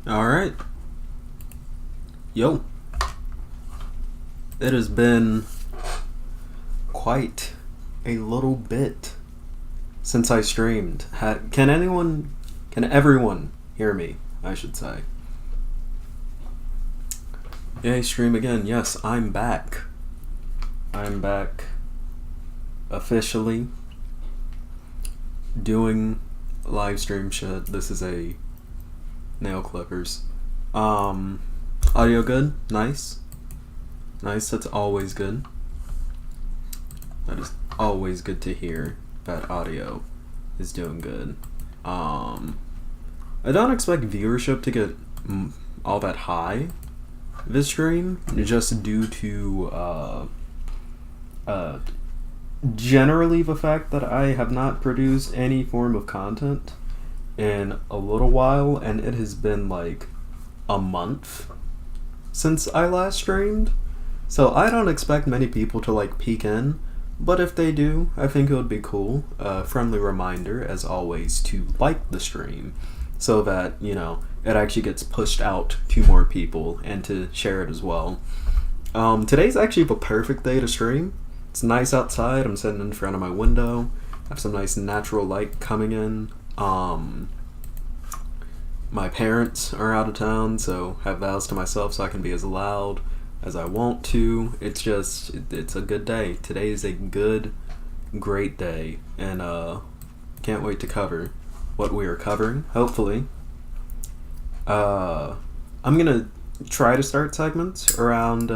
Alright. Yo. It has been quite a little bit since I streamed. Can everyone hear me, I should say? Yay, stream again. Yes, I'm back. I'm back officially doing live stream shit. This is a nail clippers. Audio good? Nice. Nice, that's always good. That is always good to hear that audio is doing good. I don't expect viewership to get all that high this stream, just due to generally the fact that I have not produced any form of content in a little while, and it has been like a month since I last streamed. So I don't expect many people to like peek in, but if they do, I think it would be cool. Friendly reminder, as always, to like the stream so that, you know, it actually gets pushed out to more people and to share it as well. Today's actually the perfect day to stream. It's nice outside. I'm sitting in front of my window. I have some nice natural light coming in. My parents are out of town, so I have the house to myself so I can be as loud as I want to. It's a good day. Today is a great day, and can't wait to cover what we are covering, hopefully. I'm gonna try to start segments around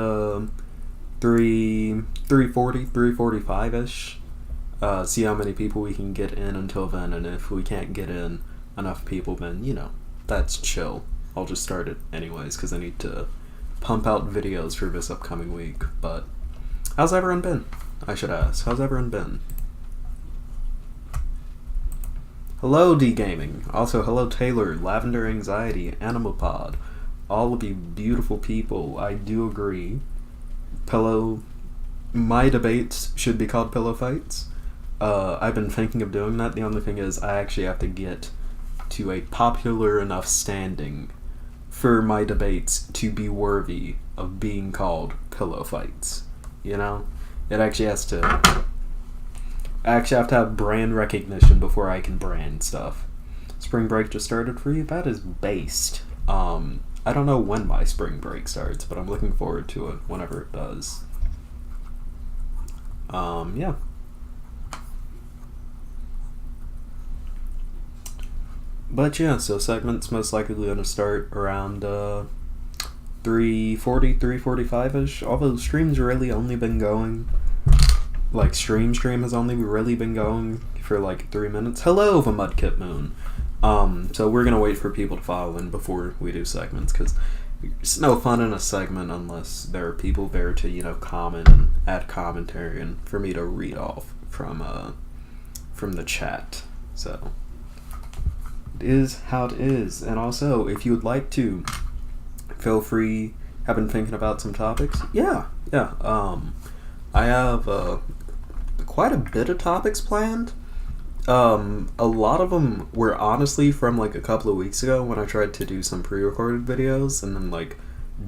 3:45-ish. See how many people we can get in until then, and if we can't get in enough people, then, you know, that's chill. I'll just start it anyways, because I need to pump out videos for this upcoming week. But how's everyone been? I should ask. How's everyone been? Hello, D-Gaming. Also, hello, Taylor, Lavender Anxiety, Animal Pod. All of you beautiful people. I do agree. My debates should be called pillow fights. I've been thinking of doing that. The only thing is I actually have to get to a popular enough standing for my debates to be worthy of being called pillow fights. You know? It actually has to... I actually have to have brand recognition before I can brand stuff. Spring break just started for you? That is based. I don't know when my spring break starts, but I'm looking forward to it whenever it does. Yeah. But yeah, so segments most likely going to start around 3:40, 3:45-ish. Although streams really only been going, like stream has only really been going for like 3 minutes. Hello, the Mudkip Moon. So we're gonna wait for people to file in before we do segments, because it's no fun in a segment unless there are people there to, you know, comment and add commentary and for me to read off from the chat. So it is how it is. And also, if you would like to, feel free. Have been thinking about some topics. Yeah. I have quite a bit of topics planned. A lot of them were honestly from like a couple of weeks ago when I tried to do some pre-recorded videos and then like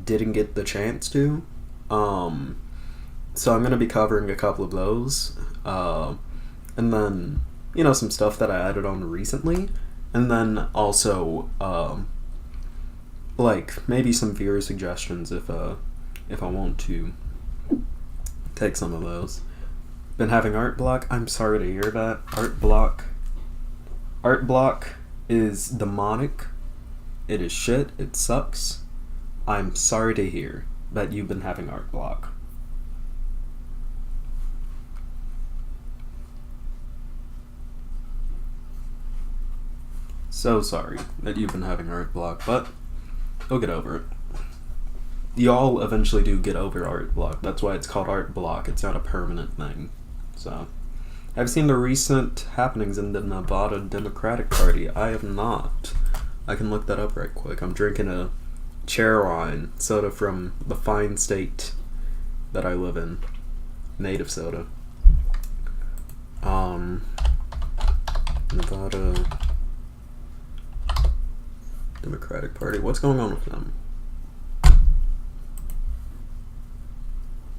didn't get the chance to. So I'm gonna be covering a couple of those, and then, you know, some stuff that I added on recently, and then also like maybe some viewer suggestions if I want to take some of those. Been having art block. I'm sorry to hear that. Art block is demonic. It is shit. It sucks. I'm sorry to hear that you've been having art block. So sorry that you've been having art block, but you'll get over it. Y'all eventually do get over art block. That's why it's called art block. It's not a permanent thing. So, I've seen the recent happenings in the Nevada Democratic Party. I have not. I can look that up right quick. I'm drinking a cherry wine soda from the fine state that I live in. Native soda. Nevada Democratic Party. What's going on with them?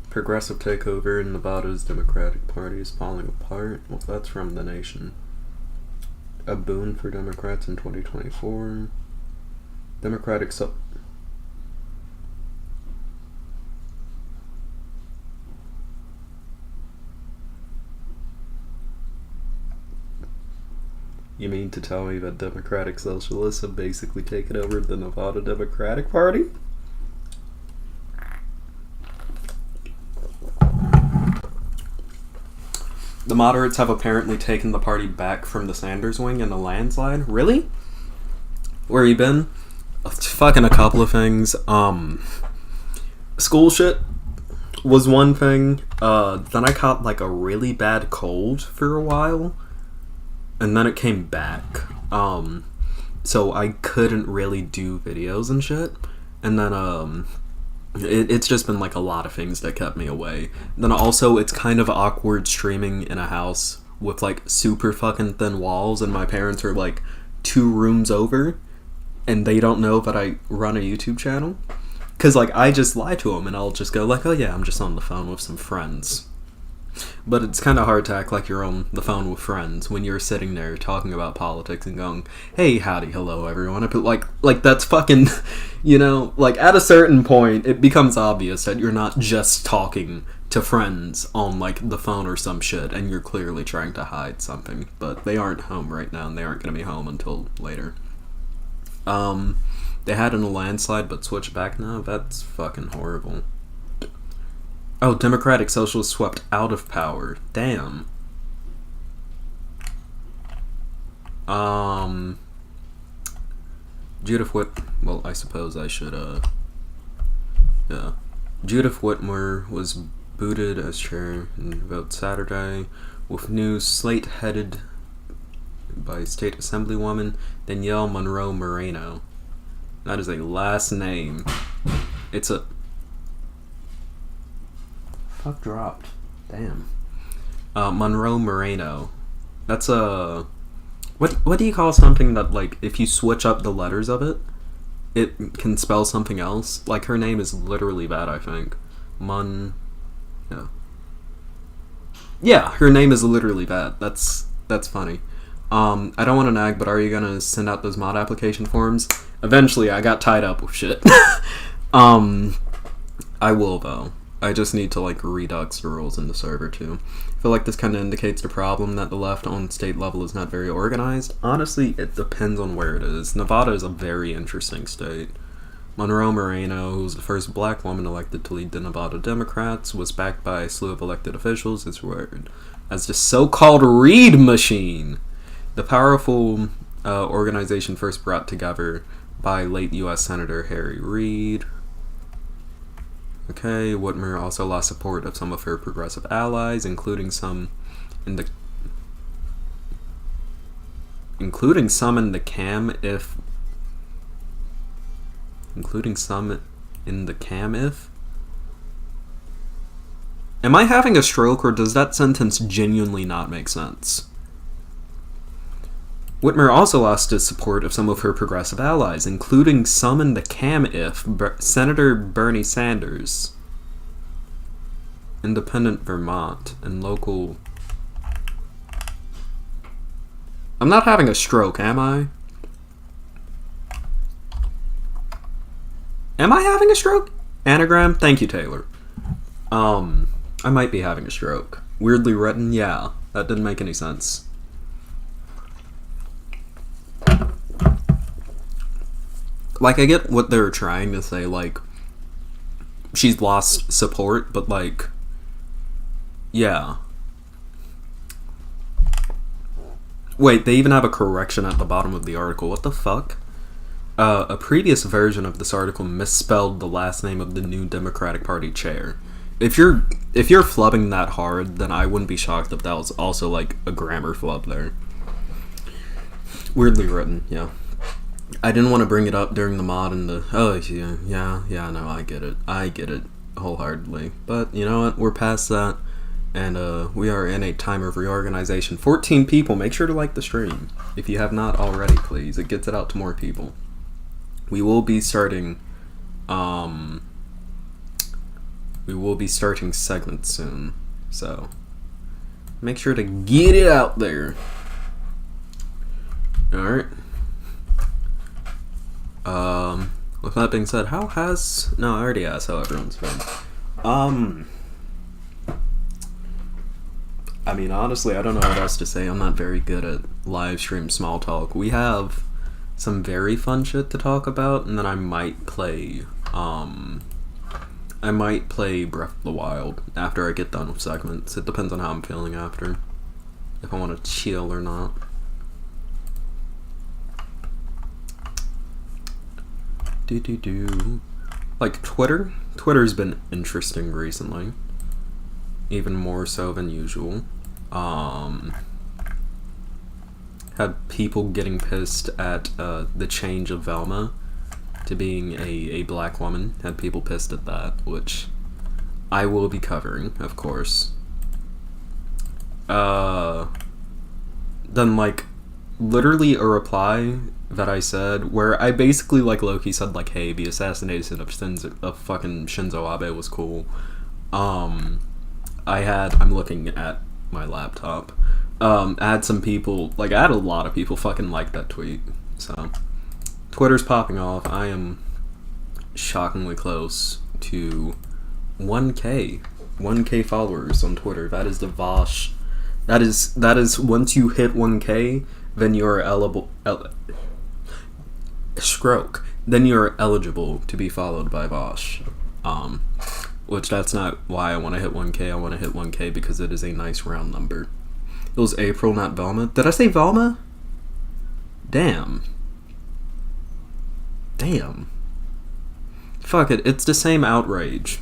Progressive takeover in Nevada's Democratic Party is falling apart. Well, that's from The Nation. A boon for Democrats in 2024. Democratic You mean to tell me that Democratic Socialists have basically taken over the Nevada Democratic Party? The moderates have apparently taken the party back from the Sanders wing in a landslide. Really? Where you been? Fucking a couple of things. School shit was one thing. Then I caught like a really bad cold for a while. And then it came back. So I couldn't really do videos and shit. And then, it's just been like a lot of things that kept me away. Then also, it's kind of awkward streaming in a house with like super fucking thin walls, and my parents are like 2 rooms over, and they don't know that I run a YouTube channel. Cause like I just lie to them, and I'll just go like, oh yeah, I'm just on the phone with some friends. But it's kind of hard to act like you're on the phone with friends when you're sitting there talking about politics and going, hey, howdy, hello, everyone. But like that's fucking, you know, like at a certain point, it becomes obvious that you're not just talking to friends on like the phone or some shit, and you're clearly trying to hide something. But they aren't home right now, and they aren't going to be home until later. They had in a landslide, but switched back now. That's fucking horrible. Oh, Democratic Socialists swept out of power. Damn. Judith well, I suppose I should, yeah. Judith Whitmer was booted as chair in vote Saturday, with new slate headed by State Assemblywoman Danielle Monroe Moreno. That is a last name. It's a... Fuck dropped. Damn. Monroe Moreno. That's a... What do you call something that, like, if you switch up the letters of it, it can spell something else? Like, her name is literally that, I think. Yeah. Yeah, her name is literally that. That's funny. I don't want to nag, but are you gonna send out those mod application forms? Eventually, I got tied up with shit. I will, though. I just need to, like, redux the rules in the server, too. I feel like this kind of indicates the problem that the left on state level is not very organized. Honestly, it depends on where it is. Nevada is a very interesting state. Monroe Moreno, who was the first black woman elected to lead the Nevada Democrats, was backed by a slew of elected officials, is word, as the so-called Reed Machine. The powerful organization first brought together by late U.S. Senator Harry Reid. Okay, Whitmer also lost support of some of her progressive allies, including some in the CAM-IF. Am I having a stroke, or does that sentence genuinely not make sense? Whitmer also lost the support of some of her progressive allies, including some in the CAM-IF, Senator Bernie Sanders, Independent Vermont, and local... I'm not having a stroke, am I? Am I having a stroke? Anagram? Thank you, Taylor. I might be having a stroke. Weirdly written? Yeah. That didn't make any sense. Like, I get what they're trying to say, like, she's lost support, but, like, yeah. Wait, they even have a correction at the bottom of the article. What the fuck? A previous version of this article misspelled the last name of the new Democratic Party chair. If you're flubbing that hard, then I wouldn't be shocked if that was also, like, a grammar flub there. Weirdly written, yeah. I didn't want to bring it up during the mod and the... Oh, yeah, no, I get it wholeheartedly. But, you know what, we're past that, and we are in a time of reorganization. 14 people, make sure to like the stream. If you have not already, please. It gets it out to more people. we will be starting segments soon, so make sure to get it out there. Alright. With that being said, I already asked how everyone's been. I mean, honestly, I don't know what else to say. I'm not very good at live stream small talk. We have some very fun shit to talk about, and then I might play Breath of the Wild after I get done with segments. It depends on how I'm feeling after, if I want to chill or not. Like Twitter's been interesting recently, even more so than usual. Had people getting pissed at the change of Velma to being a black woman. Had people pissed at that, which I will be covering, of course. Then like literally a reply that I said, where I basically, like, low-key said, like, hey, the assassination of fucking Shinzo Abe was cool. I'm looking at my laptop. I had some people, like, I had a lot of people fucking like that tweet. So, Twitter's popping off. I am shockingly close to 1K. 1K followers on Twitter. That is the Vosh. That is, once you hit 1K, then you're then you're eligible to be followed by Vosh. Which that's not why I want to hit 1K. I want to hit 1K because it is a nice round number. It was April, not Velma. Did I say Velma? Damn. Fuck it, it's the same outrage.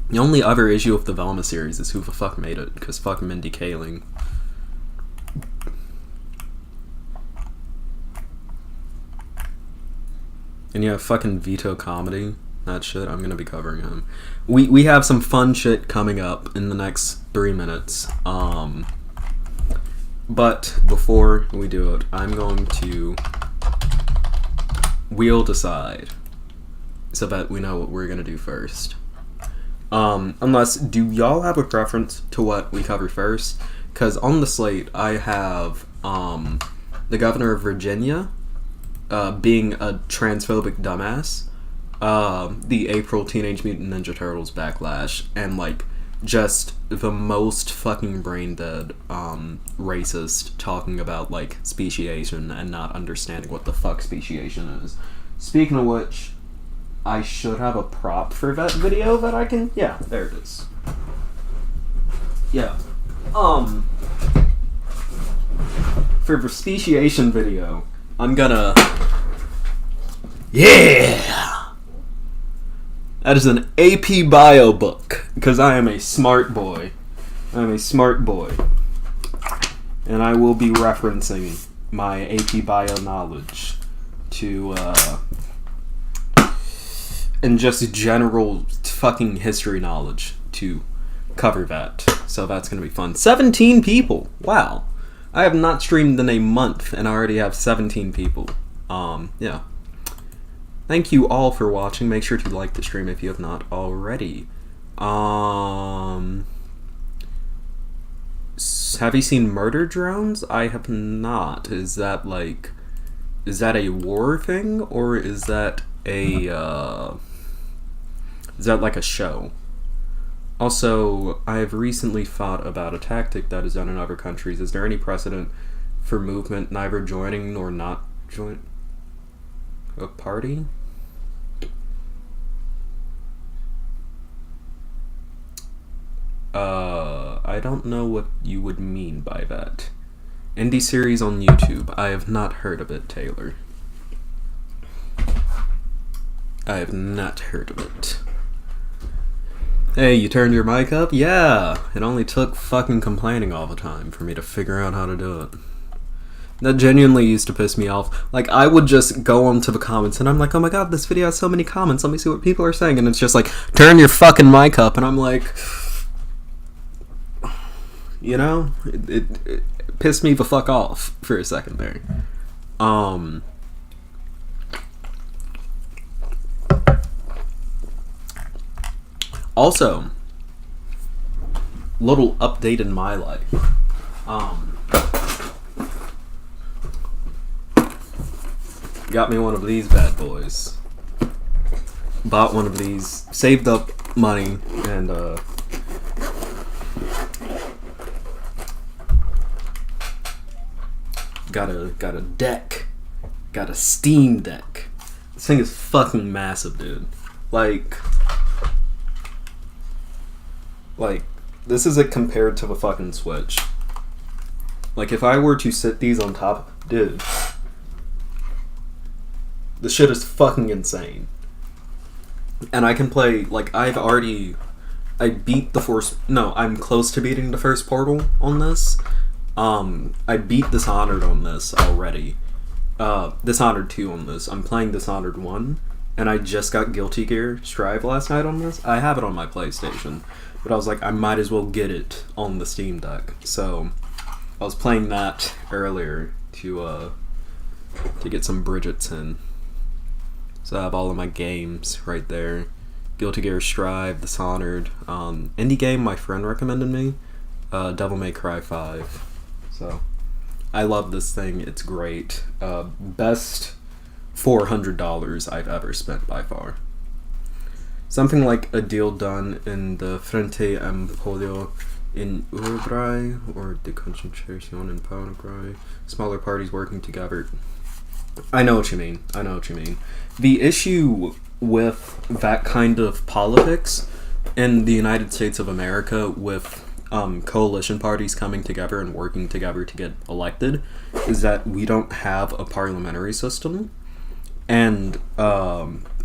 The only other issue with the Velma series is who the fuck made it, because fuck Mindy Kaling. And yeah, fucking Veto Comedy. That shit, I'm gonna be covering him. We have some fun shit coming up in the next 3 minutes. But before we do it, I'm going to wheel decide so that we know what we're gonna do first. Unless, do y'all have a preference to what we cover first? Because on the slate, I have the governor of Virginia being a transphobic dumbass, the April Teenage Mutant Ninja Turtles Backlash, and like just the most fucking brain dead racist talking about like speciation and not understanding what the fuck speciation is. Speaking of which, I should have a prop for that video that I can... Yeah, there it is. Yeah. For the speciation video, I'm gonna... Yeah! That is an AP Bio book, because I am a smart boy. I'm a smart boy. And I will be referencing my AP Bio knowledge to, and just general fucking history knowledge to cover that. So that's gonna be fun. 17 people! Wow. I have not streamed in a month and I already have 17 people. Yeah. Thank you all for watching. Make sure to like the stream if you have not already. Have you seen Murder Drones? I have not. Is that a war thing, or is that like a show? Also, I have recently thought about a tactic that is done in other countries. Is there any precedent for movement neither joining nor not join a party? I don't know what you would mean by that. Indie series on YouTube. I have not heard of it, Taylor. I have not heard of it. Hey, you turned your mic up? Yeah! It only took fucking complaining all the time for me to figure out how to do it. That genuinely used to piss me off. Like, I would just go onto the comments and I'm like, oh my god, this video has so many comments, let me see what people are saying. And it's just like, turn your fucking mic up. And I'm like, you know? It pissed me the fuck off for a second there. Also, little update in my life. Got me one of these bad boys. Bought one of these, saved up money, and got a deck. Got a Steam Deck. This thing is fucking massive, dude. Like this isn't compared to the fucking Switch. Like, if I were to sit these on top, dude, the shit is fucking insane. And I can play, like, I'm close to beating the first Portal on this. I beat Dishonored on this already. Dishonored 2 on this. I'm playing Dishonored 1, and I just got Guilty Gear Strive last night on this. I have it on my PlayStation, but I was like, I might as well get it on the Steam Deck. So, I was playing that earlier to get some Bridgets in. So I have all of my games right there. Guilty Gear Strive, Dishonored, indie game my friend recommended me, Devil May Cry 5. So, I love this thing. It's great. Best $400 I've ever spent by far. Something like a deal done in the Frente Amplio in Uruguay, or the Concentración in Paraguay. Smaller parties working together. I know what you mean. The issue with that kind of politics in the United States of America with coalition parties coming together and working together to get elected is that we don't have a parliamentary system, and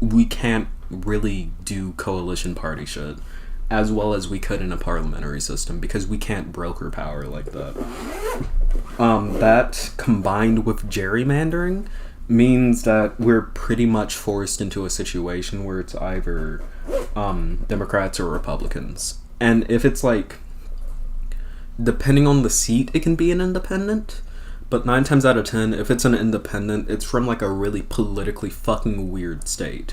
we can't really do coalition party shit as well as we could in a parliamentary system because we can't broker power like that. That combined with gerrymandering means that we're pretty much forced into a situation where it's either Democrats or Republicans. And if it's like, depending on the seat, it can be an independent, but 9 times out of 10, if it's an independent, it's from like a really politically fucking weird state.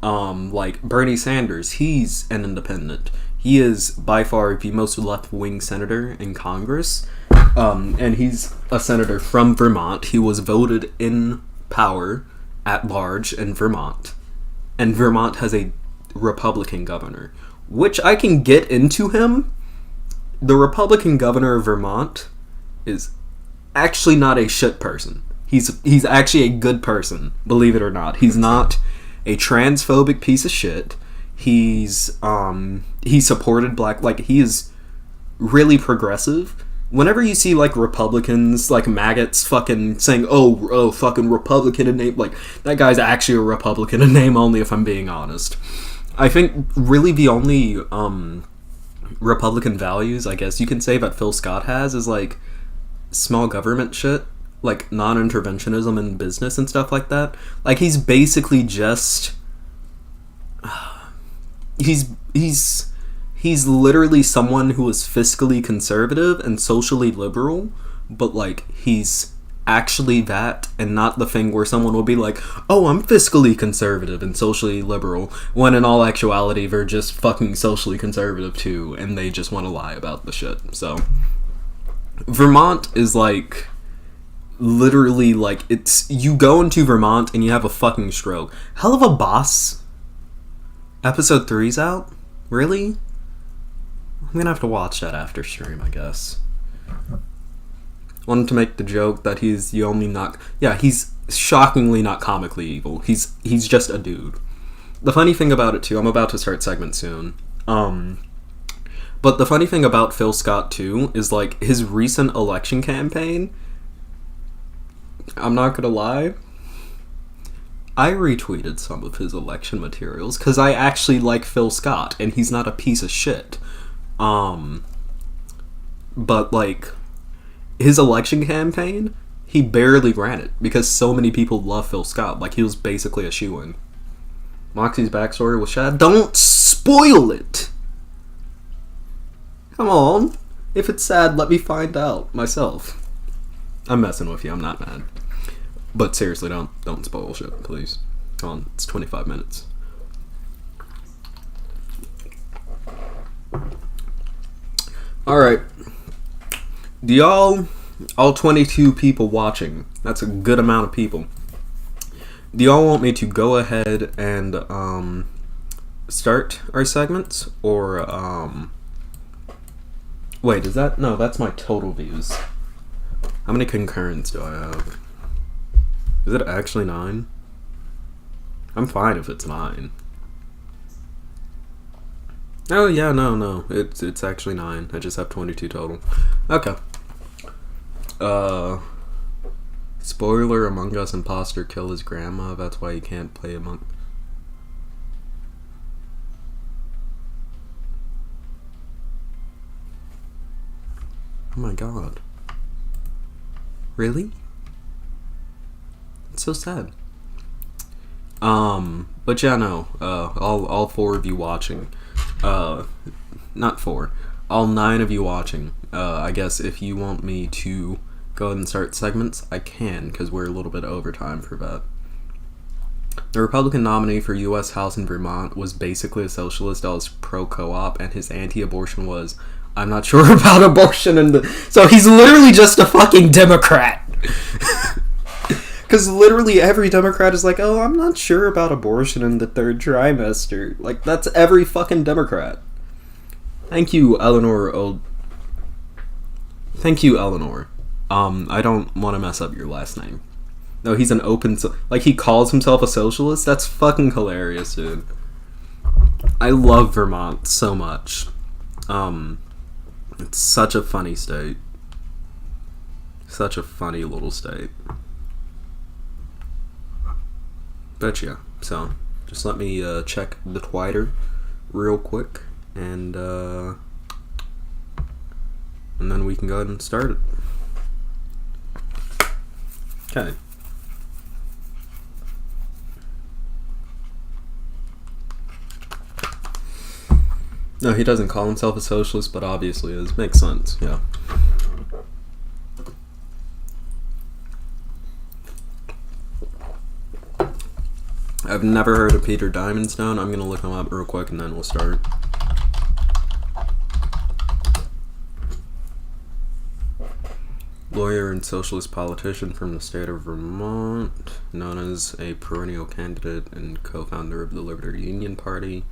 Like Bernie Sanders, he's an independent. He is by far the most left-wing senator in Congress, and he's a senator from Vermont. He was voted in power at large in Vermont, and Vermont has a Republican governor, which I can get into him. The Republican governor of Vermont is actually not a shit person. He's actually a good person, believe it or not. He's not a transphobic piece of shit. He supported black, like, he is really progressive. Whenever you see, like, Republicans, like, maggots fucking saying, oh, fucking Republican in name, like, that guy's actually a Republican in name only, if I'm being honest. I think really the only, Republican values, I guess you can say, that Phil Scott has is, like, small government shit, like, non-interventionism in business and stuff like that. Like, he's basically just... He's literally someone who is fiscally conservative and socially liberal, but, like, he's actually that, and not the thing where someone will be like, oh, I'm fiscally conservative and socially liberal, when in all actuality, they're just fucking socially conservative too, and they just want to lie about the shit. So, Vermont is, like, literally, like, it's, you go into Vermont and you have a fucking stroke. Hell of a Boss episode 3's out? Really? I'm gonna have to watch that after stream, I guess. Wanted to make the joke that he's the only not... Yeah, he's shockingly not comically evil. He's just a dude. The funny thing about it, too, I'm about to start segment soon. But the funny thing about Phil Scott, too, is, like, his recent election campaign... I'm not gonna lie... I retweeted some of his election materials, because I actually like Phil Scott, and he's not a piece of shit. But, like... his election campaign, he barely ran it because so many people love Phil Scott. Like, he was basically a shoo-in. Moxie's backstory with Shad. Don't spoil it! Come on. If it's sad, let me find out myself. I'm messing with you. I'm not mad. But seriously, don't spoil shit, please. Come on. It's 25 minutes. Alright. Do y'all, all 22 people watching, that's a good amount of people, do y'all want me to go ahead and start our segments? Or, wait, is that, no, that's my total views. How many concurrents do I have? Is it actually 9? I'm fine if it's 9. Oh yeah, no, it's actually 9. I just have 22 total. Okay. Spoiler: Among Us imposter kill his grandma. That's why he can't play Among. Oh my god. Really? It's so sad. But yeah, no. All 4 of you watching. Not 4. All 9 of you watching. I guess if you want me to go ahead and start segments, I can, because we're a little bit over time for that. The Republican nominee for U.S. House in Vermont was basically a socialist that was pro-co-op, and his anti-abortion was, I'm not sure about abortion, so he's literally just a fucking Democrat. Because literally every Democrat is like, oh, I'm not sure about abortion in the 3rd trimester. Like, that's every fucking Democrat. Thank you, Eleanor. Thank you, Eleanor. I don't want to mess up your last name. No, he's an open... Like, he calls himself a socialist? That's fucking hilarious, dude. I love Vermont so much. It's such a funny state. Such a funny little state. But yeah, so just let me check the Twitter real quick, and then we can go ahead and start it. Okay. No, he doesn't call himself a socialist, but obviously is. Makes sense, yeah. I've never heard of Peter Diamondstone. I'm gonna look him up real quick and then we'll start. Lawyer and socialist politician from the state of Vermont, known as a perennial candidate and co-founder of the Liberty Union Party.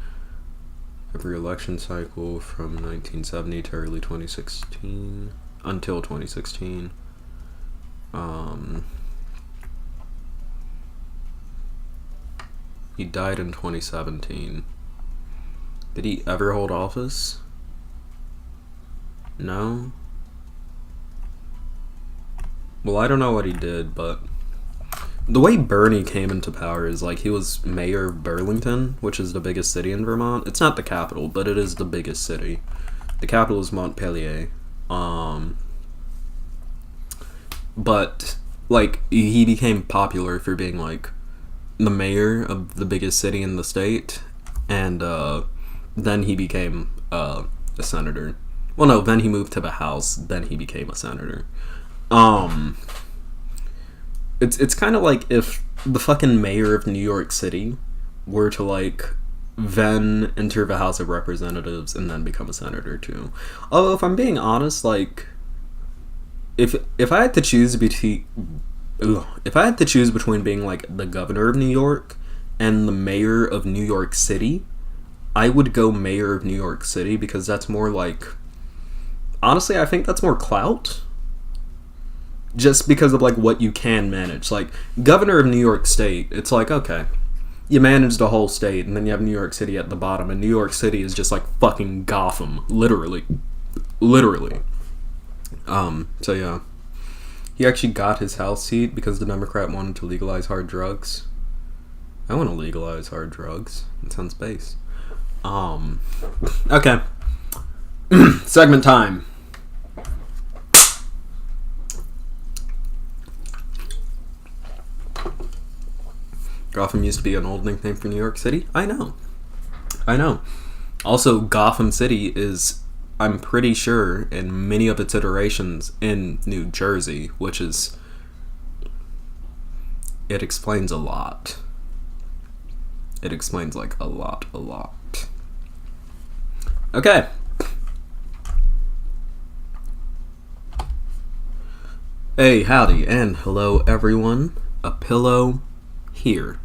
Every election cycle from 1970 to early 2016, until 2016. He died in 2017. Did he ever hold office? No? Well, I don't know what he did, but the way Bernie came into power is like he was mayor of Burlington, which is the biggest city in Vermont. It's not the capital, but it is the biggest city. The capital is Montpelier. But like he became popular for being like the mayor of the biggest city in the state, and then he became a senator. Well, no, then he moved to the House, then he became a senator. It's kind of like if the fucking mayor of New York City were to like then enter the House of Representatives and then become a senator too. Although if I'm being honest, like if I had to choose between being like the governor of New York and the mayor of New York City, I would go mayor of New York City, because that's more like, honestly, I think that's more clout. Just because of like what you can manage. Like governor of New York State, it's like, okay, you manage the whole state, and then you have New York City at the bottom, and New York City is just like fucking Gotham, literally. So yeah, he actually got his House seat because the Democrat wanted to legalize hard drugs. I want to legalize hard drugs. It sounds base. Okay. Segment time. Gotham used to be an old nickname for New York City. I know. Also, Gotham City is, I'm pretty sure, in many of its iterations in New Jersey, which is, it explains a lot. It explains like a lot. Okay. Hey, howdy, and hello everyone. A Pillow here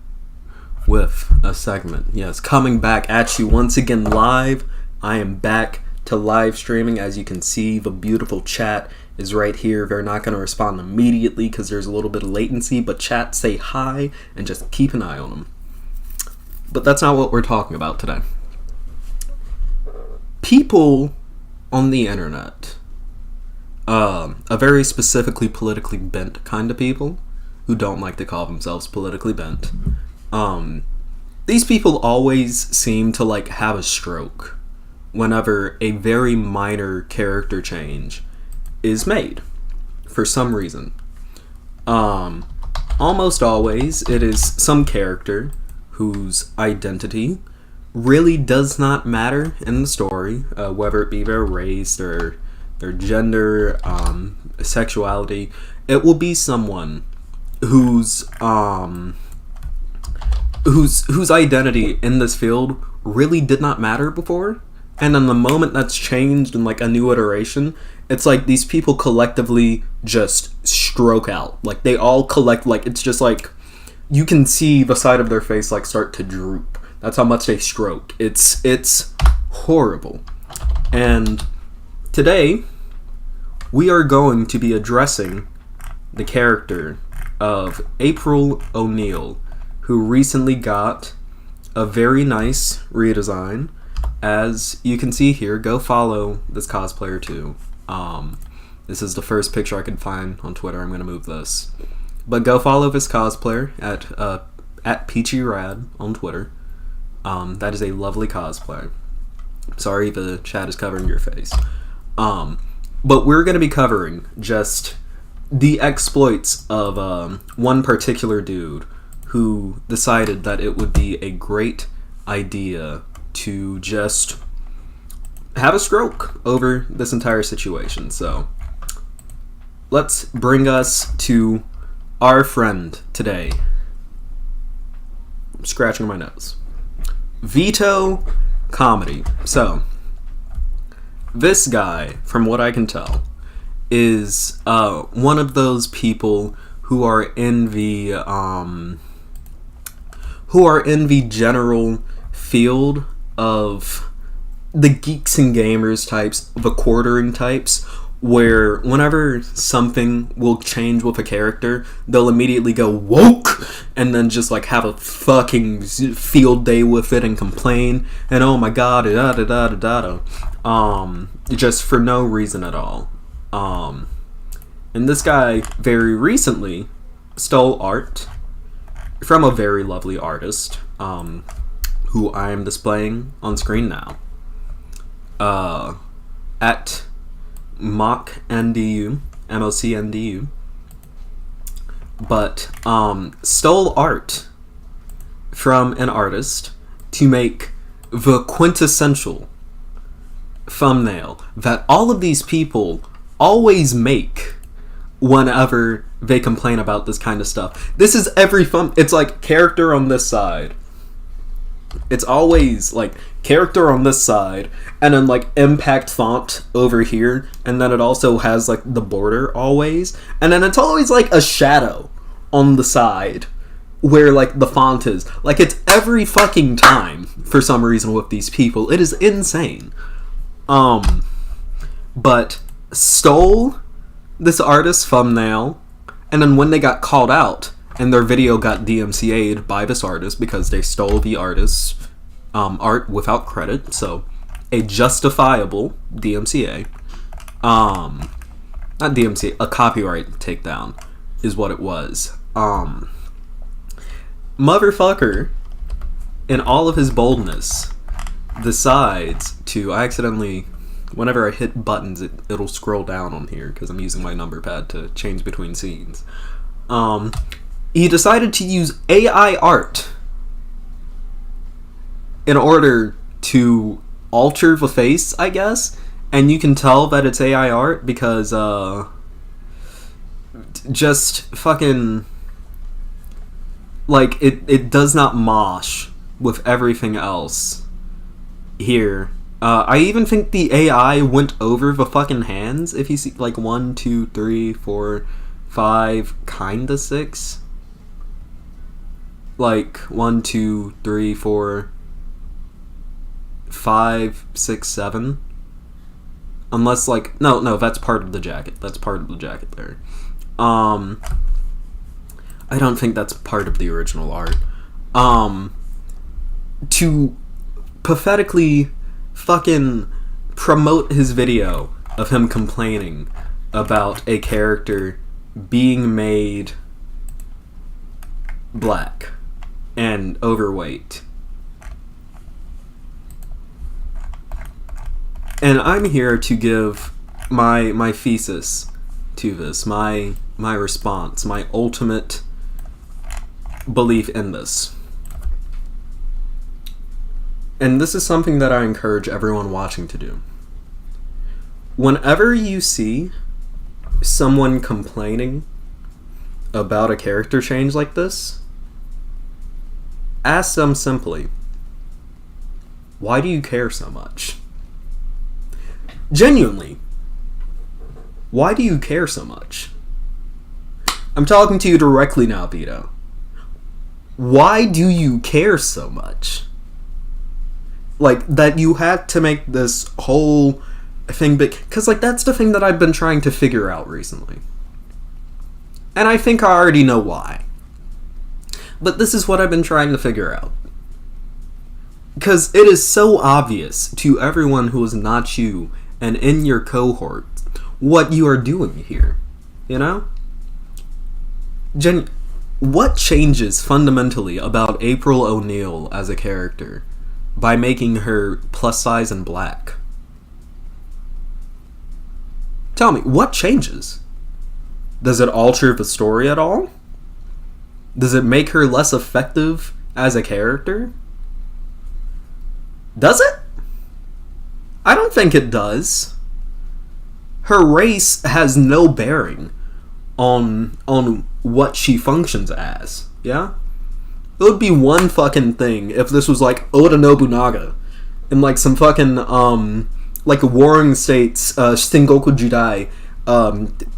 with a segment. Yes, coming back at you once again live. I am back to live streaming. As you can see, the beautiful chat is right here. They're not going to respond immediately because there's a little bit of latency, but chat, say hi and just keep an eye on them. But that's not what we're talking about today. People on the internet, a very specifically politically bent kind of people who don't like to call themselves politically bent. These people always seem to like have a stroke whenever a very minor character change is made for some reason. Almost always it is some character whose identity really does not matter in the story, whether it be their race or their gender, sexuality. It will be someone whose identity in this field really did not matter before, and then the moment that's changed in like a new iteration, it's like these people collectively just stroke out. Like they all collect, like it's just like you can see the side of their face like start to droop. That's how much they stroke. It's horrible. And today, we are going to be addressing the character of April O'Neil, who recently got a very nice redesign. As you can see here, go follow this cosplayer too. This is the first picture I could find on Twitter. I'm going to move this. But go follow this cosplayer at Peachy Rad on Twitter. That is a lovely cosplay. Sorry the chat is covering your face. But we're going to be covering just the exploits of one particular dude who decided that it would be a great idea to just have a stroke over this entire situation. So let's bring us to our friend today. I'm scratching my nose. Veto Comedy. So this guy, from what I can tell, is one of those people who are in the general field of the geeks and gamers types, the quartering types, where whenever something will change with a character, they'll immediately go woke and then just like have a fucking field day with it and complain and oh my god, da da da da da, just for no reason at all. And this guy very recently stole art from a very lovely artist, who I am displaying on screen now, at MockNDU, MOCNDU, but stole art from an artist to make the quintessential thumbnail that all of these people always make whenever they complain about this kind of stuff. This is every it's like character on this side. It's always like character on this side and then like impact font over here, and then it also has like the border always, and then it's always like a shadow on the side where like the font is. Like it's every fucking time for some reason with these people. It is insane. But stole this artist's thumbnail, and then when they got called out and their video got DMCA'd by this artist because they stole the artist's art without credit, so a justifiable DMCA, not DMCA, a copyright takedown is what it was. Motherfucker, in all of his boldness, decides to, I accidentally, whenever I hit buttons, it'll scroll down on here because I'm using my number pad to change between scenes. He decided to use AI art in order to alter the face, I guess, and you can tell that it's AI art because just fucking like it does not mosh with everything else here. I even think the AI went over the fucking hands. If you see like 1, 2, 3, 4, 5, kinda 6. Like 1, 2, 3, 4, 5, 6, 7. Unless like no, that's part of the jacket. That's part of the jacket there. I don't think that's part of the original art. To pathetically fucking promote his video of him complaining about a character being made black and overweight. And I'm here to give my thesis to this, my response, my ultimate belief in this. And this is something that I encourage everyone watching to do. Whenever you see someone complaining about a character change like this, ask them simply, why do you care so much? Genuinely, why do you care so much? I'm talking to you directly now, Vito. Why do you care so much? Like, that you had to make this whole thing big. Because, like, that's the thing that I've been trying to figure out recently. And I think I already know why. But this is what I've been trying to figure out. Because it is so obvious to everyone who is not you and in your cohort what you are doing here. You know? What changes fundamentally about April O'Neil as a character by making her plus size and black? Tell me, what changes? Does it alter the story at all? Does it make her less effective as a character? Does it? I don't think it does. Her race has no bearing on what she functions as, yeah? It would be one fucking thing if this was like Oda Nobunaga in like some fucking like a Warring States Sengoku Jidai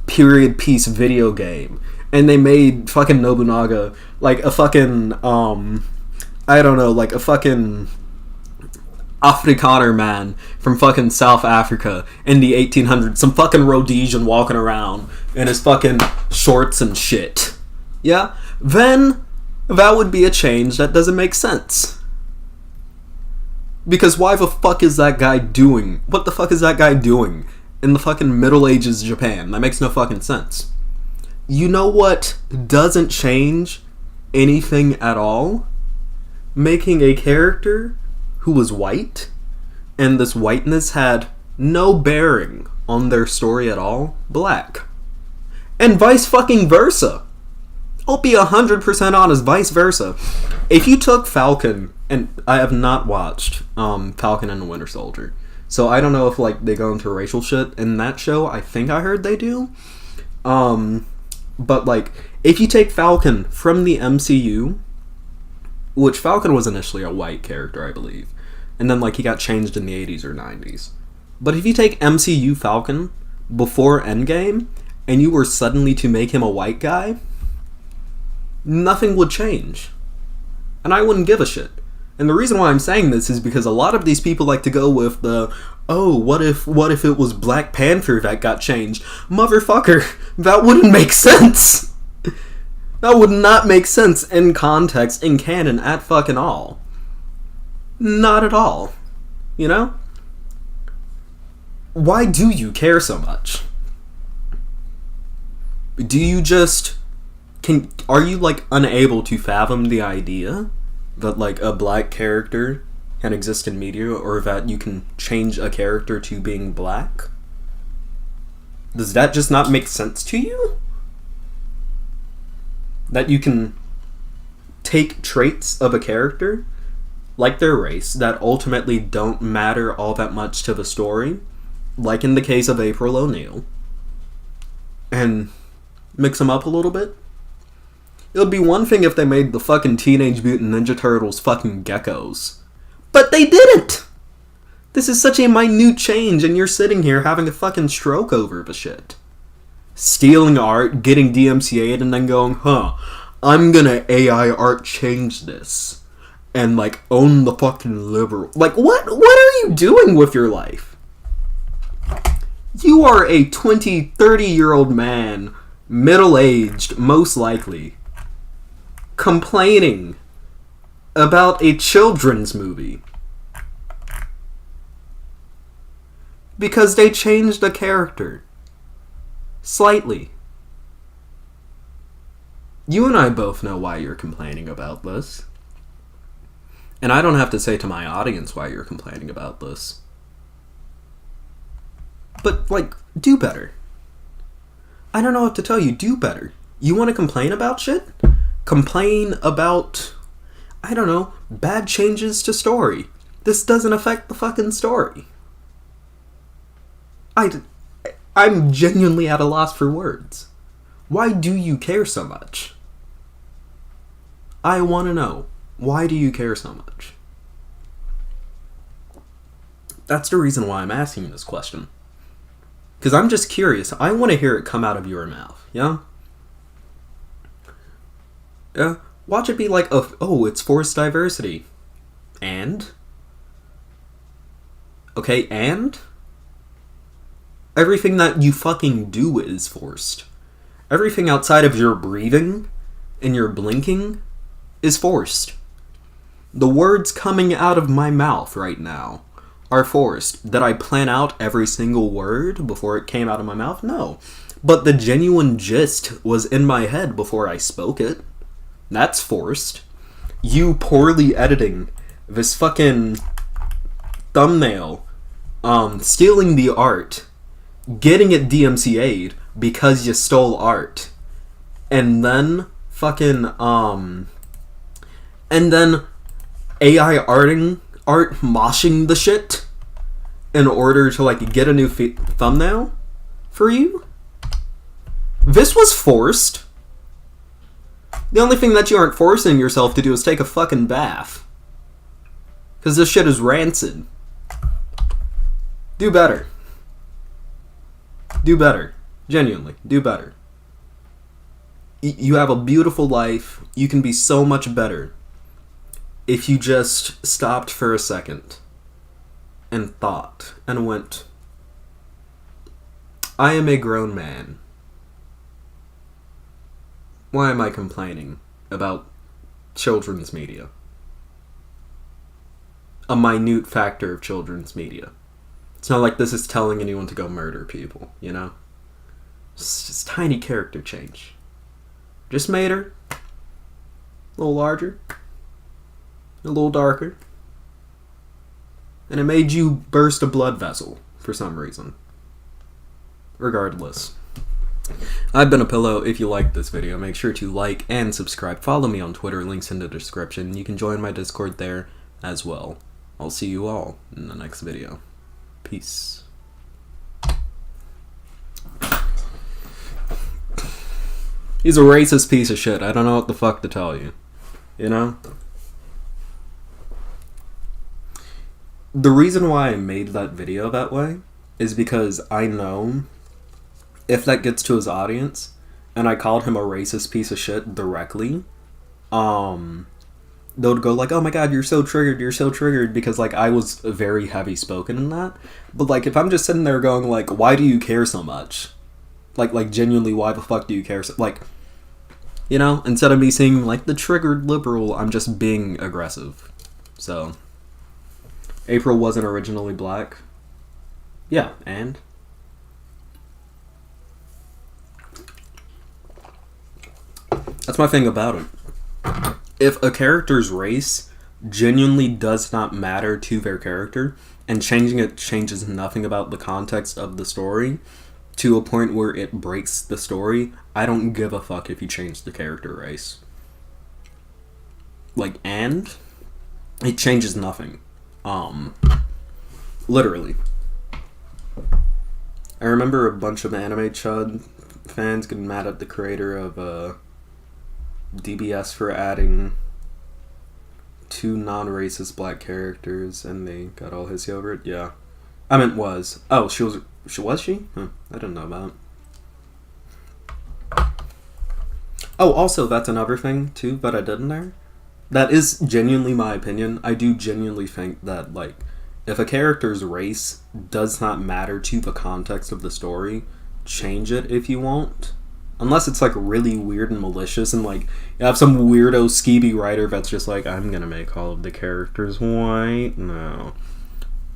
period piece video game, and they made fucking Nobunaga like a fucking I don't know, like a fucking Afrikaner man from fucking South Africa in the 1800s, some fucking Rhodesian walking around in his fucking shorts and shit, yeah? Then that would be a change that doesn't make sense. Because why the fuck is that guy doing? What the fuck is that guy doing in the fucking Middle Ages Japan? That makes no fucking sense. You know what doesn't change anything at all? Making a character who was white, and this whiteness had no bearing on their story at all, black. And vice fucking versa. I'll be 100% honest, vice versa. If you took Falcon, and I have not watched Falcon and the Winter Soldier, so I don't know if like they go into racial shit in that show. I think I heard they do. But like, if you take Falcon from the MCU, which Falcon was initially a white character, I believe, and then like he got changed in the 80s or 90s. But if you take MCU Falcon before Endgame, and you were suddenly to make him a white guy, nothing would change. And I wouldn't give a shit. And the reason why I'm saying this is because a lot of these people like to go with the, oh, what if it was Black Panther that got changed? Motherfucker, that wouldn't make sense. That would not make sense in context, in canon, at fucking all. Not at all. You know? Why do you care so much? Do you just... Are you, like, unable to fathom the idea that, like, a black character can exist in media, or that you can change a character to being black? Does that just not make sense to you? That you can take traits of a character, like their race, that ultimately don't matter all that much to the story, like in the case of April O'Neil, and mix them up a little bit? It would be one thing if they made the fucking Teenage Mutant Ninja Turtles fucking geckos. But they didn't! This is such a minute change, and you're sitting here having a fucking stroke over the shit. stealing art, getting DMCA'd, and then going, I'm gonna AI art change this. And, like, own the fucking liberal. Like, what are you doing with your life? You are a 20, 30-year-old man, middle-aged, most likely, complaining about a children's movie because they changed a character slightly. You and I both know why you're complaining about this. And I don't have to say to my audience why you're complaining about this. But, like, do better. I don't know what to tell you. Do better. You want to complain about shit? Complain about, I don't know, bad changes to story. This doesn't affect the fucking story. I'm genuinely at a loss for words. Why do you care so much? I want to know. Why do you care so much? That's the reason why I'm asking this question. Because I'm just curious. I want to hear it come out of your mouth. Yeah? Yeah? Watch it be like, oh, it's forced diversity. And? Okay, and? Everything that you fucking do is forced. Everything outside of your breathing and your blinking is forced. The words coming out of my mouth right now are forced. Did I plan out every single word before it came out of my mouth? No. But the genuine gist was in my head before I spoke it. That's forced. You poorly editing this fucking thumbnail, stealing the art, getting it DMCA'd because you stole art, and then fucking, and then AI art moshing the shit in order to, like, get a new thumbnail for you? This was forced. The only thing that you aren't forcing yourself to do is take a fucking bath. Because this shit is rancid. Do better. Do better. Genuinely. Do better. You have a beautiful life. You can be so much better if you just stopped for a second and thought and went, I am a grown man. Why am I complaining about children's media? A minute factor of children's media. It's not like this is telling anyone to go murder people, you know? It's just tiny character change. Just made her a little larger, a little darker, and it made you burst a blood vessel for some reason. Regardless. I've been a Pillow. If you liked this video, make sure to like and subscribe. Follow me on Twitter, links in the description. You can join my Discord there as well. I'll see you all in the next video. Peace. He's a racist piece of shit. I don't know what the fuck to tell you. You know? The reason why I made that video that way is because I know if that gets to his audience and I called him a racist piece of shit directly, they'll go like, oh my god, you're so triggered, because, like, I was very heavy spoken in that. But, like, if I'm just sitting there going, like, why do you care so much? Like genuinely, why the fuck do you care so, like, you know, instead of me seeing like the triggered liberal, I'm just being aggressive. So April wasn't originally black. Yeah, and that's my thing about it. If a character's race genuinely does not matter to their character, and changing it changes nothing about the context of the story to a point where it breaks the story, I don't give a fuck if you change the character race. Like, and it changes nothing. Literally. I remember a bunch of anime chud fans getting mad at the creator of DBS for adding 2 non-racist black characters, and they got all hissy over it. Yeah. I meant was. Oh, was she? I didn't know about it. Oh, also, that's another thing, too, that I did in there. That is genuinely my opinion. I do genuinely think that, like, if a character's race does not matter to the context of the story, change it if you want. Unless it's, like, really weird and malicious, and, like, you have some weirdo skeevy writer that's just like, I'm gonna make all of the characters white. No.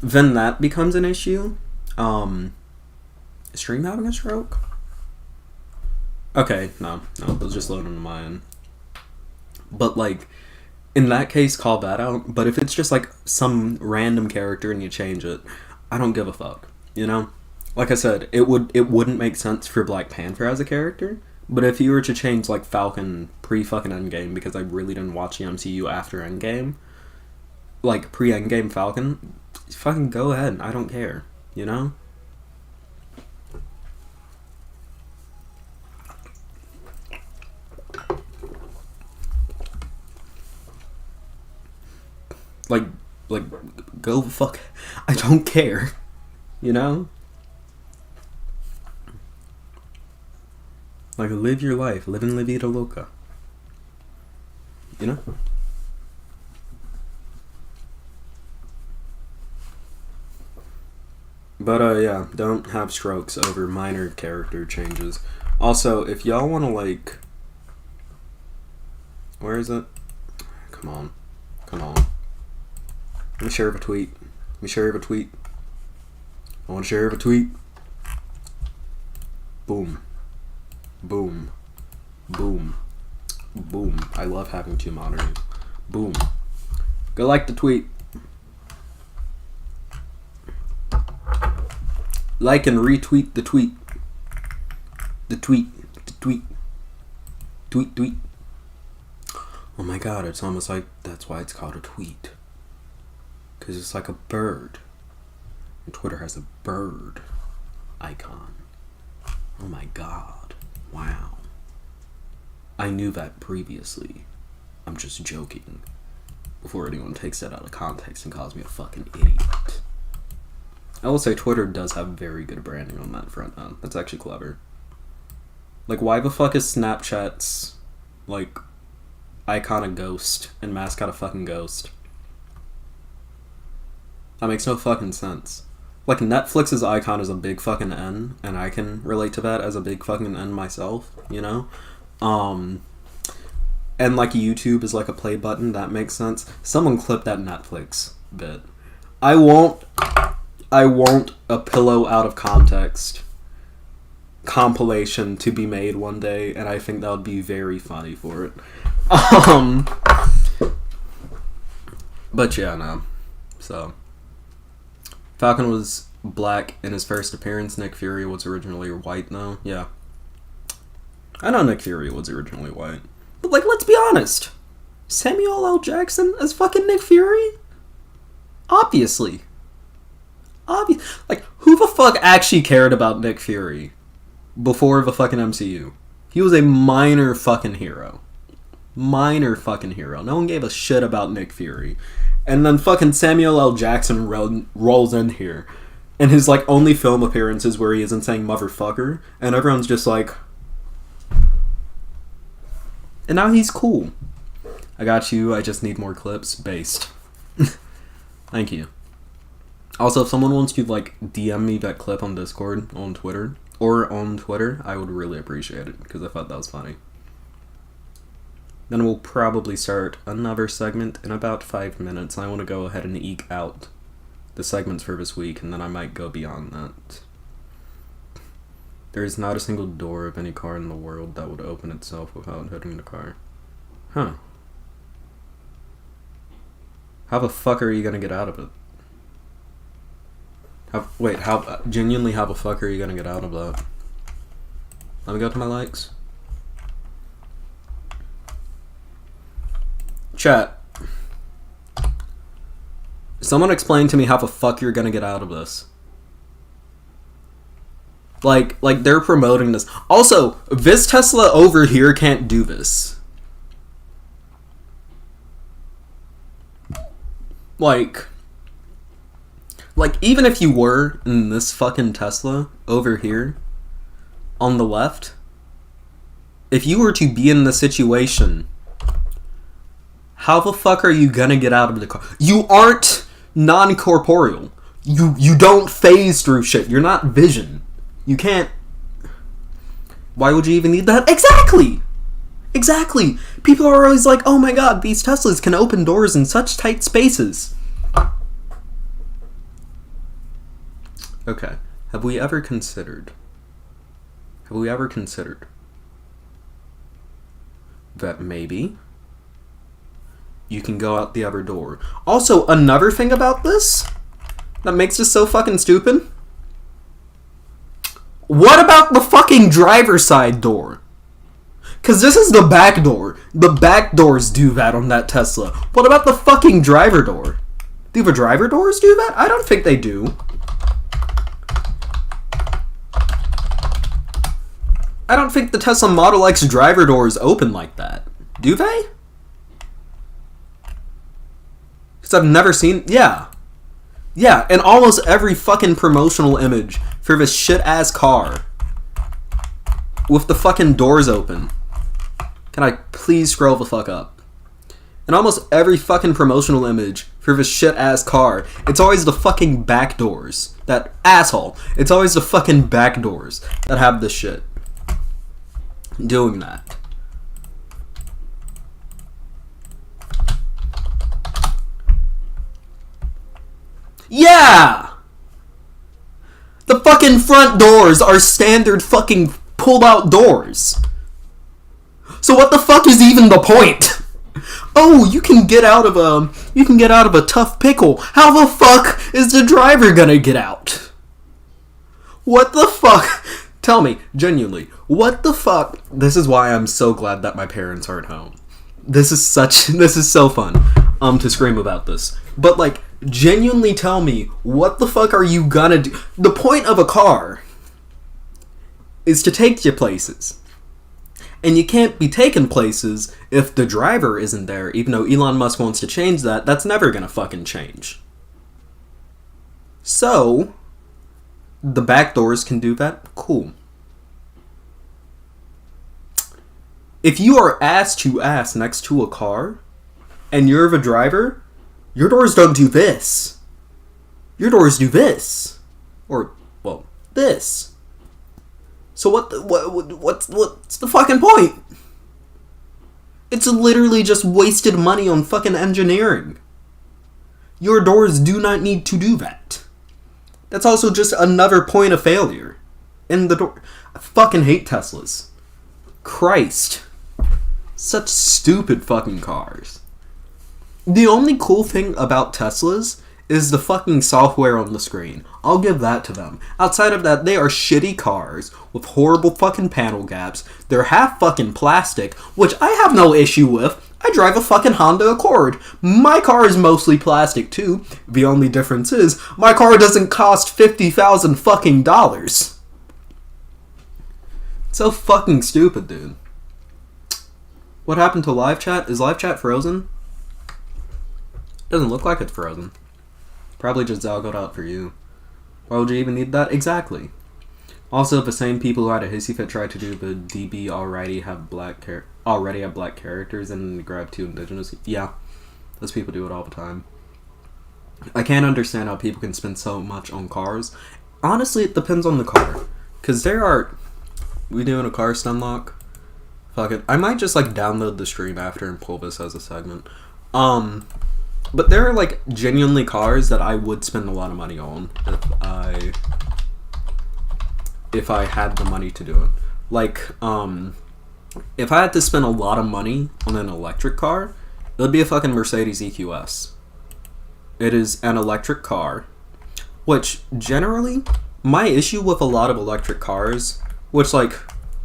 Then that becomes an issue. Is Stream having a stroke? Okay, no, it was just loading to my end. But, like, in that case, call that out. But if it's just, like, some random character and you change it, I don't give a fuck, you know? Like I said, it wouldn't make sense for Black Panther as a character, but if you were to change, like, Falcon pre-fucking Endgame, because I really didn't watch the MCU after Endgame, like, pre-Endgame Falcon, fucking go ahead, I don't care, you know? Like, go fuck. I don't care. You know? Like, live your life. Live in La Vida Loca. You know? But, yeah, don't have strokes over minor character changes. Also, if y'all want to, like... Where is it? Come on. Let me share a tweet. I want to share a tweet. Boom. I love having two monitors. Boom. Go like the tweet. Like and retweet the tweet. Tweet. Oh my god, it's almost like that's why it's called a tweet. Because it's like a bird. And Twitter has a bird icon. Oh my god. Wow. I knew that previously. I'm just joking. Before anyone takes that out of context and calls me a fucking idiot. I will say Twitter does have very good branding on that front end. That's actually clever. Like, why the fuck is Snapchat's, like, icon a ghost and mascot a fucking ghost? That makes no fucking sense. Like, Netflix's icon is a big fucking N, and I can relate to that as a big fucking N myself, you know? And, like, YouTube is like a play button, that makes sense. Someone clip that Netflix bit. I won't a pillow out of context compilation to be made one day, and I think that would be very funny for it. But yeah, no. So... Falcon was black in his first appearance. Nick Fury was originally white, though. Yeah. I know Nick Fury was originally white. But, like, let's be honest. Samuel L. Jackson as fucking Nick Fury? Obviously. Like, who the fuck actually cared about Nick Fury before the fucking MCU? He was a minor fucking hero. No one gave a shit about Nick Fury. And then fucking Samuel L. Jackson rolls in here. And his, like, only film appearances where he isn't saying motherfucker. And everyone's just like... And now he's cool. I got you, I just need more clips. Based. Thank you. Also, if someone wants to, like, DM me that clip on Discord, on Twitter, I would really appreciate it. Because I thought that was funny. Then we'll probably start another segment in about 5 minutes. I want to go ahead and eke out the segments for this week, and then I might go beyond that. There is not a single door of any car in the world that would open itself without hitting the car. Huh. How the fuck are you gonna get out of it? Genuinely, how the fuck are you gonna get out of that? Let me go to my likes. Chat. Someone explain to me how the fuck you're gonna get out of this. Like they're promoting this. Also, this Tesla over here can't do this. Like, even if you were in this fucking Tesla over here, on the left, If you were to be in the situation, how the fuck are you gonna get out of the car? You aren't non-corporeal. You don't phase through shit. You're not Vision. You can't... Why would you even need that? Exactly! Exactly! People are always like, oh my god, these Teslas can open doors in such tight spaces. Okay. Have we ever considered that maybe you can go out the other door? Also, another thing about this that makes this so fucking stupid. What about the fucking driver's side door? Because this is the back door. The back doors do that on that Tesla. What about the fucking driver door? Do the driver doors do that? I don't think they do. I don't think the Tesla Model X driver doors open like that. Do they? Because I've never seen... Yeah. Yeah, and almost every fucking promotional image for this shit-ass car with the fucking doors open. Can I please scroll the fuck up? And almost every fucking promotional image for this shit-ass car, it's always the fucking back doors. That asshole. It's always the fucking back doors that have this shit. Doing that. Yeah! The fucking front doors are standard fucking pulled-out doors. So what the fuck is even the point? Oh, you can get out of a tough pickle. How the fuck is the driver gonna get out? What the fuck? Tell me, genuinely, what the fuck? This is why I'm so glad that my parents aren't home. This is so fun, to scream about this. But, like, genuinely tell me, what the fuck are you gonna do? The point of a car is to take you places. And you can't be taken places if the driver isn't there, even though Elon Musk wants to change that. That's never gonna fucking change. So, the back doors can do that? Cool. If you are ass to ass next to a car, and you're the driver, your doors don't do this. Your doors do this. Or, well, this. So what's the fucking point? It's literally just wasted money on fucking engineering. Your doors do not need to do that. That's also just another point of failure in the door. I fucking hate Teslas. Christ. Such stupid fucking cars. The only cool thing about Teslas is the fucking software on the screen. I'll give that to them. Outside of that, they are shitty cars with horrible fucking panel gaps. They're half fucking plastic, which I have no issue with. I drive a fucking Honda Accord. My car is mostly plastic too. The only difference is my car doesn't cost $50,000 fucking dollars. So fucking stupid, dude. What happened to live chat? Is live chat frozen? Doesn't look like it's frozen. Probably just Zalgoed out for you. Why would you even need that? Exactly. Also, the same people who had a hissy fit tried to do the DB already have black characters and grab two indigenous. Yeah, those people do it all the time. I can't understand how people can spend so much on cars. Honestly, it depends on the car. Because there are... We doing a car stunlock? Fuck it. I might just, like, download the stream after and pull this as a segment. But there are, like, genuinely cars that I would spend a lot of money on if I had the money to do it. Like, if I had to spend a lot of money on an electric car, it would be a fucking Mercedes EQS. It is an electric car, which generally, my issue with a lot of electric cars, which, like,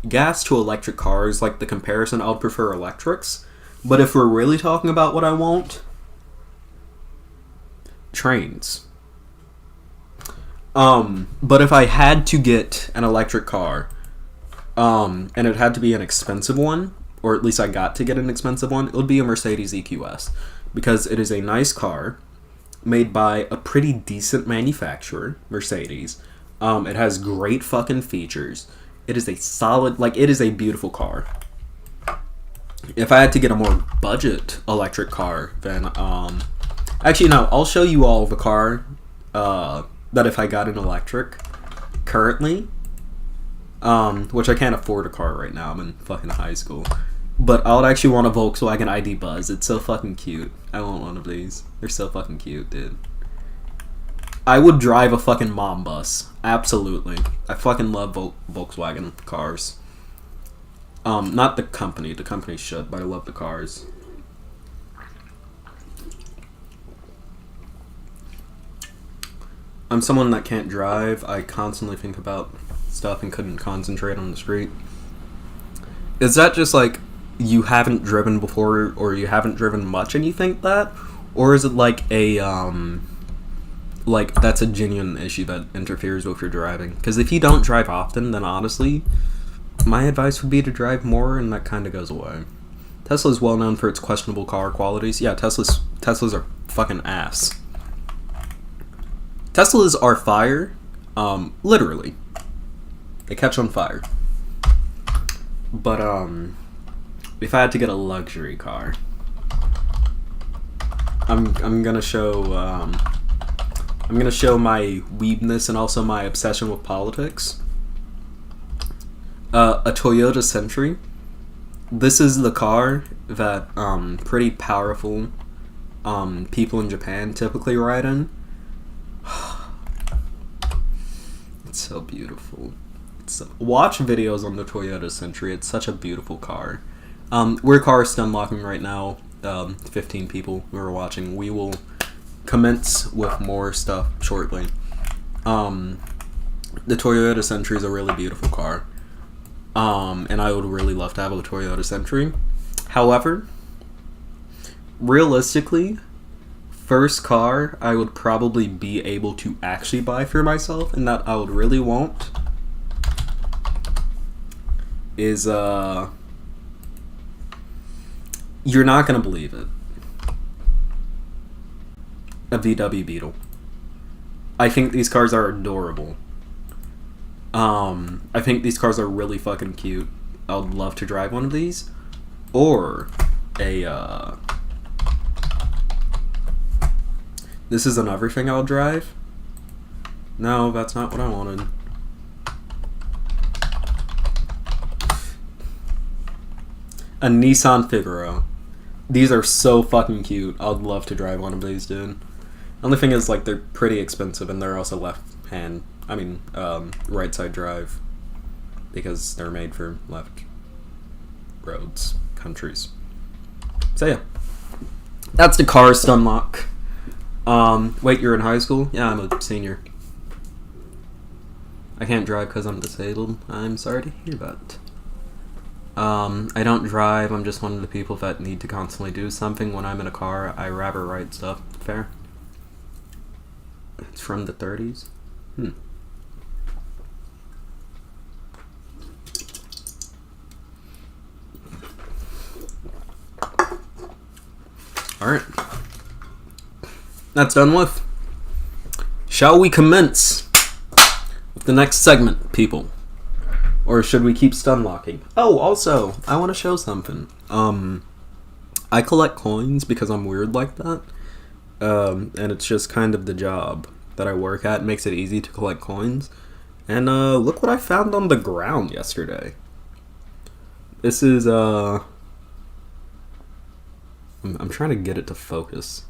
gas to electric cars, like, the comparison, I'll prefer electrics. But if we're really talking about what I want... trains. But if I had to get an electric car, and it had to be an expensive one, or at least I got to get an expensive one, it would be a Mercedes EQS. Because it is a nice car, made by a pretty decent manufacturer, Mercedes. It has great fucking features. It is a solid, like, it is a beautiful car. if I had to get a more budget electric car, then actually no, I'll show you all the car that if I got an electric currently, which I can't afford a car right now. I'm in fucking high school. But I would actually want a Volkswagen ID Buzz. It's so fucking cute. I want one of these. They're so fucking cute, dude. I would drive a fucking mom bus. Absolutely. I fucking love Volkswagen cars. Not the company. The company's shit, but I love the cars. I'm someone that can't drive. I constantly think about stuff and couldn't concentrate on the street. Is that just like you haven't driven before or you haven't driven much and you think that? Or is it like a like that's a genuine issue that interferes with your driving? Because if you don't drive often, then honestly, my advice would be to drive more, and that kind of goes away. Tesla is well known for its questionable car qualities. Yeah, Teslas are fucking ass. Teslas are fire, literally. They catch on fire. But if I had to get a luxury car, I'm gonna show my weebness and also my obsession with politics. A Toyota Century. This is the car that pretty powerful people in Japan typically ride in. It's so beautiful. Watch videos on the Toyota Century. It's such a beautiful car. We're car stun locking right now. 15 people who are watching. We will commence with more stuff shortly. The Toyota Century is a really beautiful car. And I would really love to have a Toyota Century. However, realistically, first car I would probably be able to actually buy for myself and that I would really want is you're not gonna believe it. A VW Beetle. I think these cars are adorable. I think these cars are really fucking cute. I would love to drive one of these. Or a this is another thing I'll drive. No, that's not what I wanted. A Nissan Figaro. These are so fucking cute. I'd love to drive one of these, dude. Only thing is, like, they're pretty expensive and they're also right side drive. Because they're made for left roads, countries. So yeah. That's the car stun lock. Wait, you're in high school? Yeah, I'm a senior. I can't drive because I'm disabled. I'm sorry to hear that. I don't drive. I'm just one of the people that need to constantly do something. When I'm in a car, I rather write stuff. Fair. It's from the 30s. Alright. That's done with. Shall we commence with the next segment, people? Or should we keep stun locking? Oh, also, I want to show something. I collect coins because I'm weird like that. And it's just kind of the job that I work at. It makes it easy to collect coins. And look what I found on the ground yesterday. This is I'm trying to get it to focus.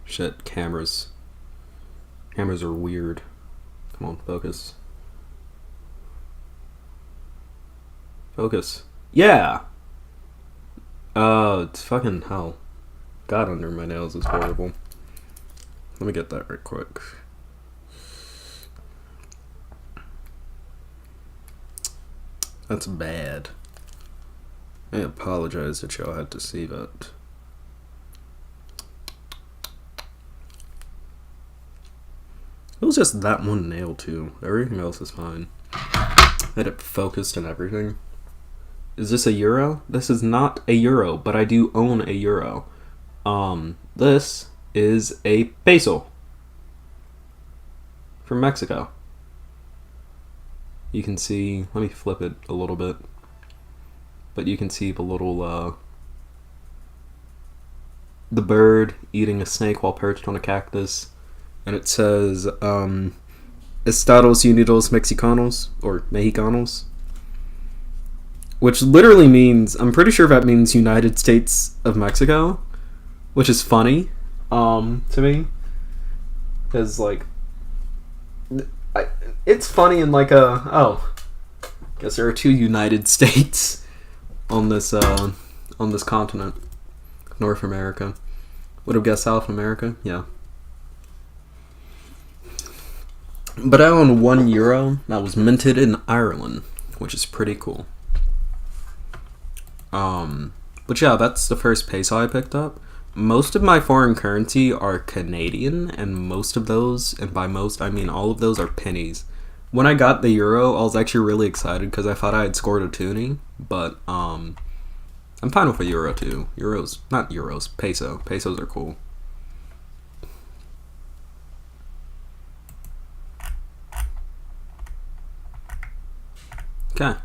Shit, cameras. Cameras are weird. Come on, focus. Focus. Yeah! It's fucking hell. God under my nails is horrible. Let me get that right quick. That's bad. I apologize that y'all had to see that. It was just that one nail too. Everything else is fine. I had it focused and everything. Is this a euro? This is not a euro, but I do own a euro. This is a peso from Mexico. You can see, let me flip it a little bit. but you can see the little, the bird eating a snake while perched on a cactus. And it says, Estados Unidos Mexicanos, or Mexicanos. Which literally means, I'm pretty sure that means United States of Mexico. Which is funny, to me. Because, like, it's funny in like guess there are two United States on this continent. North America. Would have guessed South America, yeah. But I own €1 that was minted in Ireland, which is pretty cool. But yeah, that's the first peso I picked up. Most of my foreign currency are Canadian, and most of those, and by most I mean all of those, are pennies. When I got the euro, I was actually really excited because I thought I had scored a toonie, but I'm fine with a euro too. Peso. Pesos are cool. Okay.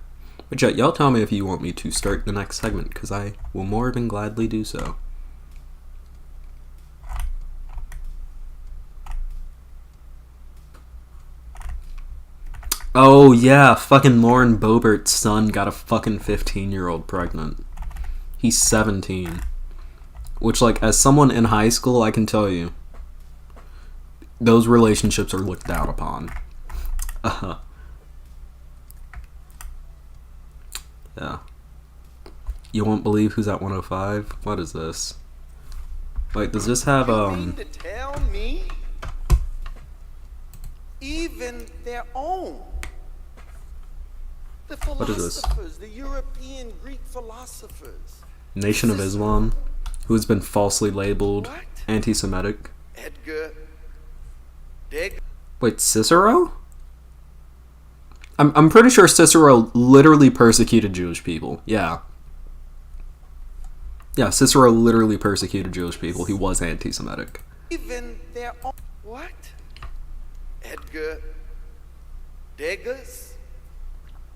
But yeah, y'all tell me if you want me to start the next segment, because I will more than gladly do so. Oh yeah, fucking Lauren Boebert's son got a fucking 15-year-old pregnant. He's 17. Which, like, as someone in high school, I can tell you, those relationships are looked down upon. Yeah. You won't believe who's at 105? What is this? Wait, does this have, You mean to tell me? Even their own. The What is this? philosophers, the European Greek philosophers. Nation of Islam, who has been falsely labeled What? anti-Semitic. Edgar. Wait, Cicero? I'm pretty sure Cicero literally persecuted Jewish people. Yeah. Yeah, Cicero literally persecuted Jewish people. He was anti-Semitic. Even their own. What? Edgar Degas?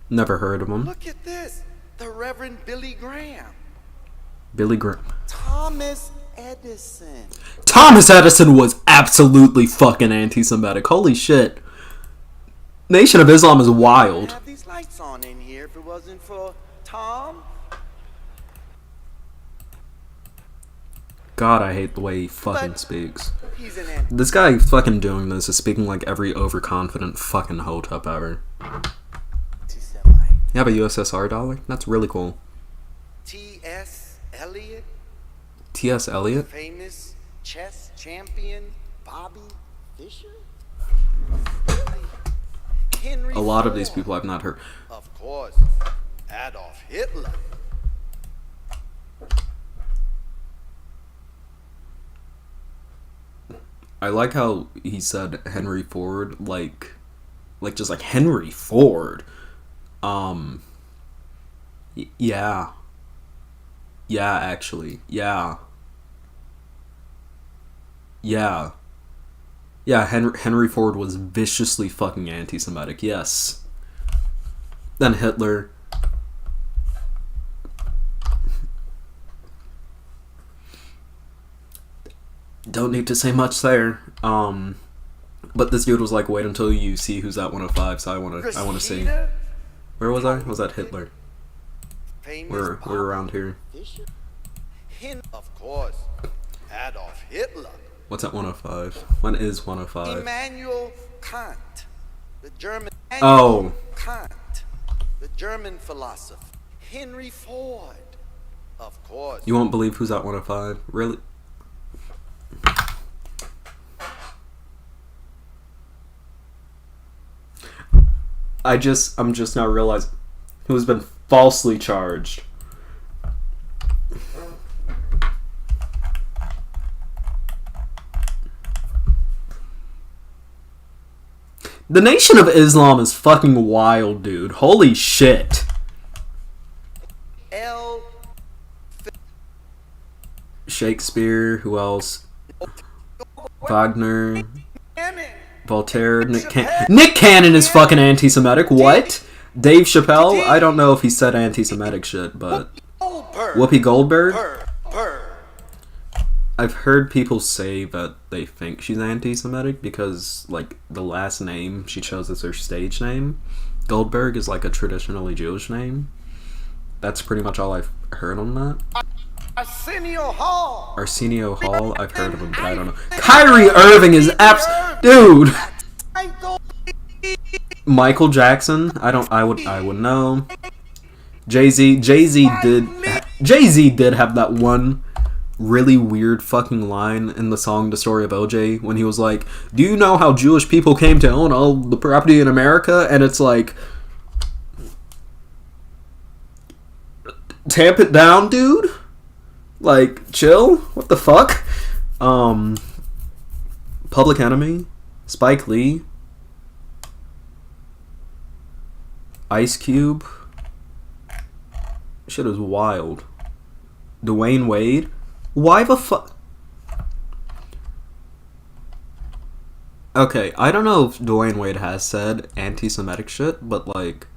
Never heard of him. Look at this. The Reverend Billy Graham. Billy Graham. Thomas Edison. Thomas Edison was absolutely fucking anti-Semitic. Holy shit. Nation of Islam is wild. Have these lights on in here if it wasn't for Tom. God, I hate the way he fucking speaks. He's an anti. This guy fucking doing this is speaking like every overconfident fucking hotep ever. You have a USSR dollar? That's really cool. T.S. Eliot. T.S. Eliot? Famous chess champion Bobby Fischer. Henry A lot of Ford. these people I've not heard. Of course, Adolf Hitler. I like how he said Henry Ford, like just like Henry Ford. Yeah. Yeah, actually. Yeah. Yeah. Yeah, Henry Ford was viciously fucking anti-Semitic, yes. Then Hitler. Don't need to say much there. But this dude was like, wait until you see who's at 105, so I wanna see. Where was I? Was that Hitler? We're around here. Of course, Adolf Hitler. What's at 105? When is 105? Immanuel Kant, the German. Oh. Kant, the German philosopher. Henry Ford, of course. You won't believe who's at 105. Really? I'm just now realizing who's been falsely charged. The Nation of Islam is fucking wild, dude. Holy shit. Shakespeare, who else? Wagner, Voltaire, Nick Cannon is fucking anti-Semitic. What? Dave Chappelle, I don't know if he said anti-Semitic shit, but Whoopi Goldberg? I've heard people say that they think she's anti-Semitic because, like, the last name she chose as her stage name, Goldberg, is like a traditionally Jewish name. That's pretty much all I've heard on that. Arsenio Hall, I've heard of him, but I don't know. Kyrie Irving is dude! Michael Jackson, I would know. Jay-Z did have that one really weird fucking line in the song The Story of OJ when he was like, do you know how Jewish people came to own all the property in America? And it's like, tamp it down, dude. Like, chill. What the fuck? Public Enemy, Spike Lee, Ice Cube. Shit is wild. Dwayne Wade. Why the fuck? Okay, I don't know if Dwayne Wade has said anti-Semitic shit, but like,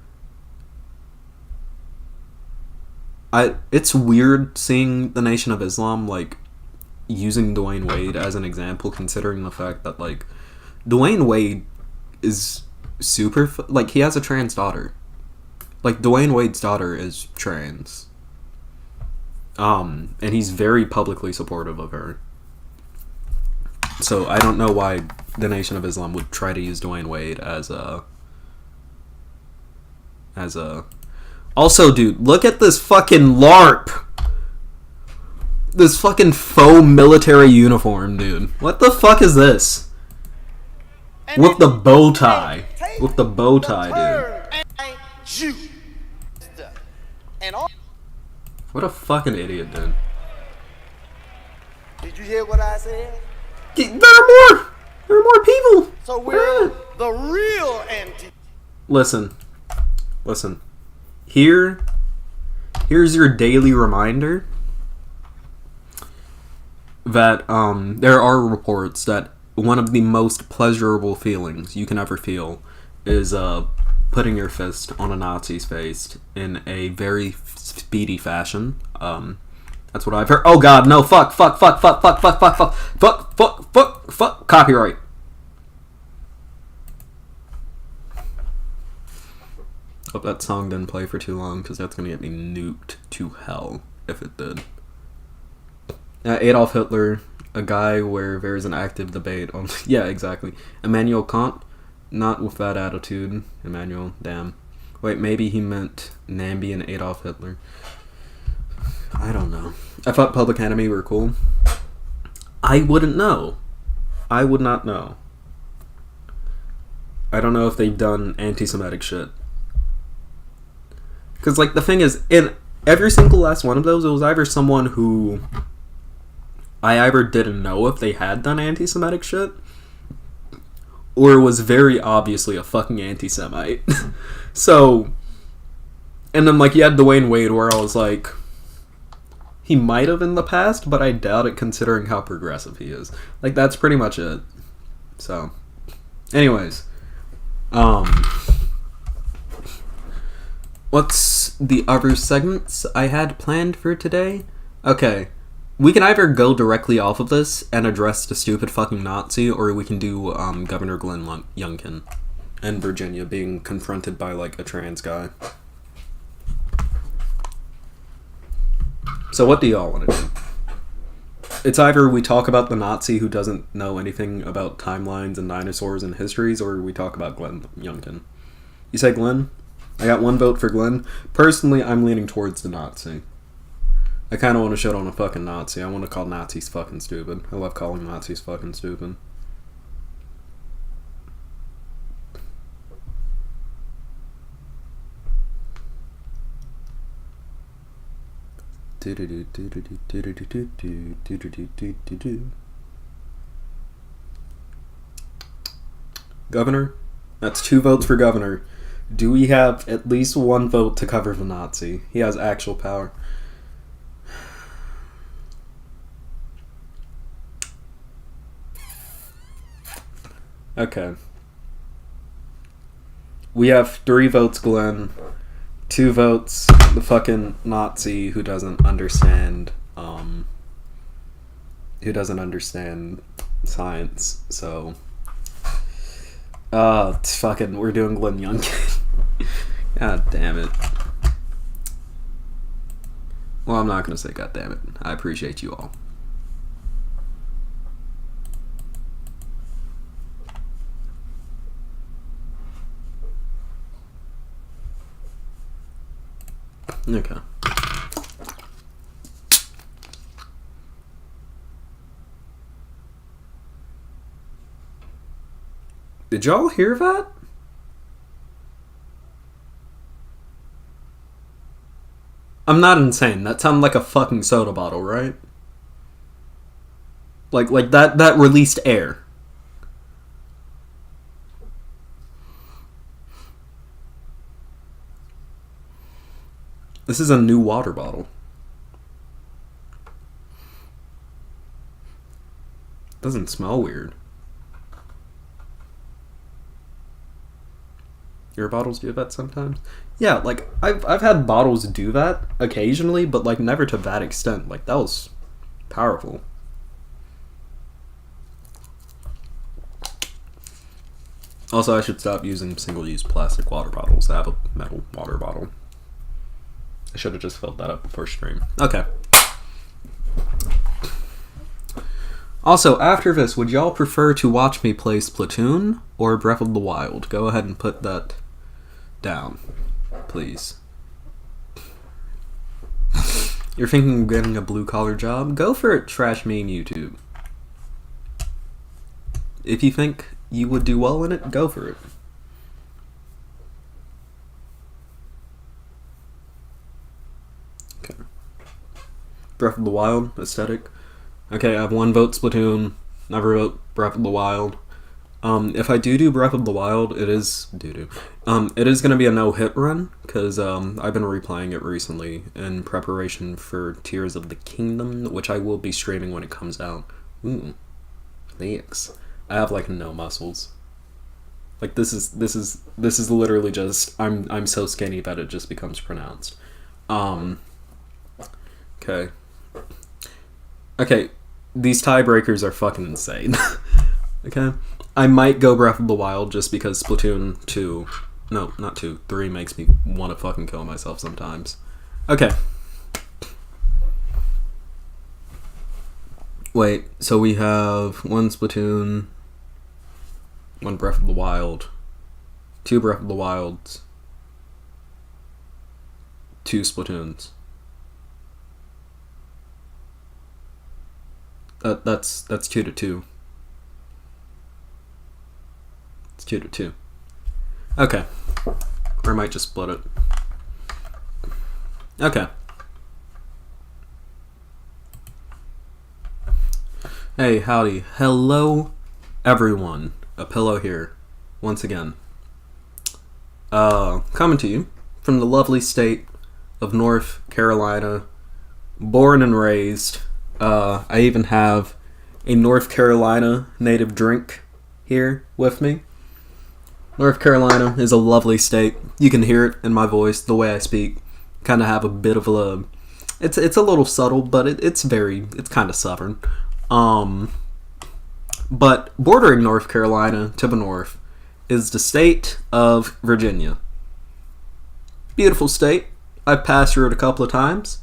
it's weird seeing the Nation of Islam like using Dwayne Wade as an example, considering the fact that like Dwayne Wade is super like he has a trans daughter. Like Dwayne Wade's daughter is trans. And he's very publicly supportive of her. So I don't know why the Nation of Islam would try to use Dwayne Wade as a Also, dude, look at this fucking LARP. This fucking faux military uniform, dude. What the fuck is this? With the bow tie. With the bow tie, dude. What a fucking idiot, dude. Did you hear what I said? There are more people. So we're the real anti. Listen. Here's your daily reminder that there are reports that one of the most pleasurable feelings you can ever feel is putting your fist on a Nazi's face in a very speedy fashion. That's what I've heard. Oh god, no, fuck, copyright. Hope that song didn't play for too long, because that's gonna get me nuked to hell if it did. Adolf Hitler, a guy where there is an active debate on... yeah, exactly. Immanuel Kant, not with that attitude. Immanuel, damn. Wait, maybe he meant Nambi and Adolf Hitler. I don't know. I thought Public Enemy were cool. I wouldn't know. I would not know. I don't know if they've done anti-Semitic shit. Because, like, the thing is, in every single last one of those, it was either someone who I either didn't know if they had done anti-Semitic shit, or was very obviously a fucking anti-Semite. So, and then, like, you had Dwayne Wade, where I was like, he might have in the past, but I doubt it considering how progressive he is. Like, that's pretty much it. So, anyways, what's the other segments I had planned for today? Okay, we can either go directly off of this and address the stupid fucking Nazi, or we can do Governor Glenn Youngkin in Virginia being confronted by, like, a trans guy. So what do y'all want to do? It's either we talk about the Nazi who doesn't know anything about timelines and dinosaurs and histories, or we talk about Glenn Youngkin. You say Glenn? I got one vote for Glenn. Personally, I'm leaning towards the Nazi. I kind of want to shit on a fucking Nazi. I want to call Nazis fucking stupid. I love calling Nazis fucking stupid. Governor? That's 2 votes for governor. Do we have at least 1 vote to cover the Nazi? He has actual power. Okay. We have 3 votes Glenn, 2 votes the fucking Nazi who doesn't understand science. So it's fucking, we're doing Glenn Youngkin. God damn it. Well, I'm not gonna say god damn it. I appreciate you all. Okay. Did y'all hear that? I'm not insane. That sounded like a fucking soda bottle, right? Like that released air. This is a new water bottle. Doesn't smell weird. Your bottles do that sometimes? Yeah, like I've had bottles do that occasionally, but like never to that extent. Like that was powerful. Also, I should stop using single-use plastic water bottles. I have a metal water bottle. I should have just filled that up before stream. Okay. Also, after this, would y'all prefer to watch me play Splatoon or Breath of the Wild? Go ahead and put that down, please. You're thinking of getting a blue-collar job? Go for it, trash meme YouTube. If you think you would do well in it, go for it. Okay. Breath of the Wild, aesthetic. Okay, I have 1 vote Splatoon, never vote Breath of the Wild. If I do Breath of the Wild, it is gonna be a no-hit run, because I've been replaying it recently in preparation for Tears of the Kingdom, which I will be streaming when it comes out. Ooh, thanks. I have like no muscles. Like this is literally just I'm so skinny that it just becomes pronounced. Okay. Okay, these tiebreakers are fucking insane. Okay? I might go Breath of the Wild just because Splatoon 2... No, not 2. 3 makes me want to fucking kill myself sometimes. Okay. Wait, so we have 1 Splatoon, 1 Breath of the Wild, 2 Breath of the Wilds, 2 Splatoons. That's 2 to 2. It's 2 to 2. Okay. Or I might just split it. Okay. Hey, howdy. Hello, everyone. A pillow here. Once again. Coming to you from the lovely state of North Carolina. Born and raised. I even have a North Carolina native drink here with me. North Carolina is a lovely state. You can hear it in my voice, the way I speak. Kind of have a bit of a... It's a little subtle, but it's kind of southern. But bordering North Carolina to the north is the state of Virginia. Beautiful state. I've passed through it a couple of times.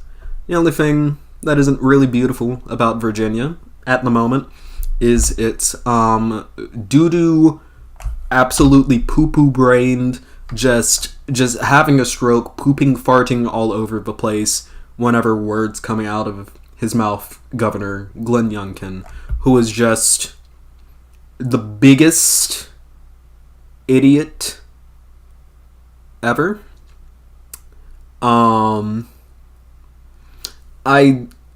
The only thing that isn't really beautiful about Virginia at the moment is its doo-doo, absolutely poo-poo brained, just having a stroke, pooping, farting all over the place whenever words coming out of his mouth, Governor Glenn Youngkin, who is just the biggest idiot ever.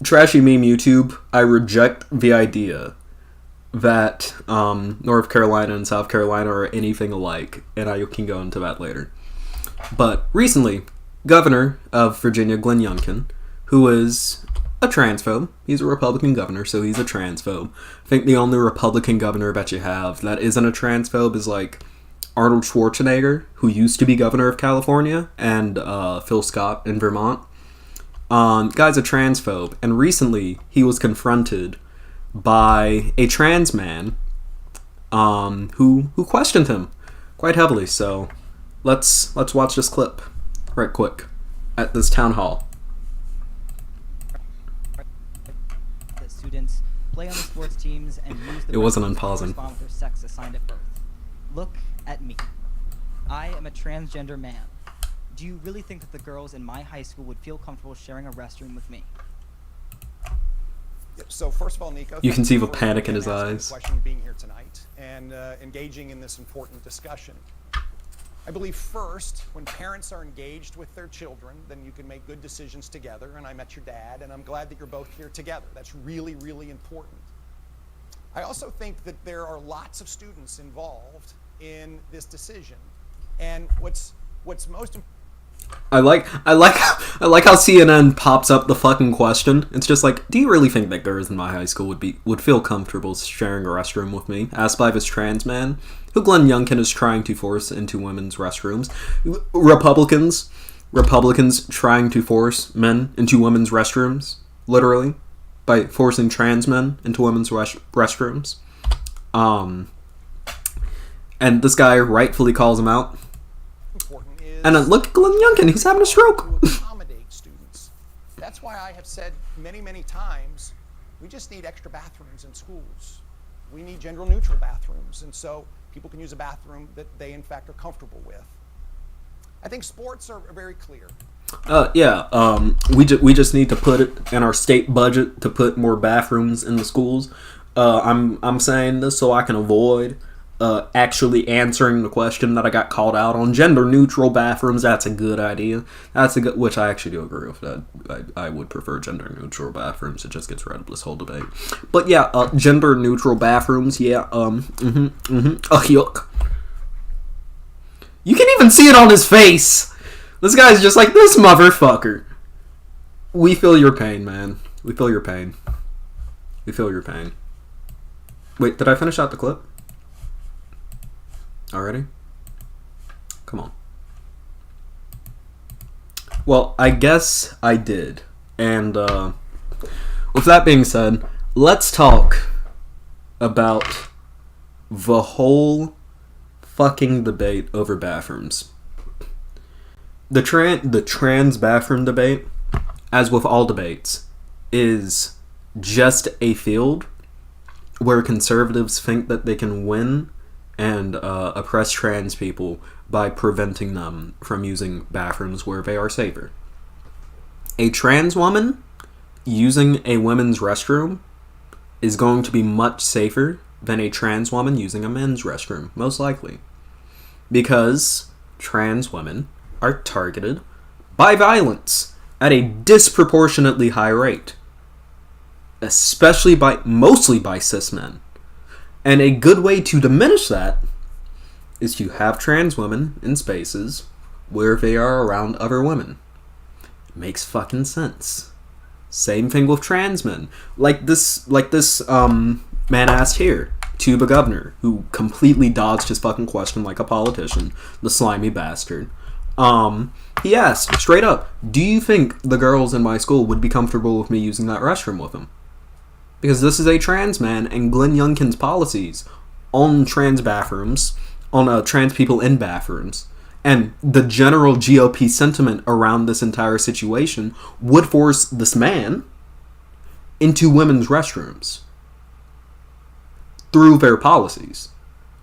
Trashy meme YouTube, I reject the idea that North Carolina and South Carolina are anything alike, and I can go into that later. But recently, Governor of Virginia, Glenn Youngkin, who is a transphobe, he's a Republican governor, so he's a transphobe. I think the only Republican governor that you have that isn't a transphobe is like Arnold Schwarzenegger, who used to be governor of California, and Phil Scott in Vermont. Guy's a transphobe, and recently he was confronted by a trans man who questioned him quite heavily. So let's watch this clip right quick at this town hall. That students play on the sports teams and use the It wasn't pronouns unpausing. that correspond with their sex assigned at birth. Look at me. I am a transgender man. Do you really think that the girls in my high school would feel comfortable sharing a restroom with me? So first of all, Nico, You can see the for panic in his asking the eyes. question being here tonight and engaging in this important discussion. I believe first, when parents are engaged with their children, then you can make good decisions together. And I met your dad, and I'm glad that you're both here together. That's really, really important. I also think that there are lots of students involved in this decision, and what's most important. I like how CNN pops up the fucking question. It's just like, do you really think that girls in my high school would feel comfortable sharing a restroom with me? Asked by this trans man, who Glenn Youngkin is trying to force into women's restrooms. Republicans trying to force men into women's restrooms, literally, by forcing trans men into women's restrooms. And this guy rightfully calls him out. And look at Glenn Youngkin, he's having a stroke. To accommodate students. That's why I have said many, many times, we just need extra bathrooms in schools. We need gender-neutral bathrooms, and so people can use a bathroom that they, in fact, are comfortable with. I think sports are very clear. We just need to put it in our state budget to put more bathrooms in the schools. I'm saying this so I can avoid actually answering the question that I got called out on. Gender neutral bathrooms, that's a good idea. Which I actually do agree with that. I would prefer gender neutral bathrooms. It just gets rid of this whole debate. But yeah, gender neutral bathrooms, yeah, yuck. You can even see it on his face. This guy's just like, this motherfucker. We feel your pain, man. We feel your pain. We feel your pain. Wait, did I finish out the clip? Already? Come on. Well, I guess I did. And with that being said, let's talk about the whole fucking debate over bathrooms. The trans bathroom debate, as with all debates, is just a field where conservatives think that they can win and oppress trans people by preventing them from using bathrooms where they are safer. A trans woman using a women's restroom is going to be much safer than a trans woman using a men's restroom, most likely. Because trans women are targeted by violence at a disproportionately high rate. Mostly by cis men. And a good way to diminish that is to have trans women in spaces where they are around other women. Makes fucking sense. Same thing with trans men. Like this man asked here to the governor, who completely dodged his fucking question like a politician, the slimy bastard. He asked straight up, do you think the girls in my school would be comfortable with me using that restroom with them? Because this is a trans man, and Glenn Youngkin's policies on trans bathrooms, on trans people in bathrooms, and the general GOP sentiment around this entire situation would force this man into women's restrooms through their policies.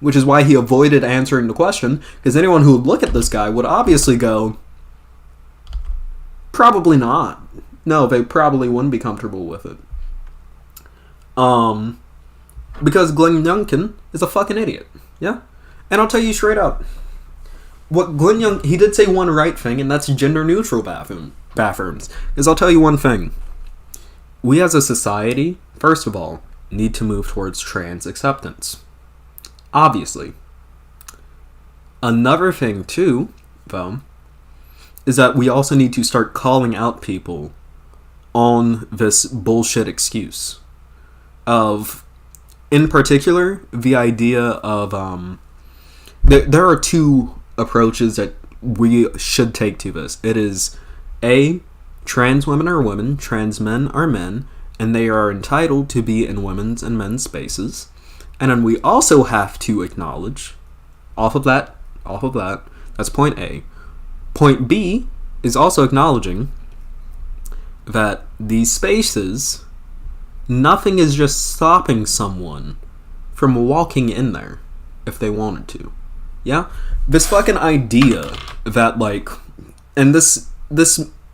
Which is why he avoided answering the question, because anyone who would look at this guy would obviously go, probably not. No, they probably wouldn't be comfortable with it. Because Glenn Youngkin is a fucking idiot. Yeah? And I'll tell you straight up. He did say one right thing, and that's gender neutral bathrooms. Because I'll tell you one thing. We as a society, first of all, need to move towards trans acceptance. Obviously. Another thing, too, though, is that we also need to start calling out people on this bullshit excuse of, in particular, the idea of there are two approaches that we should take to this. It is A, trans women are women, trans men are men, and they are entitled to be in women's and men's spaces. And then we also have to acknowledge, off of that, that's point A. Point B is also acknowledging that these spaces, nothing is just stopping someone from walking in there if they wanted to. Yeah? This fucking idea that, like, and this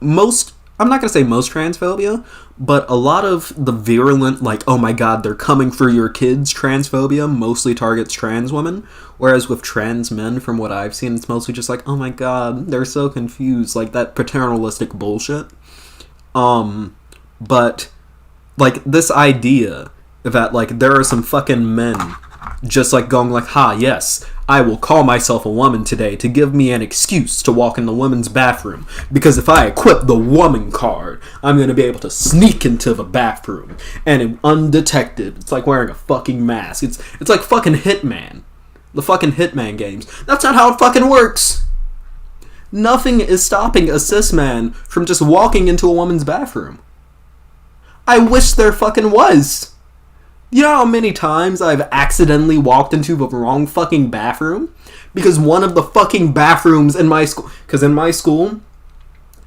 most, I'm not gonna say most transphobia, but a lot of the virulent, like, oh my god, they're coming for your kids transphobia mostly targets trans women, whereas with trans men, from what I've seen, it's mostly just like, oh my god, they're so confused, like that paternalistic bullshit. But, like, this idea that, like, there are some fucking men just, like, going like, ha, yes, I will call myself a woman today to give me an excuse to walk in the women's bathroom, because if I equip the woman card, I'm going to be able to sneak into the bathroom, and undetected. It's like wearing a fucking mask. It's like fucking Hitman. The fucking Hitman games. That's not how it fucking works! Nothing is stopping a cis man from just walking into a woman's bathroom. I wish there fucking was! You know how many times I've accidentally walked into the wrong fucking bathroom? Because one of the fucking bathrooms in my school... Because in my school,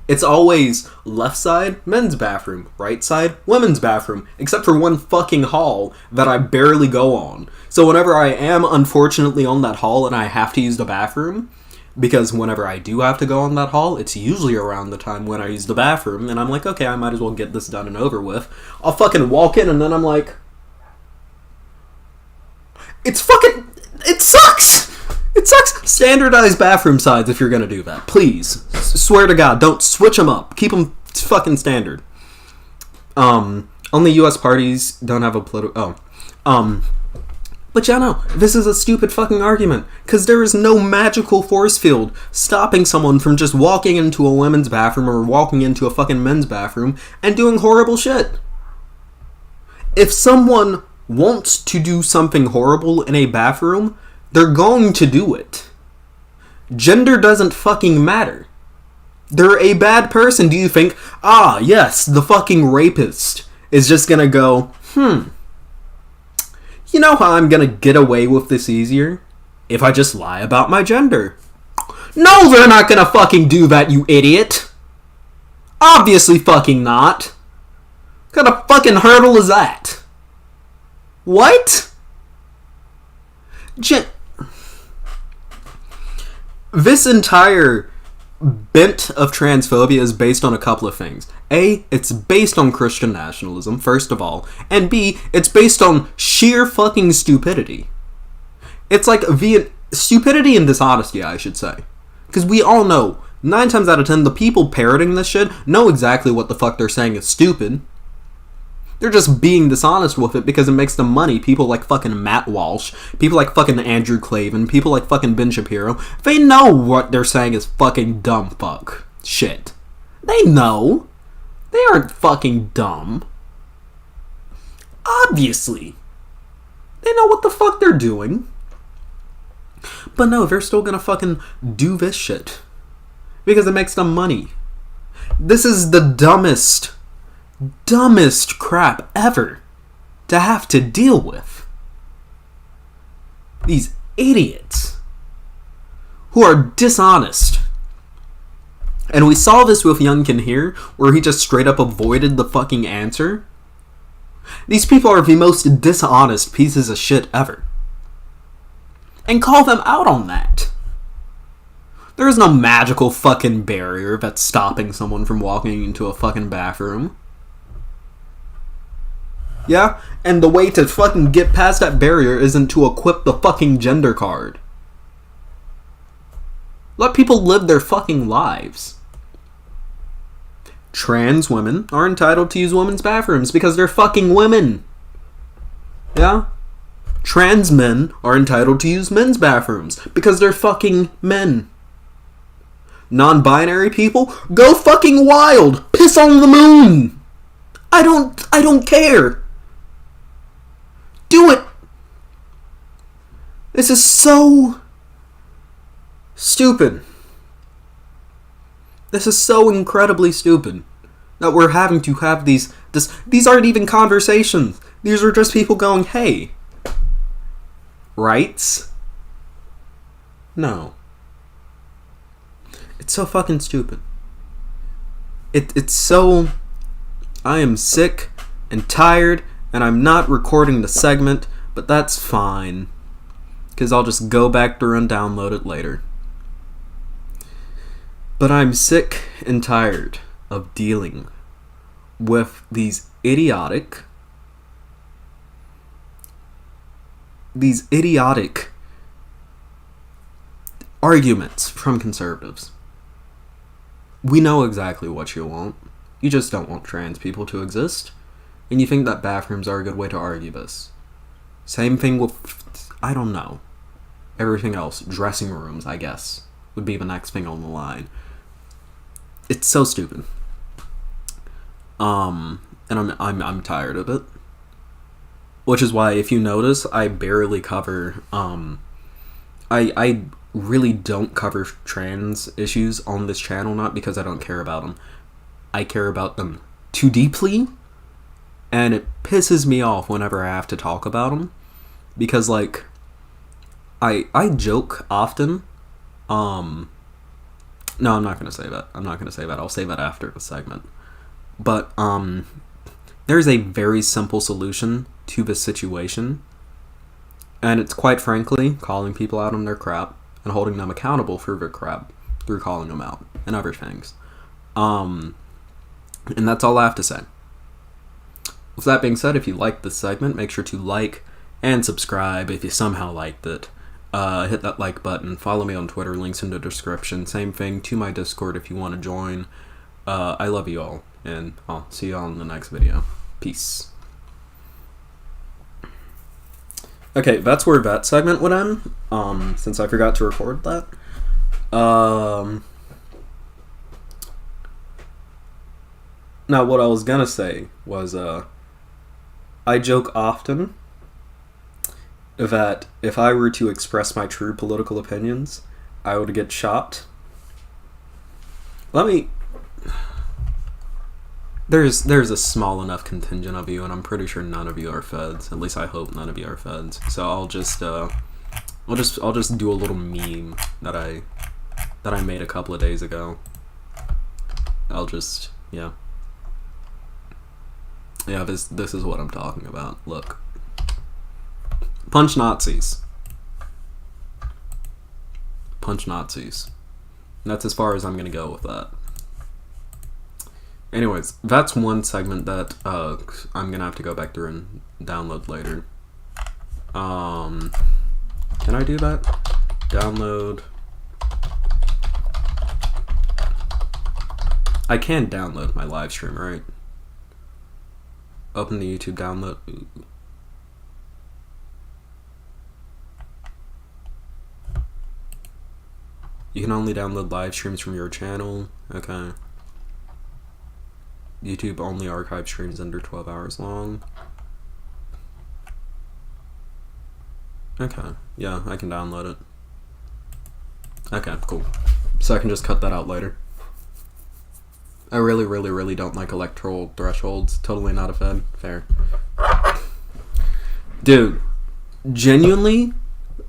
it's always left side, men's bathroom, right side, women's bathroom. Except for one fucking hall that I barely go on. So whenever I am unfortunately on that hall and I have to use the bathroom... Because whenever I do have to go on that hall, it's usually around the time when I use the bathroom. And I'm like, okay, I might as well get this done and over with. I'll fucking walk in and then I'm like... It sucks! It sucks! Standardized bathroom size if you're gonna do that. Please. Swear to God, don't switch them up. Keep them fucking standard. Only US parties don't have a political... But yeah, no, this is a stupid fucking argument, because there is no magical force field stopping someone from just walking into a women's bathroom or walking into a fucking men's bathroom and doing horrible shit. If someone wants to do something horrible in a bathroom, they're going to do it. Gender doesn't fucking matter. They're a bad person. Do you think, ah, yes, the fucking rapist is just gonna go, you know how I'm gonna get away with this easier? If I just lie about my gender. No, they're not gonna fucking do that, you idiot! Obviously fucking not. What kind of fucking hurdle is that? What? This entire bent of transphobia is based on a couple of things. A, it's based on Christian nationalism, first of all. And B, it's based on sheer fucking stupidity. It's like stupidity and dishonesty, I should say. Because we all know, 9 times out of 10, the people parroting this shit know exactly what the fuck they're saying is stupid. They're just being dishonest with it because it makes them money. People like fucking Matt Walsh, people like fucking Andrew Klavan, people like fucking Ben Shapiro, they know what they're saying is fucking dumb fuck shit. They know. They aren't fucking dumb. Obviously. They know what the fuck they're doing. But no, they're still gonna fucking do this shit. Because it makes them money. This is the dumbest crap ever to have to deal with. These idiots who are dishonest. And we saw this with Youngkin here, where he just straight up avoided the fucking answer. These people are the most dishonest pieces of shit ever. And call them out on that. There is no magical fucking barrier that's stopping someone from walking into a fucking bathroom. Yeah? And the way to fucking get past that barrier isn't to equip the fucking gender card. Let people live their fucking lives. Trans women are entitled to use women's bathrooms because they're fucking women. Yeah? Trans men are entitled to use men's bathrooms because they're fucking men. Non-binary people, go fucking wild! Piss on the moon! I don't care! Do it! This is so stupid. This is so incredibly stupid that we're having to have these aren't even conversations. These are just people going, hey, rights? No. It's so fucking stupid. It's so... I am sick and tired, and I'm not recording the segment, but that's fine. Because I'll just go back through and download it later. But I'm sick and tired of dealing with these idiotic arguments from conservatives. We know exactly what you want. You just don't want trans people to exist. And you think that bathrooms are a good way to argue this. Same thing with, I don't know, everything else. Dressing rooms, I guess, would be the next thing on the line. It's so stupid. And I'm tired of it. Which is why, if you notice, I barely cover, I really don't cover trans issues on this channel, not because I don't care about them. I care about them too deeply, and it pisses me off whenever I have to talk about them, because, like, I joke often. No, I'm not gonna say that. I'll say that after the segment. But, there's a very simple solution to this situation, and it's, quite frankly, calling people out on their crap and holding them accountable for their crap through calling them out and other things. And that's all I have to say. With that being said, if you liked this segment, make sure to like and subscribe if you somehow liked it. Hit that like button. Follow me on Twitter. Links in the description. Same thing to my Discord if you want to join. I love you all, and I'll see you all in the next video. Peace. Okay, that's where that segment would end, since I forgot to record that. Now, what I was gonna say was, I joke often that if I were to express my true political opinions, I would get shot. There's a small enough contingent of you, and I'm pretty sure none of you are feds. At least I hope none of you are feds. So I'll just do a little meme that I made a couple of days ago. Yeah. Yeah, this is what I'm talking about. Look. Punch Nazis. Punch Nazis. And that's as far as I'm gonna go with that. Anyways, that's one segment that I'm gonna have to go back through and download later. Can I do that? Download. I can download my live stream, right? Open the YouTube download. Ooh. You can only download live streams from your channel. Okay. YouTube only archive streams under 12 hours long. Okay. Yeah, I can download it. Okay, cool. So I can just cut that out later. I really don't like electoral thresholds. Totally not a fed. Fair. Dude, genuinely,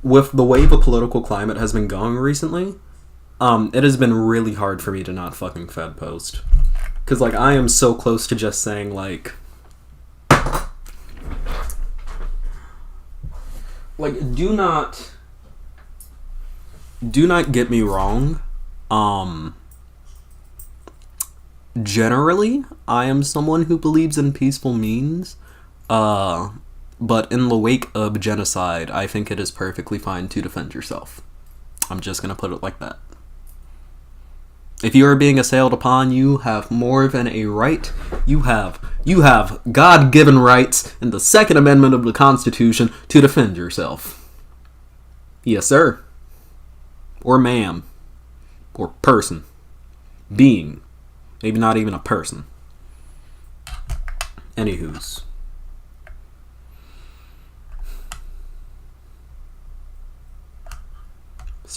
with the way the political climate has been going recently, it has been really hard for me to not fucking fed post. Because, like, I am so close to just saying, like, do not get me wrong. Generally, I am someone who believes in peaceful means, but in the wake of genocide, I think it is perfectly fine to defend yourself. I'm just gonna put it like that. If you are being assailed upon, you have more than a right. You have God-given rights in the Second Amendment of the Constitution to defend yourself. Yes, sir. Or ma'am. Or person. Being. Maybe not even a person. Anywho's.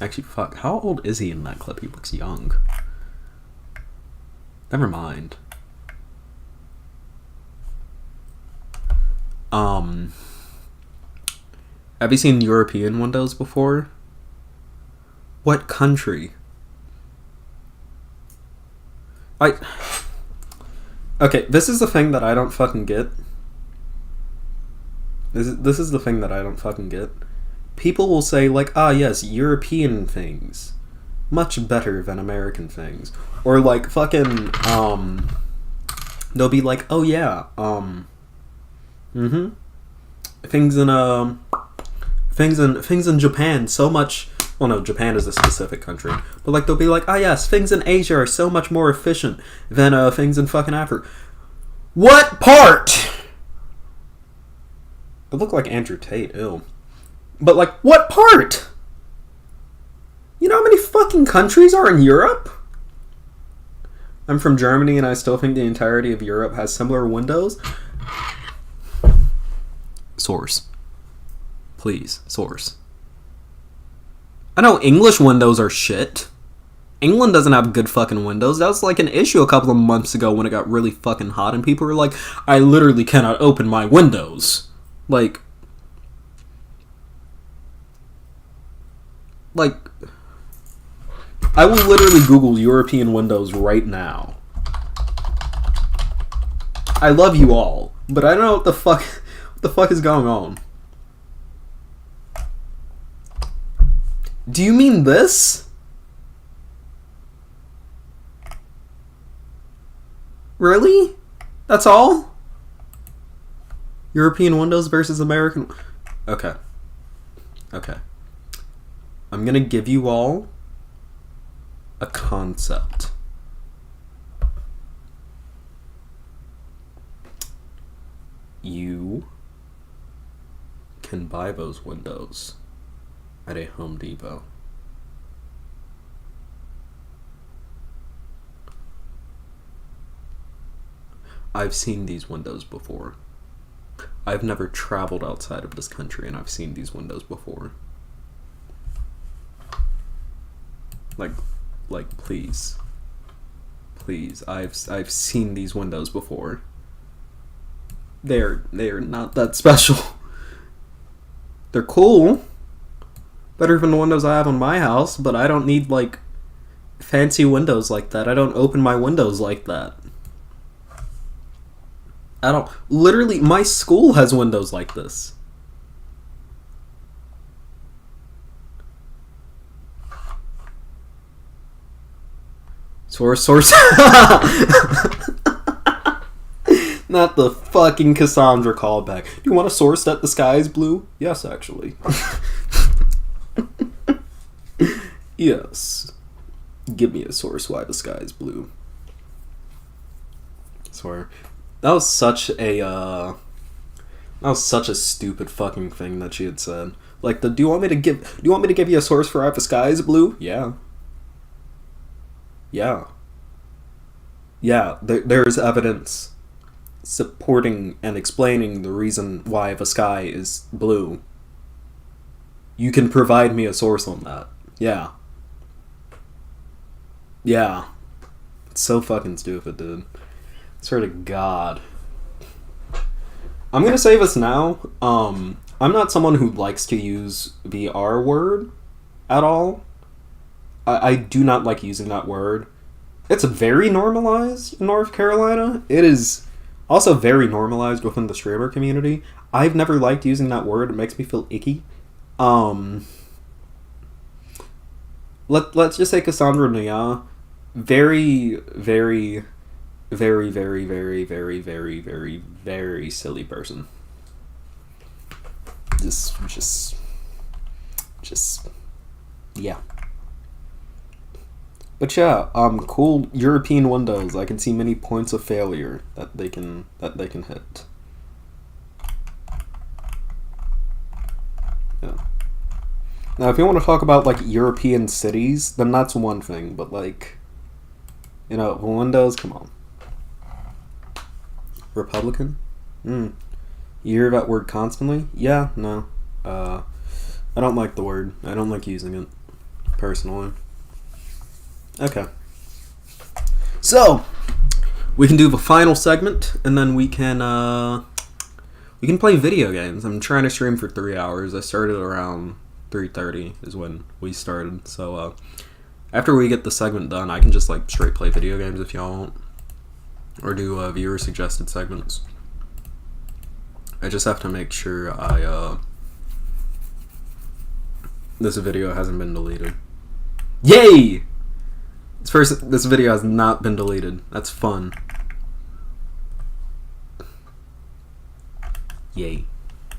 Actually, fuck. How old is he in that clip? He looks young. Never mind. Have you seen European windows before? What country? Okay, this is the thing that I don't fucking get. This is the thing that I don't fucking get. People will say, like, ah, yes, European things. Much better than American things. Or, like, fucking, they'll be like, oh, yeah, things in Japan so much. Well, no, Japan is a specific country. But, like, they'll be like, ah, yes, things in Asia are so much more efficient than, things in fucking Africa. What part? I look like Andrew Tate, ew. But, like, what part? You know how many fucking countries are in Europe? I'm from Germany and I still think the entirety of Europe has similar windows. Source. Please, source. I know English windows are shit. England doesn't have good fucking windows. That was like an issue a couple of months ago when it got really fucking hot and people were like, I literally cannot open my windows. Like, I will literally Google European windows right now. I love you all, but I don't know what the fuck is going on. Do you mean this? Really? That's all? European windows versus American... Okay. Okay. I'm gonna give you all a concept. You can buy those windows at a Home Depot. I've seen these windows before. I've never traveled outside of this country and I've seen these windows before. Like please. Please, I've seen these windows before. They're not that special. They're cool. Better than the windows I have on my house, but I don't need, like, fancy windows like that. I don't open my windows like that. I don't... Literally, my school has windows like this. Source. Not the fucking Cassandra callback. Do you want a source that the sky is blue? Yes, actually. Yes. Give me a source why the sky is blue. I swear. That was such a stupid fucking thing that she had said. Like, do you want me to give you a source for why the sky is blue? Yeah. Yeah. Yeah, there's evidence supporting and explaining the reason why the sky is blue. You can provide me a source on that. Yeah. Yeah. It's so fucking stupid, dude. I swear to God. I'm gonna say this now. I'm not someone who likes to use the R word at all. I do not like using that word. It's very normalized in North Carolina. It is also very normalized within the streamer community. I've never liked using that word. It makes me feel icky. Let's just say Cassandra Naya, very, very, very, very, very, very, very, very, very silly person. Just, yeah. But yeah, cool European windows. I can see many points of failure that they can hit. Yeah. Now, if you want to talk about, like, European cities, then that's one thing. But, like, you know, windows, come on. Republican? You hear that word constantly? Yeah, no. I don't like the word. I don't like using it. personally. Okay. So, we can do the final segment, and then we can play video games. I'm trying to stream for 3 hours. I started around 3:30 is when we started. So, after we get the segment done, I can just, like, straight play video games if y'all want. Or do viewer-suggested segments. I just have to make sure this video hasn't been deleted. Yay! This video has not been deleted. That's fun. Yay.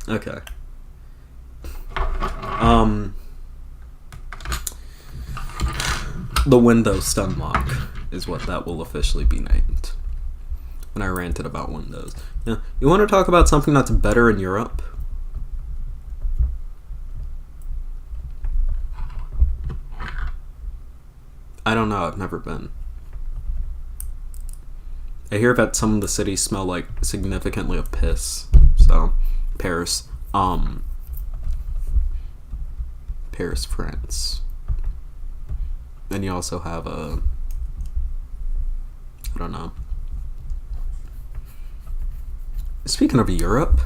Okay. The Windows stun lock is what that will officially be named. When I ranted about Windows. Yeah. You want to talk about something that's better in Europe? I don't know, I've never been. I hear that some of the cities smell like significantly of piss. So, Paris. Paris, France. Then you also have I don't know. Speaking of Europe,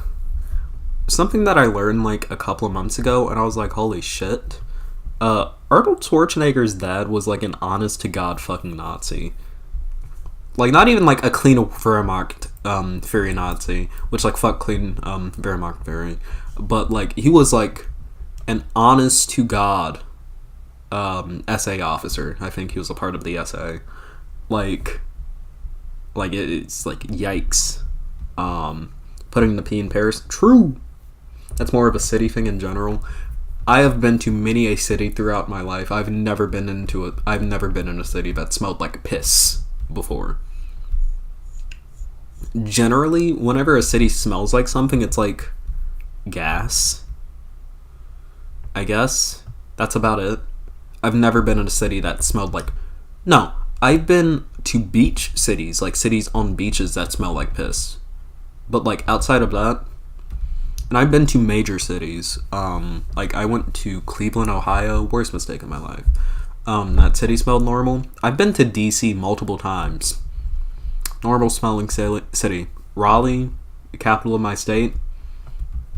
something that I learned like a couple of months ago, and I was like, holy shit. Arnold Schwarzenegger's dad was like an honest to God fucking Nazi. Like, not even like a clean Wehrmacht Fury Nazi, which like fuck clean Wehrmacht Fury, but like he was like an honest to God SA officer. I think he was a part of the SA. Like it's like yikes. Putting the P in Paris. True. That's more of a city thing in general. I have been to many a city throughout my life. I've never been in a city that smelled like piss before. Generally, whenever a city smells like something, it's like gas. I guess. That's about it. I've never been in a city that smelled like... No, I've been to beach cities, like cities on beaches that smell like piss. But like outside of that... And I've been to major cities. Like I went to Cleveland, Ohio. Worst mistake of my life. That city smelled normal. I've been to DC multiple times. Normal smelling city. Raleigh, the capital of my state.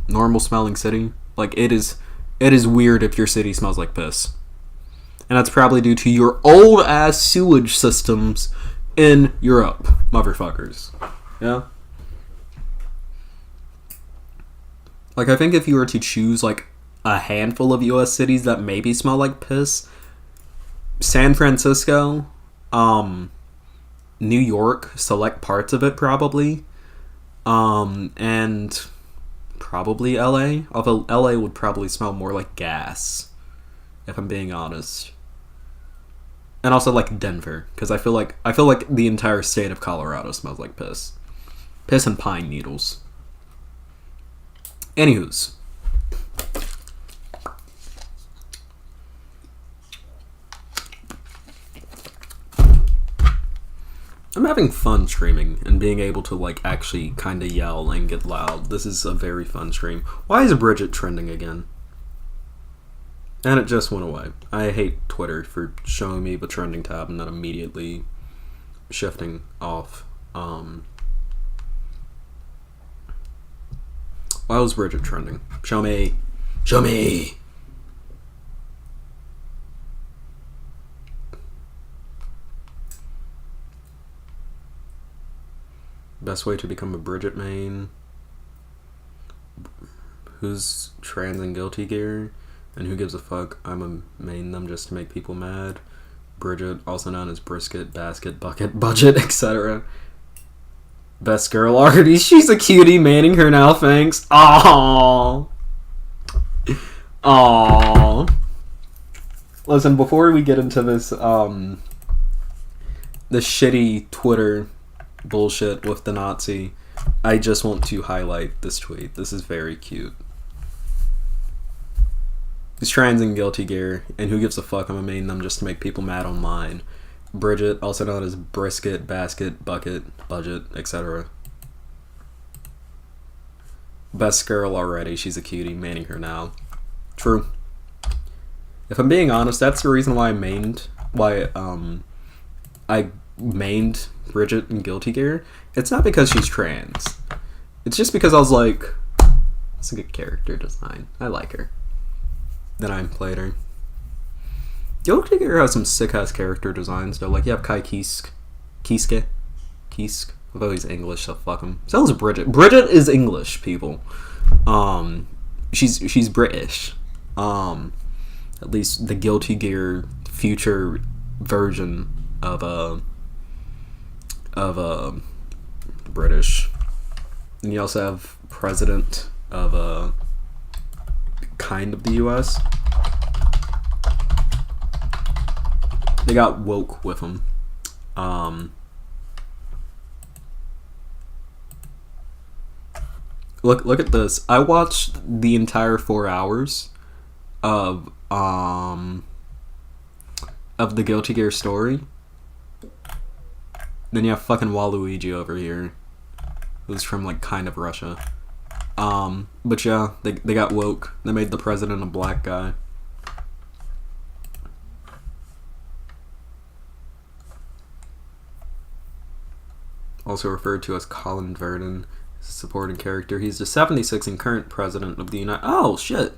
Normal smelling city. Like it is weird if your city smells like piss. And that's probably due to your old ass sewage systems in Europe, motherfuckers. Yeah. Like, I think if you were to choose, like, a handful of U.S. cities that maybe smell like piss, San Francisco, New York, select parts of it, probably, and probably L.A., although L.A. would probably smell more like gas, if I'm being honest. And also, like, Denver, because I feel like the entire state of Colorado smells like piss. Piss and pine needles. Anywho's. I'm having fun streaming and being able to like actually kind of yell and get loud. This is a very fun stream. Why is Bridget trending again? And it just went away. I hate Twitter for showing me the trending tab and then immediately shifting off. Why was Bridget trending? Show me. Show me! Best way to become a Bridget main. Who's trans and guilty gear? And who gives a fuck? I'm a main them just to make people mad. Bridget, also known as brisket, basket, bucket, budget, etc. Best girl already. She's a cutie, manning her now, thanks. Aww. Aww. Listen, before we get into this, the shitty Twitter bullshit with the Nazi, I just want to highlight this tweet. This is very cute. He's trans and guilty gear, and who gives a fuck? I'm a main them just to make people mad online. Bridget, also known as brisket, basket, bucket, budget, etc. Best girl already. She's a cutie. Manning her now. True. If I'm being honest, that's the reason why I mained Bridget in Guilty Gear. It's not because she's trans. It's just because I was like, it's a good character design. I like her. Then I played her. Guilty Gear has some sick-ass character designs, though. Like, you have Kai Kiske. Although he's English, so fuck him. So is Bridget. Bridget is English, people. She's British. At least the Guilty Gear future version of British. And you also have president of kind of the US. They got woke with him. Look at this. I watched the entire 4 hours of the Guilty Gear story. Then you have fucking Waluigi over here, who's from like kind of Russia. But yeah, they got woke. They made the president a black guy. Also referred to as Colin Vernon, a supporting character. He's the 76th and current president of the United... Oh, shit!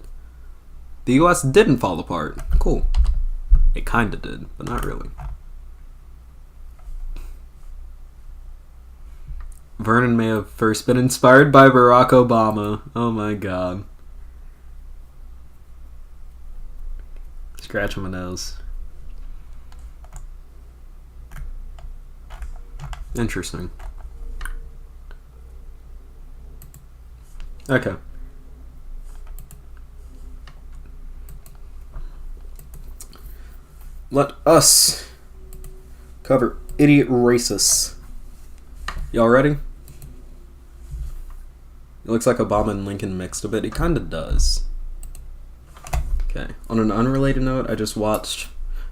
The US didn't fall apart. Cool. It kinda did, but not really. Vernon may have first been inspired by Barack Obama. Oh my god. Scratching my nose. Interesting. Okay. Let us cover idiot racists. Y'all ready? It looks like Obama and Lincoln mixed a bit. He kind of does. Okay. On an unrelated note, I just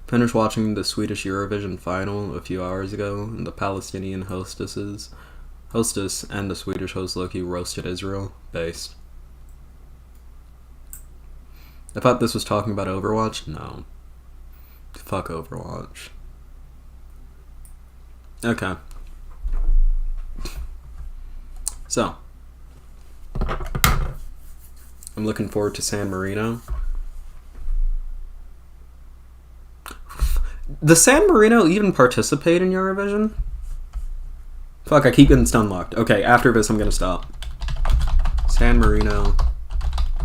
finished watching the Swedish Eurovision final a few hours ago, and the Palestinian hostess and the Swedish host Loki roasted Israel. Based. I thought this was talking about Overwatch. No. Fuck Overwatch. Okay. So, I'm looking forward to San Marino. Does San Marino even participate in Eurovision? Fuck, I keep getting stun locked. Okay, after this I'm gonna stop. San Marino,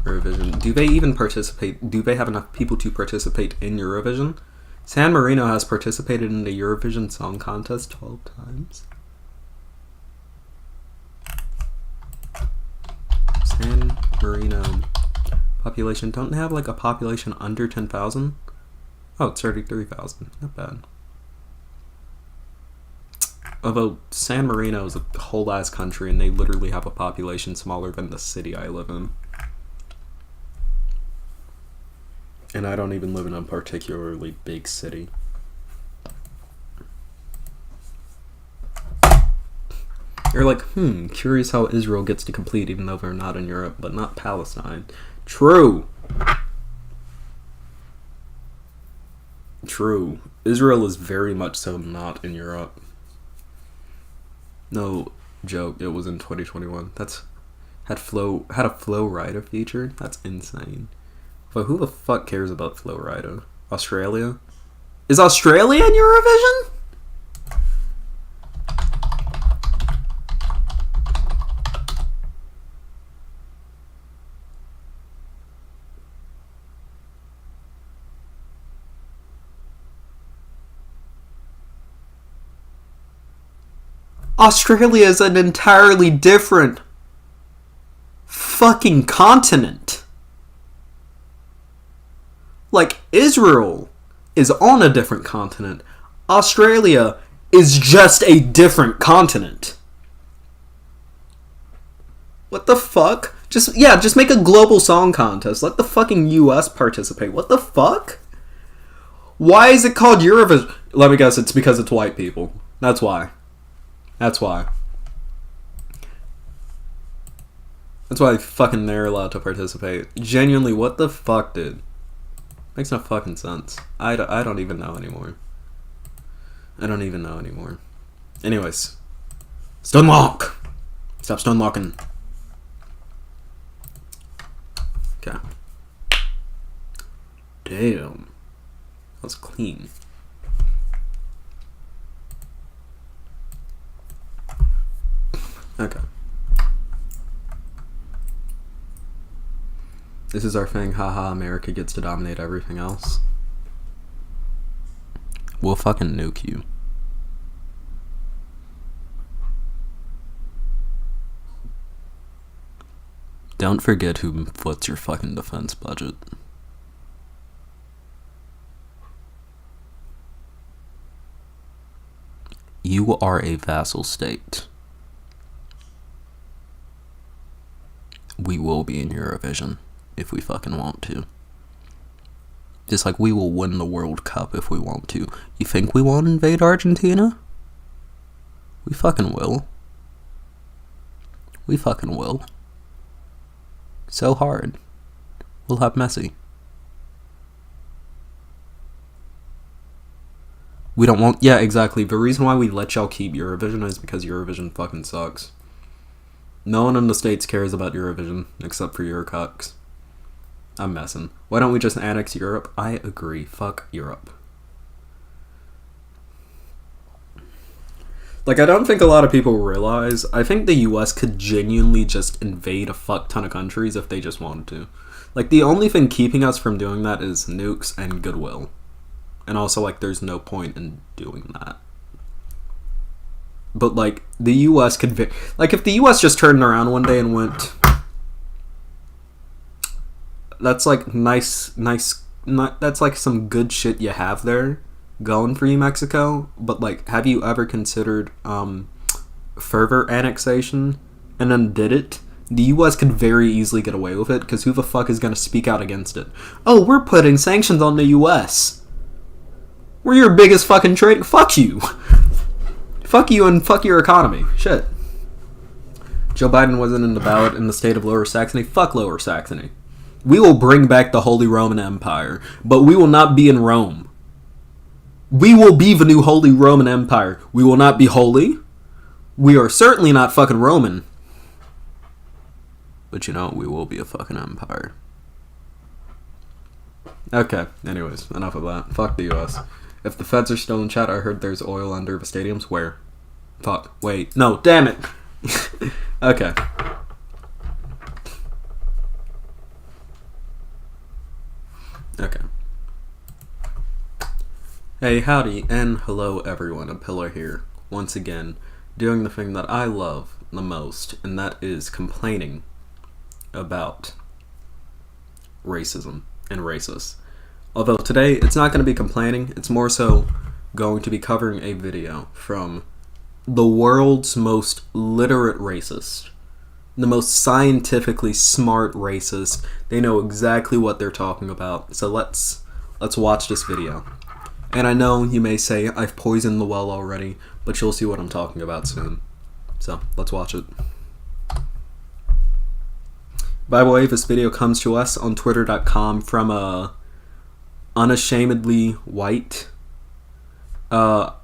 Eurovision. Do they even participate? Do they have enough people to participate in Eurovision? San Marino has participated in the Eurovision Song Contest 12 times. San Marino population. Don't they have like a population under 10,000? Oh, it's 33,000. Not bad. Although San Marino is a whole ass country and they literally have a population smaller than the city I live in. And I don't even live in a particularly big city. You're like, curious how Israel gets to complete even though they're not in Europe, but not Palestine. True. True. Israel is very much so not in Europe. No joke, it was in 2021. Had a Flow Rida feature? That's insane. But who the fuck cares about Flow Rida? Australia? Is Australia in Eurovision? Australia is an entirely different fucking continent. Like, Israel is on a different continent. Australia is just a different continent. What the fuck? Just make a global song contest. Let the fucking US participate. What the fuck? Why is it called Eurovision? Let me guess, it's because it's white people. That's why. That's why fucking they're allowed to participate. Genuinely, what the fuck, dude? Makes no fucking sense. I don't even know anymore. I don't even know anymore. Anyways. Stonelock! Stop stonelocking. Okay. Damn. That was clean. Okay. This is our thing, haha, America gets to dominate everything else. We'll fucking nuke you. Don't forget who foots your fucking defense budget. You are a vassal state. We will be in Eurovision if we fucking want to. Just like we will win the World Cup if we want to. You think we won't invade Argentina? We fucking will. We fucking will. So hard. We'll have Messi. We don't want... Yeah, exactly. The reason why we let y'all keep Eurovision is because Eurovision fucking sucks. No one in the States cares about Eurovision, except for Eurococks. I'm messing. Why don't we just annex Europe? I agree. Fuck Europe. Like, I don't think a lot of people realize, I think the US could genuinely just invade a fuck ton of countries if they just wanted to. Like, the only thing keeping us from doing that is nukes and goodwill. And also, like, there's no point in doing that. But, like, the US could... Like, if the US just turned around one day and went... That's, like, that's, like, some good shit you have there going for you, Mexico. But, like, have you ever considered, further annexation and then did it? The US could very easily get away with it, because who the fuck is gonna speak out against it? Oh, we're putting sanctions on the US. We're your biggest fucking trade... Fuck you. Fuck you and fuck your economy. Shit. Joe Biden wasn't in the ballot in the state of Lower Saxony. Fuck Lower Saxony. We will bring back the Holy Roman Empire, but we will not be in Rome. We will be the new Holy Roman Empire. We will not be holy. We are certainly not fucking Roman. But you know, we will be a fucking empire. Okay, anyways, enough of that. Fuck the US. If the feds are still in chat, I heard there's oil under the stadiums. Where? Fuck. Wait. No, damn it. Okay. Okay. Hey, howdy, and hello everyone, a pillar here. Once again, doing the thing that I love the most, and that is complaining about racism and racists. Although today, it's not going to be complaining, it's more so going to be covering a video from the world's most literate racist. The most scientifically smart racist. They know exactly what they're talking about. So let's watch this video. And I know you may say I've poisoned the well already, but you'll see what I'm talking about soon. So let's watch it. By the way, this video comes to us on twitter.com from unashamedly white. I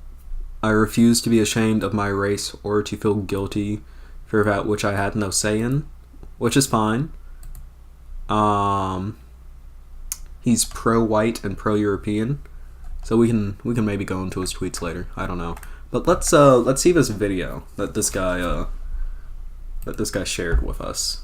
refuse to be ashamed of my race or to feel guilty for that which I had no say in, which is fine. He's pro-white and pro-European, so we can maybe go into his tweets later. I don't know, but let's see this video that this guy shared with us.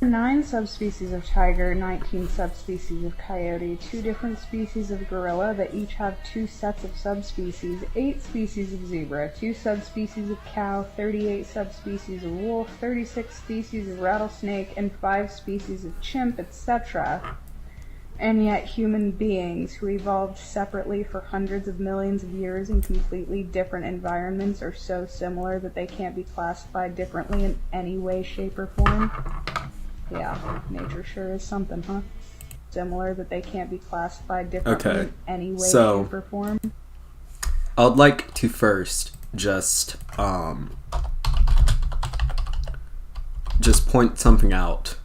9 subspecies of tiger, 19 subspecies of coyote, 2 different species of gorilla that each have 2 sets of subspecies, 8 species of zebra, 2 subspecies of cow, 38 subspecies of wolf, 36 species of rattlesnake, and 5 species of chimp, etc. And yet human beings who evolved separately for hundreds of millions of years in completely different environments are so similar that they can't be classified differently in any way, shape, or form. Yeah, nature sure is something, huh? Similar that they can't be classified differently in any way, shape, or form. I'd like to first just point something out.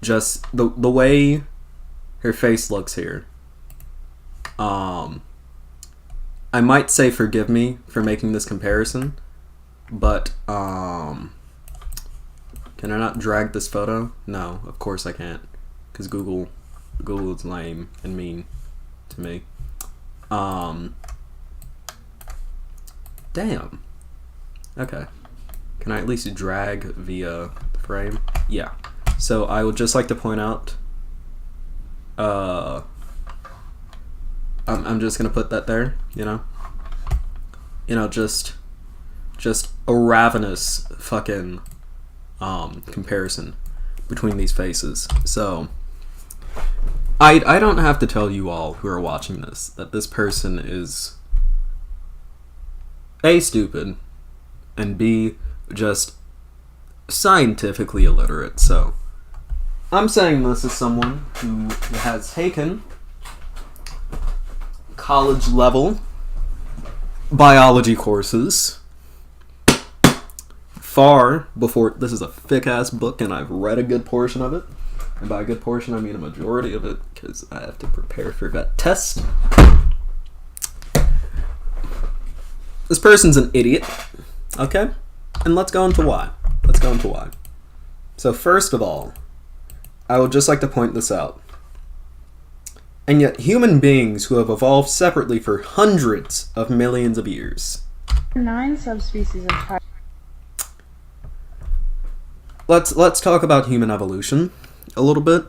Just the way her face looks here. I might say forgive me for making this comparison, but can I not drag this photo? No, of course I can't, because Google is lame and mean to me. Damn. Okay. Can I at least drag via the frame? Yeah. So I would just like to point out, I'm just gonna put that there, you know, just a ravenous fucking comparison between these faces. So I don't have to tell you all who are watching this that this person is A, stupid, and B, just scientifically illiterate. So I'm saying this as someone who has taken college level biology courses far before. This is a thick ass book and I've read a good portion of it, and by a good portion I mean a majority of it, because I have to prepare for that test. This person's an idiot, okay? And let's go into why. So first of all, I would just like to point this out. And yet human beings who have evolved separately for hundreds of millions of years. 9 subspecies of tiger. Let's talk about human evolution a little bit.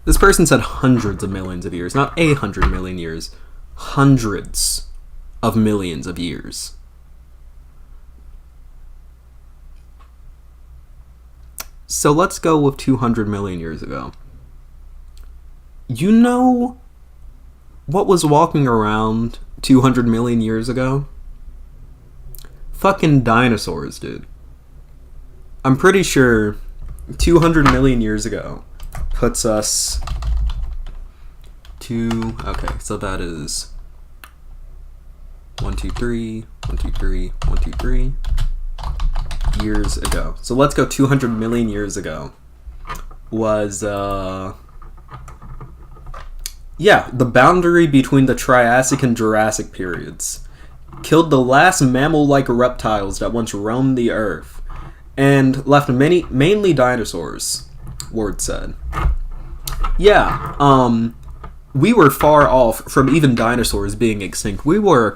This person said hundreds of millions of years, not 100 million years. Hundreds of millions of years. So let's go with 200 million years ago. You know what was walking around 200 million years ago? Fucking dinosaurs, dude. I'm pretty sure 200 million years ago puts us to... Okay, so that is 1, 2, 3, 1, 2, 3, 1, 2, 3 years ago. So let's go 200 million years ago. Was, yeah, the boundary between the Triassic and Jurassic periods. Killed the last mammal-like reptiles that once roamed the earth, and left mainly dinosaurs, Ward said. Yeah, we were far off from even dinosaurs being extinct. We were a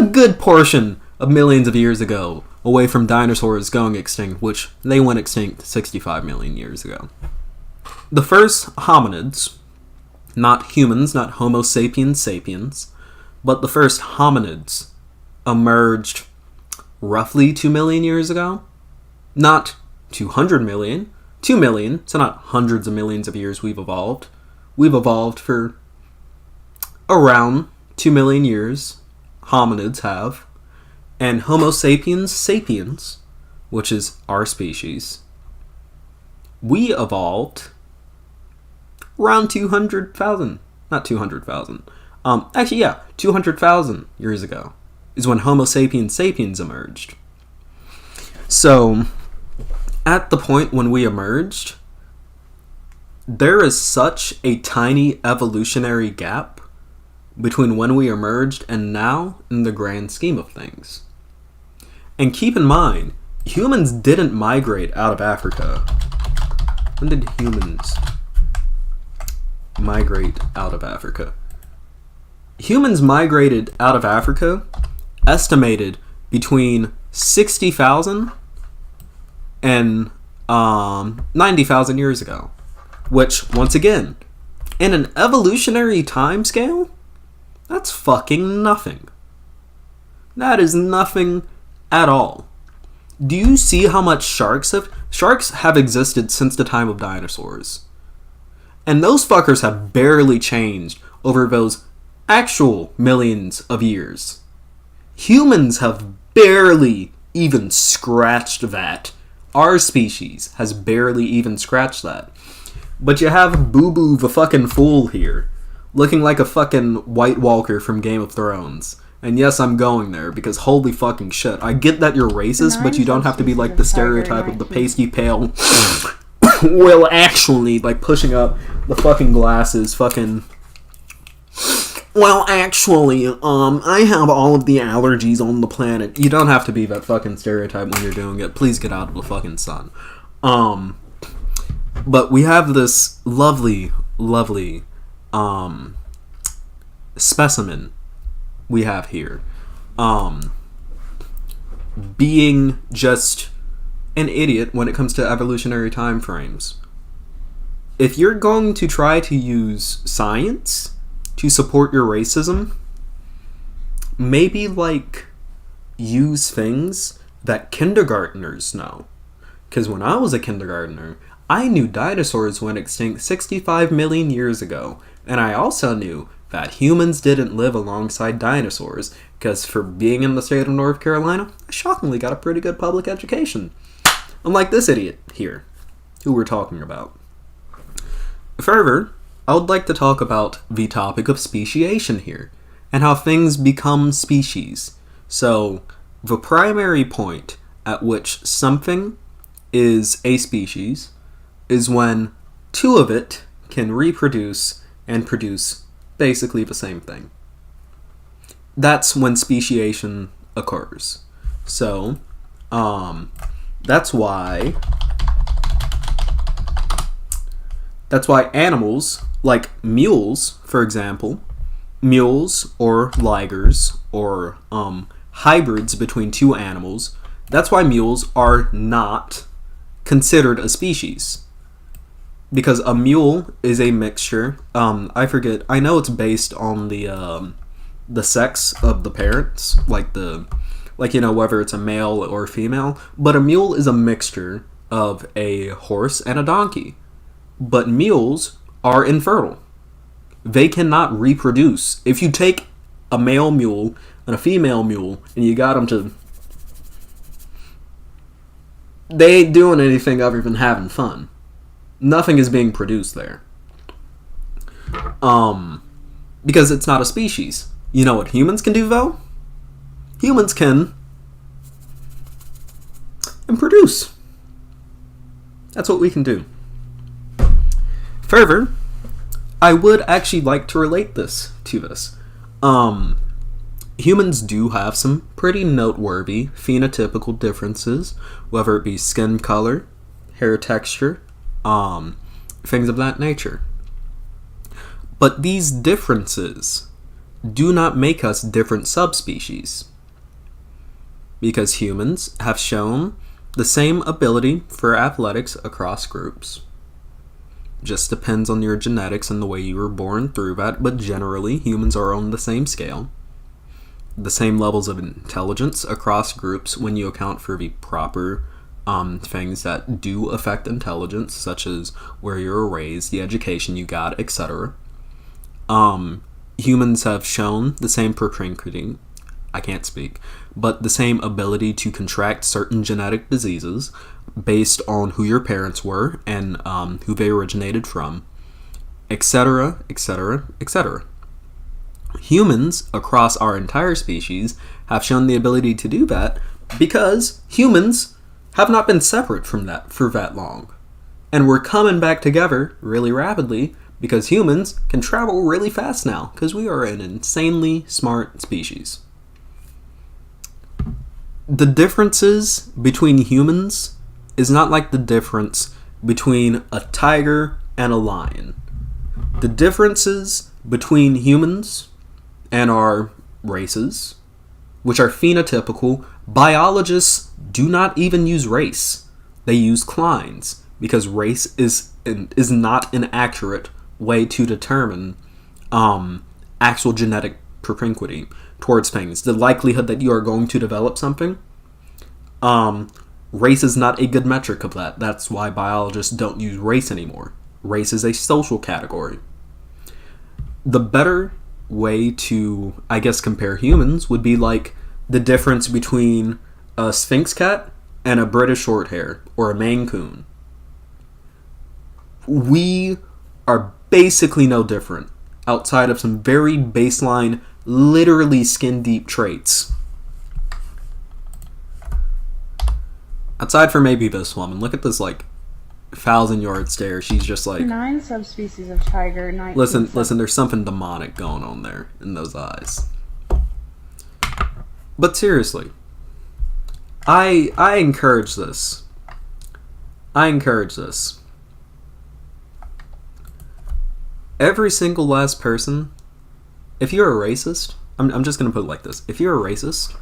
good portion of millions of years ago away from dinosaurs going extinct, which they went extinct 65 million years ago. The first hominids, not humans, not Homo sapiens sapiens, but the first hominids emerged roughly 2 million years ago. Not 200 million, 2 million, so not hundreds of millions of years we've evolved. We've evolved for around 2 million years, hominids have. And Homo sapiens sapiens, which is our species, we evolved around 200,000. Not 200,000. Actually, yeah, 200,000 years ago is when Homo sapiens sapiens emerged. So, at the point when we emerged, there is such a tiny evolutionary gap between when we emerged and now in the grand scheme of things. And keep in mind, humans didn't migrate out of Africa. When did humans migrate out of Africa? Humans migrated out of Africa, estimated between 60,000 and 90,000 years ago. Which, once again, in an evolutionary time scale, that's fucking nothing. That is nothing at all. Do you see how much sharks have existed since the time of dinosaurs? And those fuckers have barely changed over those actual millions of years. Humans have barely even scratched that. Our species has barely even scratched that. But you have Boo Boo the fucking fool here, looking like a fucking White Walker from Game of Thrones, And yes, I'm going there, because holy fucking shit. I get that you're racist, but you don't have to be like the stereotype of the pasty pale. Well, actually, like pushing up the fucking glasses, fucking... Well, actually, I have all of the allergies on the planet. You don't have to be that fucking stereotype when you're doing it. Please get out of the fucking sun. But we have this lovely, lovely, specimen we have here. Being just an idiot when it comes to evolutionary time frames. If you're going to try to use science to support your racism, maybe, like, use things that kindergartners know. Because when I was a kindergartner, I knew dinosaurs went extinct 65 million years ago, and I also knew that humans didn't live alongside dinosaurs, because for being in the state of North Carolina, I shockingly got a pretty good public education. Unlike this idiot here, who we're talking about. Further, I would like to talk about the topic of speciation here, and how things become species. So, the primary point at which something is a species is when two of it can reproduce and produce basically the same thing. That's when speciation occurs. So, that's why animals, like mules, for example, mules or ligers or hybrids between two animals, that's why mules are not considered a species. Because a mule is a mixture. I forget. I know it's based on the sex of the parents, whether it's a male or female. But a mule is a mixture of a horse and a donkey. But mules are infertile. They cannot reproduce. If you take a male mule and a female mule and you got them to... They ain't doing anything other than having fun. Nothing is being produced there. Because it's not a species. You know what humans can do, though? Humans can... and produce. That's what we can do. Further, I would actually like to relate this to this. Humans do have some pretty noteworthy phenotypical differences, whether it be skin color, hair texture, things of that nature. But these differences do not make us different subspecies, because humans have shown the same ability for athletics across groups. Just depends on your genetics and the way you were born through that, but generally humans are on the same scale. The same levels of intelligence across groups when you account for the proper things that do affect intelligence, such as where you were raised, the education you got, etc. Humans have shown the same propensity, I can't speak, but the same ability to contract certain genetic diseases based on who your parents were and who they originated from, etc., etc., etc. Humans across our entire species have shown the ability to do that because humans have not been separate from that for that long. And we're coming back together really rapidly because humans can travel really fast now because we are an insanely smart species. The differences between humans is not like the difference between a tiger and a lion. The differences between humans and our races, which are phenotypical, biologists do not even use race. They use Klein's because race is not an accurate way to determine actual genetic propensity towards things. The likelihood that you are going to develop something, race is not a good metric of that. That's why biologists don't use race anymore. Race is a social category. The better way to, I guess, compare humans would be like the difference between a Sphinx cat and a British Shorthair or a Maine Coon. We are basically no different outside of some very baseline Literally skin deep traits. Aside from maybe this woman, look at this like 1,000-yard stare. She's just like 9 subspecies of tiger, 19 listen, there's something demonic going on there in those eyes. But seriously, I encourage this. I encourage this. Every single last person, if you're a racist, I'm just gonna put it like this. If you're a racist,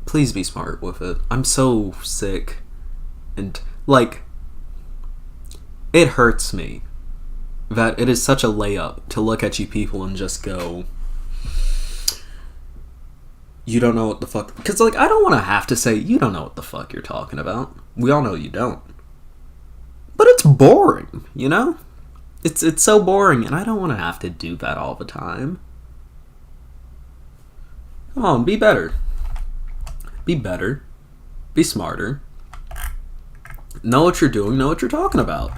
please be smart with it. I'm so sick. And, like, it hurts me that it is such a layup to look at you people and just go, you don't know what the fuck. Because, like, I don't want to have to say, you don't know what the fuck you're talking about. We all know you don't. But it's boring, you know? It's so boring, and I don't want to have to do that all the time. Come on, be better. Be better. Be smarter. Know what you're doing, know what you're talking about.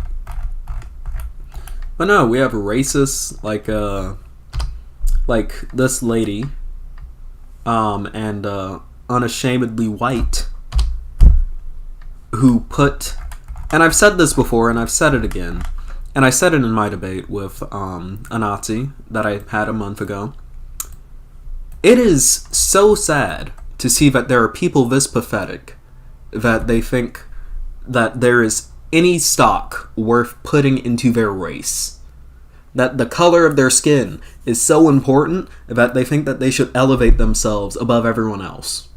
But no, we have racists like this lady, and unashamedly white, who put, and I've said this before and I've said it again, and I said it in my debate with a Nazi that I had a month ago. It is so sad to see that there are people this pathetic that they think that there is any stock worth putting into their race. That the color of their skin is so important that they think that they should elevate themselves above everyone else.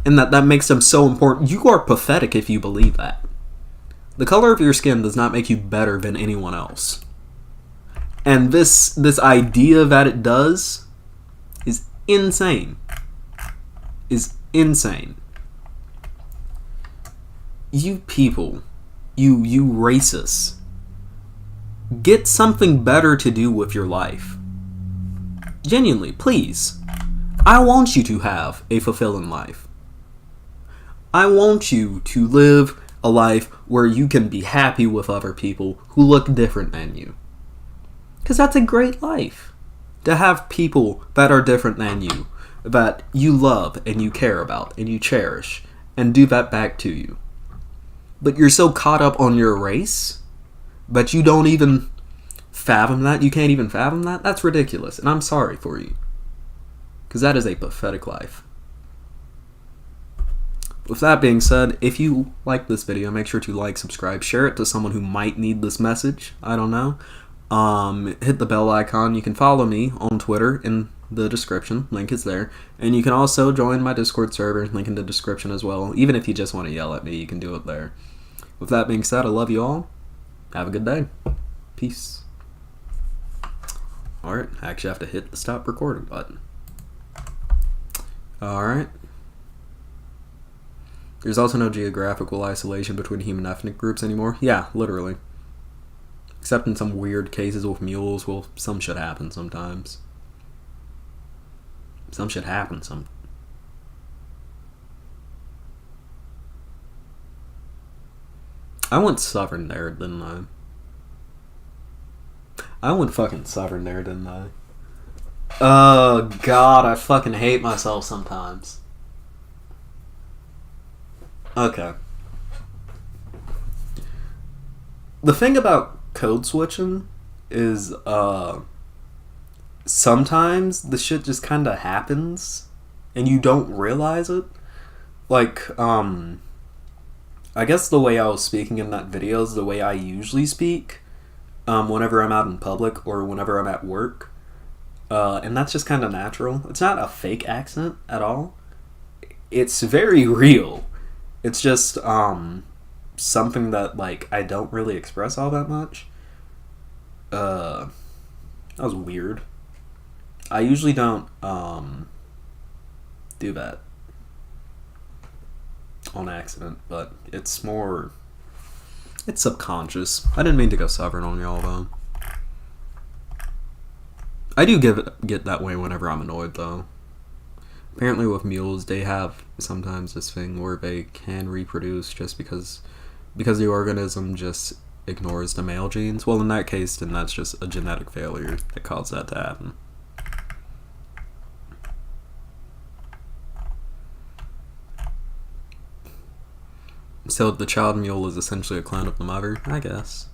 And that makes them so important. You are pathetic if you believe that. The color of your skin does not make you better than anyone else. And this idea that it does is insane. Is insane. You people, you racists, get something better to do with your life. Genuinely, please. I want you to have a fulfilling life. I want you to live a life where you can be happy with other people who look different than you. Because that's a great life. To have people that are different than you, that you love and you care about and you cherish, and do that back to you. But you're so caught up on your race, but you don't even fathom that. You can't even fathom that. That's ridiculous, and I'm sorry for you. Because that is a pathetic life. With that being said, if you like this video, make sure to like, subscribe, share it to someone who might need this message. I don't know. Hit the bell icon. You can follow me on Twitter in the description. Link is there. And you can also join my Discord server. Link in the description as well. Even if you just want to yell at me, you can do it there. With that being said, I love you all. Have a good day. Peace. Alright, I actually have to hit the stop recording button. Alright. There's also no geographical isolation between human ethnic groups anymore. Yeah, literally. Except in some weird cases with mules. Well, some shit happen sometimes. Some shit happens. I went Southern there, didn't I? I went fucking Southern there, didn't I? Oh, God, I fucking hate myself sometimes. Okay. The thing about code switching is, sometimes the shit just kinda happens, and you don't realize it. Like, I guess the way I was speaking in that video is the way I usually speak, whenever I'm out in public or whenever I'm at work. And that's just kind of natural. It's not a fake accent at all. It's very real. It's just, something that, like, I don't really express all that much. That was weird. I usually don't, do that on accident, but it's more, it's subconscious. I didn't mean to go Southern on y'all, though. I do get that way whenever I'm annoyed, though. Apparently with mules, they have sometimes this thing where they can reproduce just because the organism just ignores the male genes. Well, in that case, then that's just a genetic failure that caused that to happen. So the child mule is essentially a clone of the mother, I guess.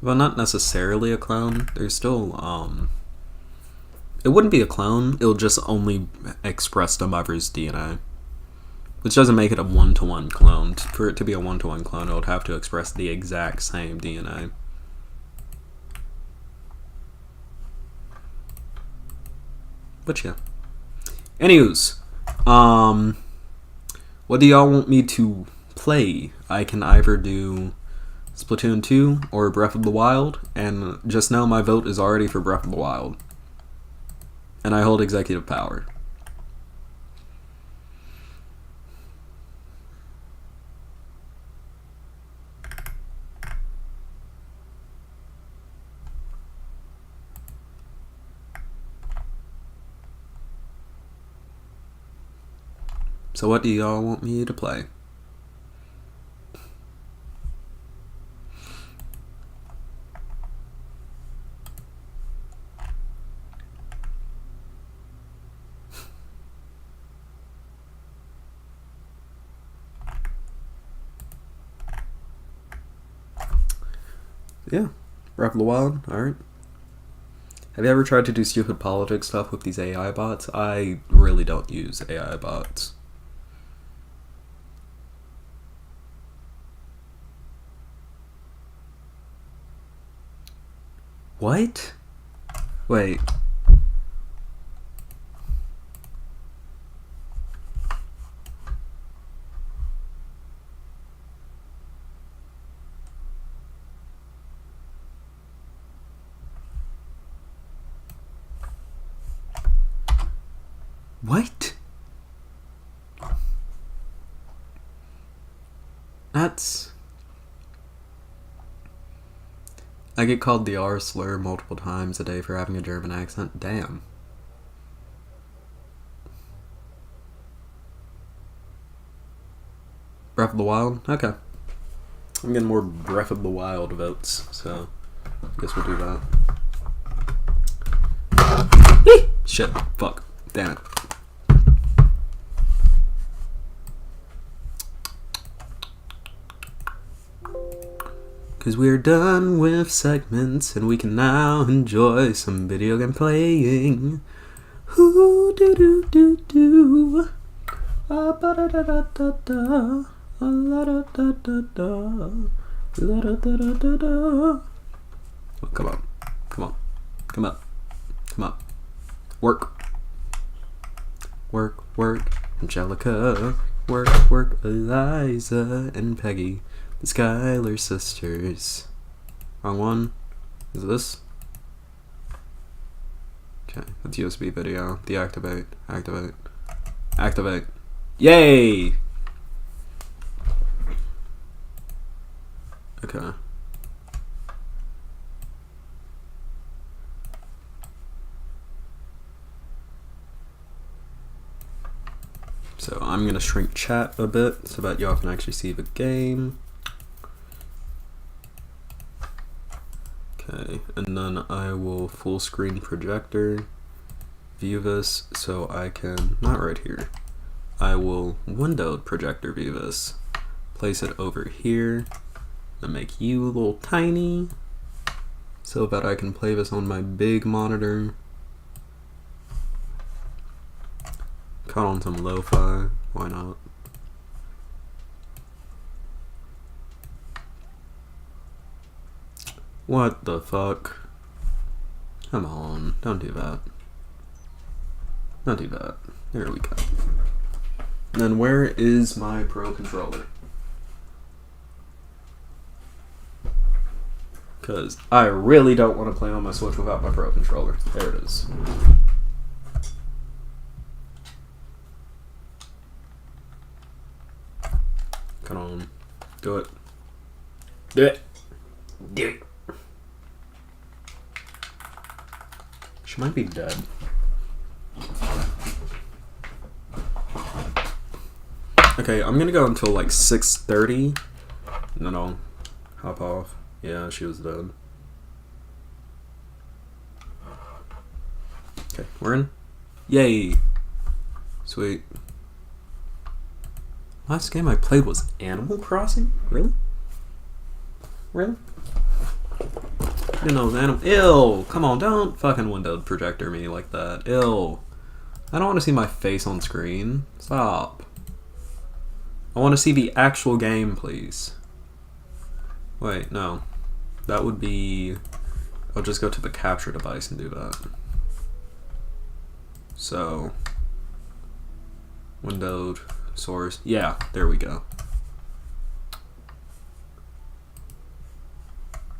Well, not necessarily a clone. There's still, it wouldn't be a clone. It'll just only express the mother's DNA. Which doesn't make it a one-to-one clone. For it to be a one-to-one clone, it would have to express the exact same DNA. But yeah. Anyways, what do y'all want me to play? I can either do Splatoon 2 or Breath of the Wild, and just know my vote is already for Breath of the Wild. And I hold executive power. So what do y'all want me to play? Yeah, Breath of the Wild, alright. Have you ever tried to do stupid politics stuff with these AI bots? I really don't use AI bots. What? Wait. What? That's... I get called the R slur multiple times a day for having a German accent. Damn. Breath of the Wild? Okay. I'm getting more Breath of the Wild votes, so I guess we'll do that. Shit. Fuck. Damn it. Cause we're done with segments and we can now enjoy some video game playing. Ooh, do do do do. Ah, ba da da da da da. Ah, la da da da da. La da da da da da. Oh, come on. Come on. Come on. Come on. Work. Work, work. Angelica. Work, work. Eliza and Peggy. The Skylar sisters. Wrong one. Is this? Okay, that's USB video. Deactivate. Activate. Activate. Yay! Okay. So I'm gonna shrink chat a bit so that y'all can actually see the game. Okay, and then I will full screen projector view this so I can, not right here, I will windowed projector view this, place it over here, and make you a little tiny so that I can play this on my big monitor. Cut on some lo-fi, why not? What the fuck? Come on, don't do that. Don't do that. There we go. And then where is my Pro Controller? Because I really don't want to play on my Switch without my Pro Controller. There it is. Come on. Do it. Do it. Do it. She might be dead. Okay. Okay, I'm gonna go until like 6:30, and then I'll hop off. Yeah, she was dead. Okay, we're in. Yay! Sweet. Last game I played was Animal Crossing? Really? Really? You know, Animal. Ew! Come on, don't fucking windowed projector me like that. Ew. I don't want to see my face on screen. Stop. I want to see the actual game, please. Wait, no. That would be... I'll just go to the capture device and do that. So... Windowed, source. Yeah, there we go.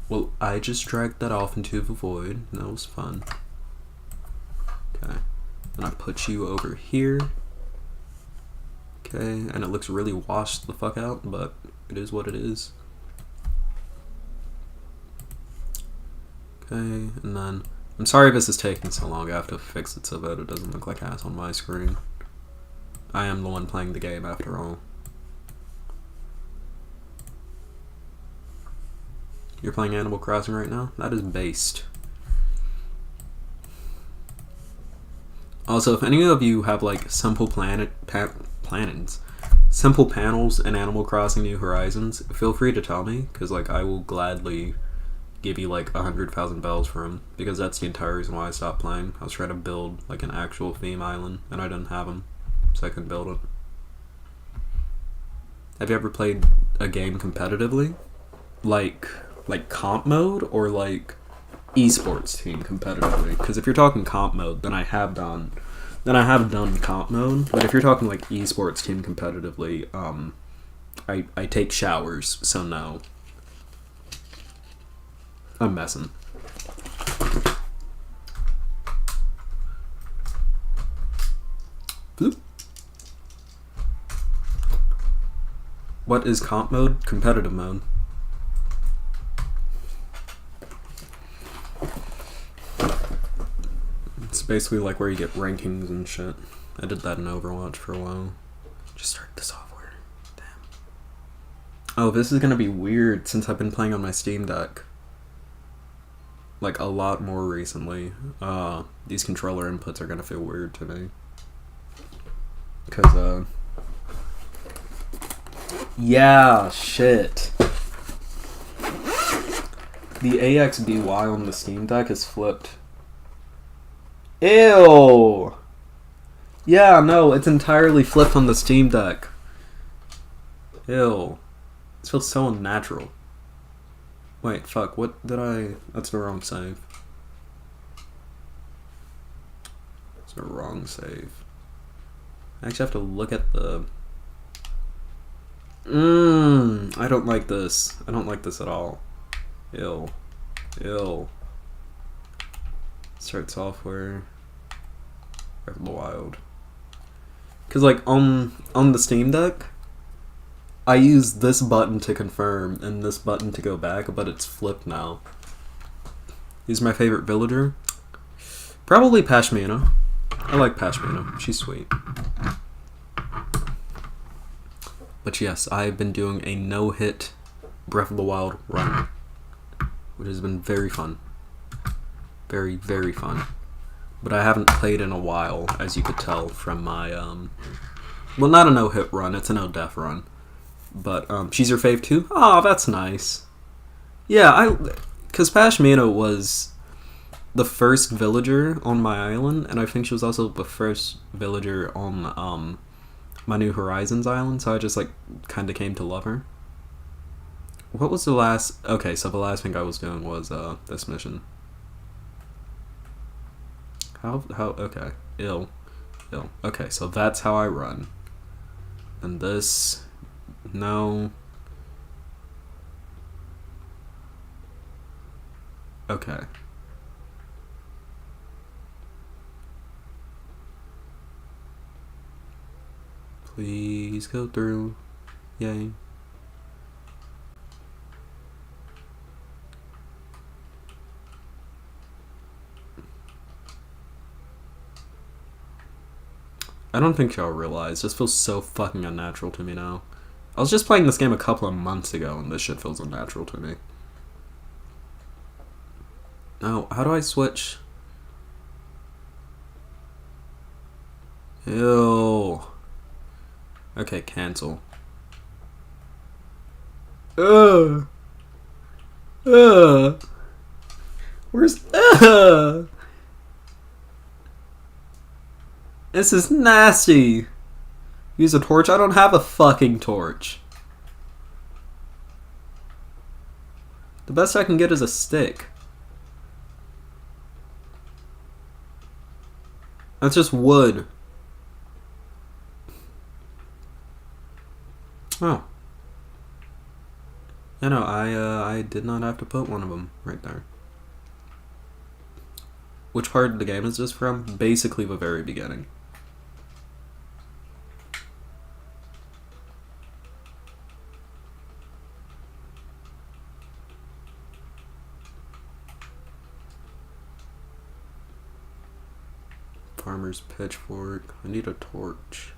Well, I just dragged that off into the void. That was fun. Okay. And I put you over here. Okay, and it looks really washed the fuck out, but it is what it is. Okay, and then... I'm sorry this is taking so long. I have to fix it so that it doesn't look like ass on my screen. I am the one playing the game after all. You're playing Animal Crossing right now? That is based. Also, if any of you have like simple simple panels in Animal Crossing New Horizons, feel free to tell me, because like I will gladly give you like 100,000 bells for them, because that's the entire reason why I stopped playing. I was trying to build like an actual theme island, and I didn't have them, so I couldn't build it. Have you ever played a game competitively? Like comp mode, or like esports team competitively? Because if you're talking comp mode, then I have done comp mode. But if you're talking like esports team competitively, I take showers, so no. I'm messing. Bloop. What is comp mode? Competitive mode. It's basically like where you get rankings and shit. I did that in Overwatch for a while. Just start the software. Damn. Oh, this is gonna be weird since I've been playing on my Steam Deck. Like a lot more recently. These controller inputs are gonna feel weird to me. Cause yeah, shit. The AXBY on the Steam Deck is flipped. Ew! Yeah, no, it's entirely flipped on the Steam Deck. Ew. This feels so unnatural. Wait, fuck, what did I... That's the wrong save. It's the wrong save. I actually have to look at the... I don't like this. I don't like this at all. Ew. Ew. Start software. Breath of the Wild. Cause like on the Steam Deck, I use this button to confirm and this button to go back, but it's flipped now. He's my favorite villager. Probably Pashmina. I like Pashmina. She's sweet. But yes, I've been doing a no-hit Breath of the Wild run, which has been very fun. Very, very fun. But I haven't played in a while, as you could tell from my, well, not a no-hit run, it's a no-death run. But, she's your fave too? Aw, that's nice. Yeah, because Pashmina was the first villager on my island, and I think she was also the first villager on, my New Horizons island, so I just, like, kinda came to love her. What was the last... Okay, so the last thing I was doing was, this mission. How, okay. Ill. Okay, so that's how I run. And this... No. Okay. Please go through. Yay. I don't think y'all realize. This feels so fucking unnatural to me now. I was just playing this game a couple of months ago and this shit feels unnatural to me. Oh, how do I switch? Ew. Okay, cancel. Where's This is nasty. Use a torch? I don't have a fucking torch. The best I can get is a stick. That's just wood. Oh. Yeah, no, I did not have to put one of them right there. Which part of the game is this from? Basically the very beginning. Farmer's pitchfork. I need a torch.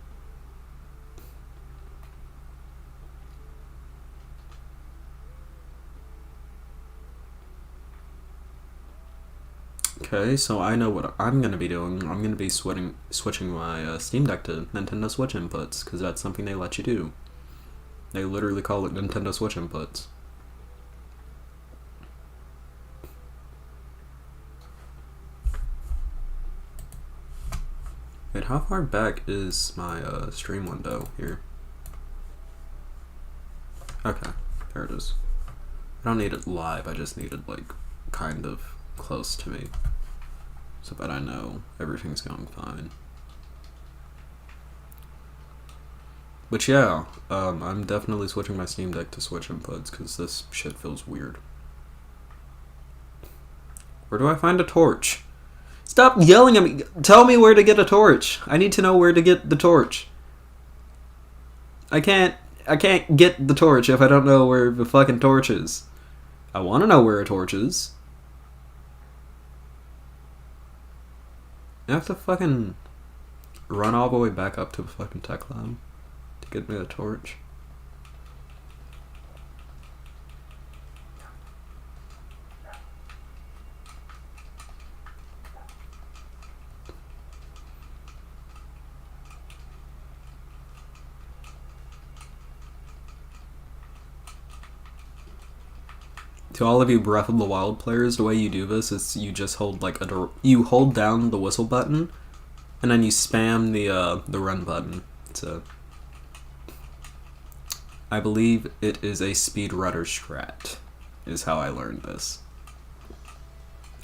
Okay, so I know what I'm gonna be doing. I'm gonna be switching my Steam Deck to Nintendo Switch inputs, because that's something they let you do. They literally call it Nintendo Switch inputs. Wait, how far back is my stream window here? Okay, there it is. I don't need it live, I just need it like kind of close to me so that I know everything's going fine. But yeah, I'm definitely switching my Steam Deck to Switch inputs because this shit feels weird. Where do I find a torch? Stop yelling at me! Tell me where to get a torch! I need to know where to get the torch. I can't get the torch if I don't know where the fucking torch is. I want to know where a torch is. I have to fucking run all the way back up to the fucking tech lab to get me a torch. To all of you Breath of the Wild players, the way you do this is you just hold like you hold down the whistle button, and then you spam the run button. So I believe it is a speedrunner strat, is how I learned this.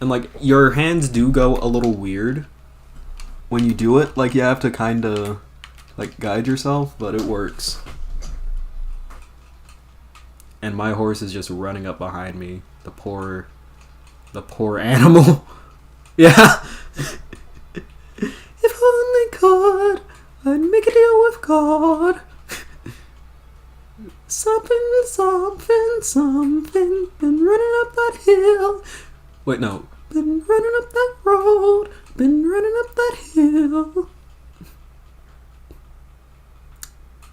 And like your hands do go a little weird when you do it. Like you have to kind of like guide yourself, but it works. And my horse is just running up behind me. The poor animal. Yeah. If only could, I'd make a deal with God. Something, something, something. Been running up that hill. Wait, no. Been running up that road. Been running up that hill.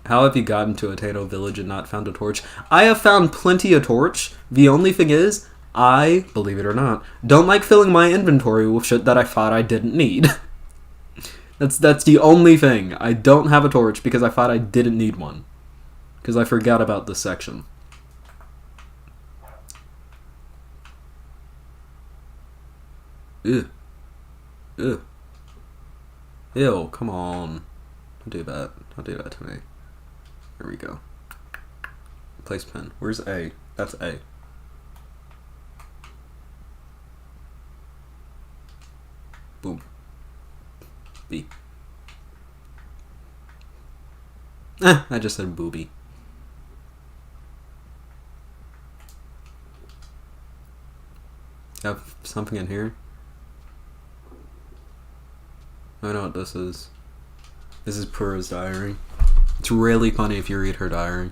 How have you gotten to Atano Village and not found a torch? I have found plenty of torch. The only thing is, I, believe it or not, don't like filling my inventory with shit that I thought I didn't need. That's the only thing. I don't have a torch because I thought I didn't need one. Because I forgot about this section. Ew. Ew. Ew, come on. Don't do that. Don't do that to me. There we go. Place pen. Where's A? That's A. Boom. B. I just said booby. Have something in here? I know what this is. This is Pura's diary. It's really funny if you read her diary,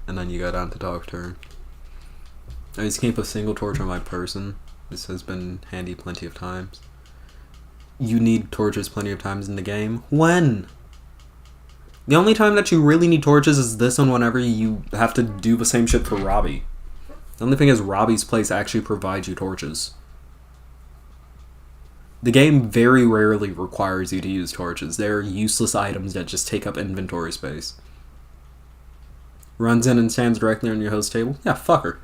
and then you go down to talk to her. I just keep a single torch on my person. This has been handy plenty of times. You need torches plenty of times in the game. When? The only time that you really need torches is this one whenever you have to do the same shit for Robbie. The only thing is Robbie's place actually provides you torches. The game very rarely requires you to use torches. They're useless items that just take up inventory space. Runs in and stands directly on your host table? Yeah, fuck her.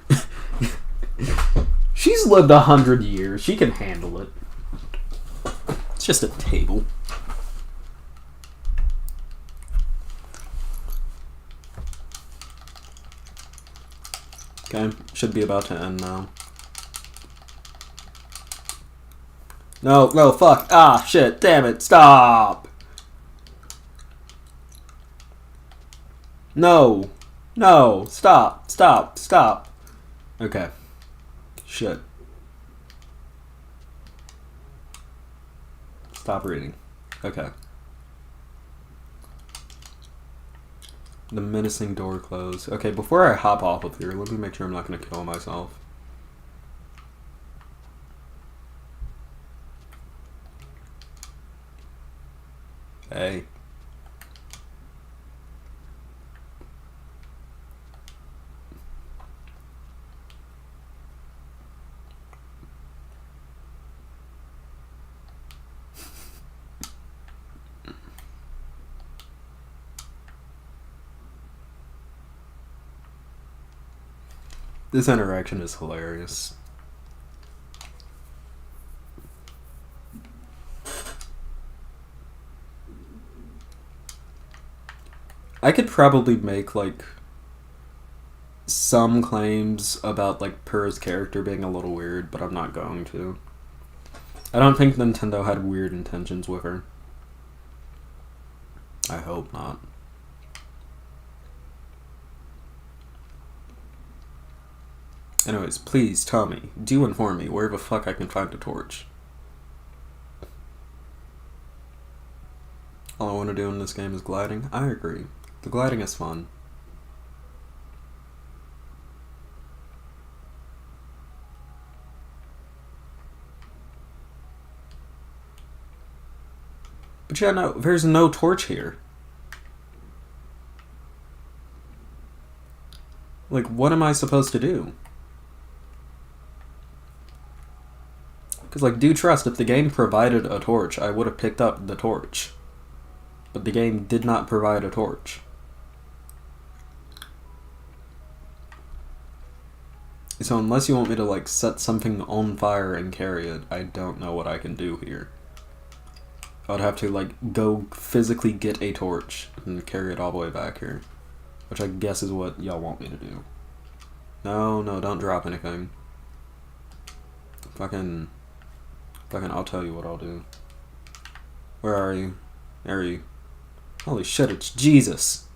She's lived 100 years. She can handle it. It's just a table. Okay, should be about to end now. No, fuck. Ah, shit, damn it, stop! No, stop. Okay. Shit. Stop reading. Okay. The menacing door closed. Okay, before I hop off of here, let me make sure I'm not going to kill myself. Hey. This interaction is hilarious. I could probably make, like, some claims about, like, Purr's character being a little weird, but I'm not going to. I don't think Nintendo had weird intentions with her. I hope not. Anyways, please tell me, do inform me where the fuck I can find a torch. All I want to do in this game is gliding. I agree. The gliding is fun. But yeah, no, there's no torch here. Like, what am I supposed to do? Because, like, do trust, if the game provided a torch, I would have picked up the torch. But the game did not provide a torch. So unless you want me to, like, set something on fire and carry it, I don't know what I can do here. I would have to, like, go physically get a torch and carry it all the way back here. Which I guess is what y'all want me to do. No, don't drop anything. Fucking, I'll tell you what I'll do. Where are you? There you. Holy shit, it's Jesus.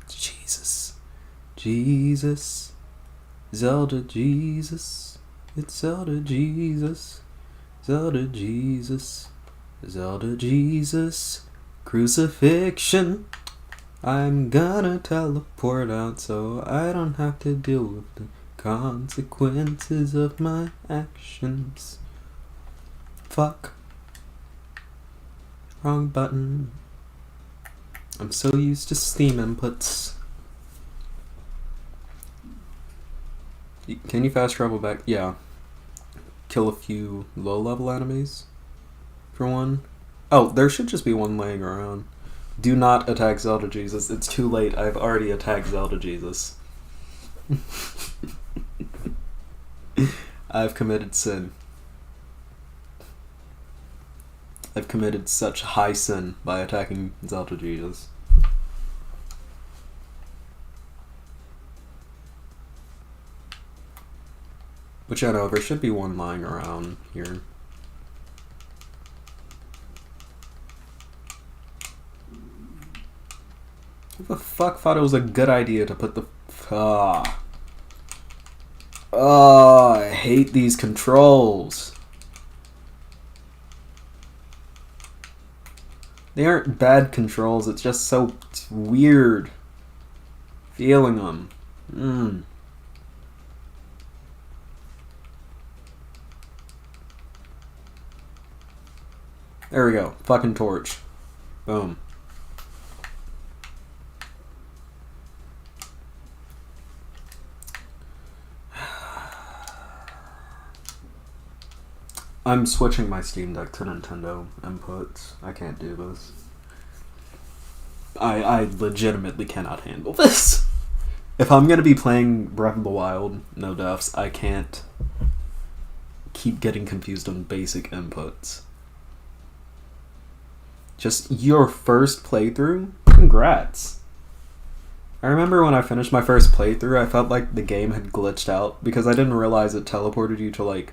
It's Jesus. Jesus. Zelda Jesus. It's Zelda Jesus. Zelda Jesus. Zelda Jesus. Crucifixion. I'm gonna teleport out so I don't have to deal with the consequences of my actions. Fuck. Wrong button. I'm so used to Steam inputs. Can you fast travel back? Yeah. Kill a few low-level enemies? For one? Oh, there should just be one laying around. Do not attack Zelda Jesus. It's too late. I've already attacked Zelda Jesus. I've committed sin. I've committed such high sin by attacking Zelda Jesus. But yeah, no, there should be one lying around here. Who the fuck thought it was a good idea to put the... I hate these controls. They aren't bad controls, it's just so weird feeling them. There we go. Fucking torch. Boom. I'm switching my Steam Deck to Nintendo inputs. I can't do this. I legitimately cannot handle this. If I'm gonna be playing Breath of the Wild, no deaths, I can't keep getting confused on basic inputs. Just your first playthrough? Congrats. I remember when I finished my first playthrough, I felt like the game had glitched out because I didn't realize it teleported you to like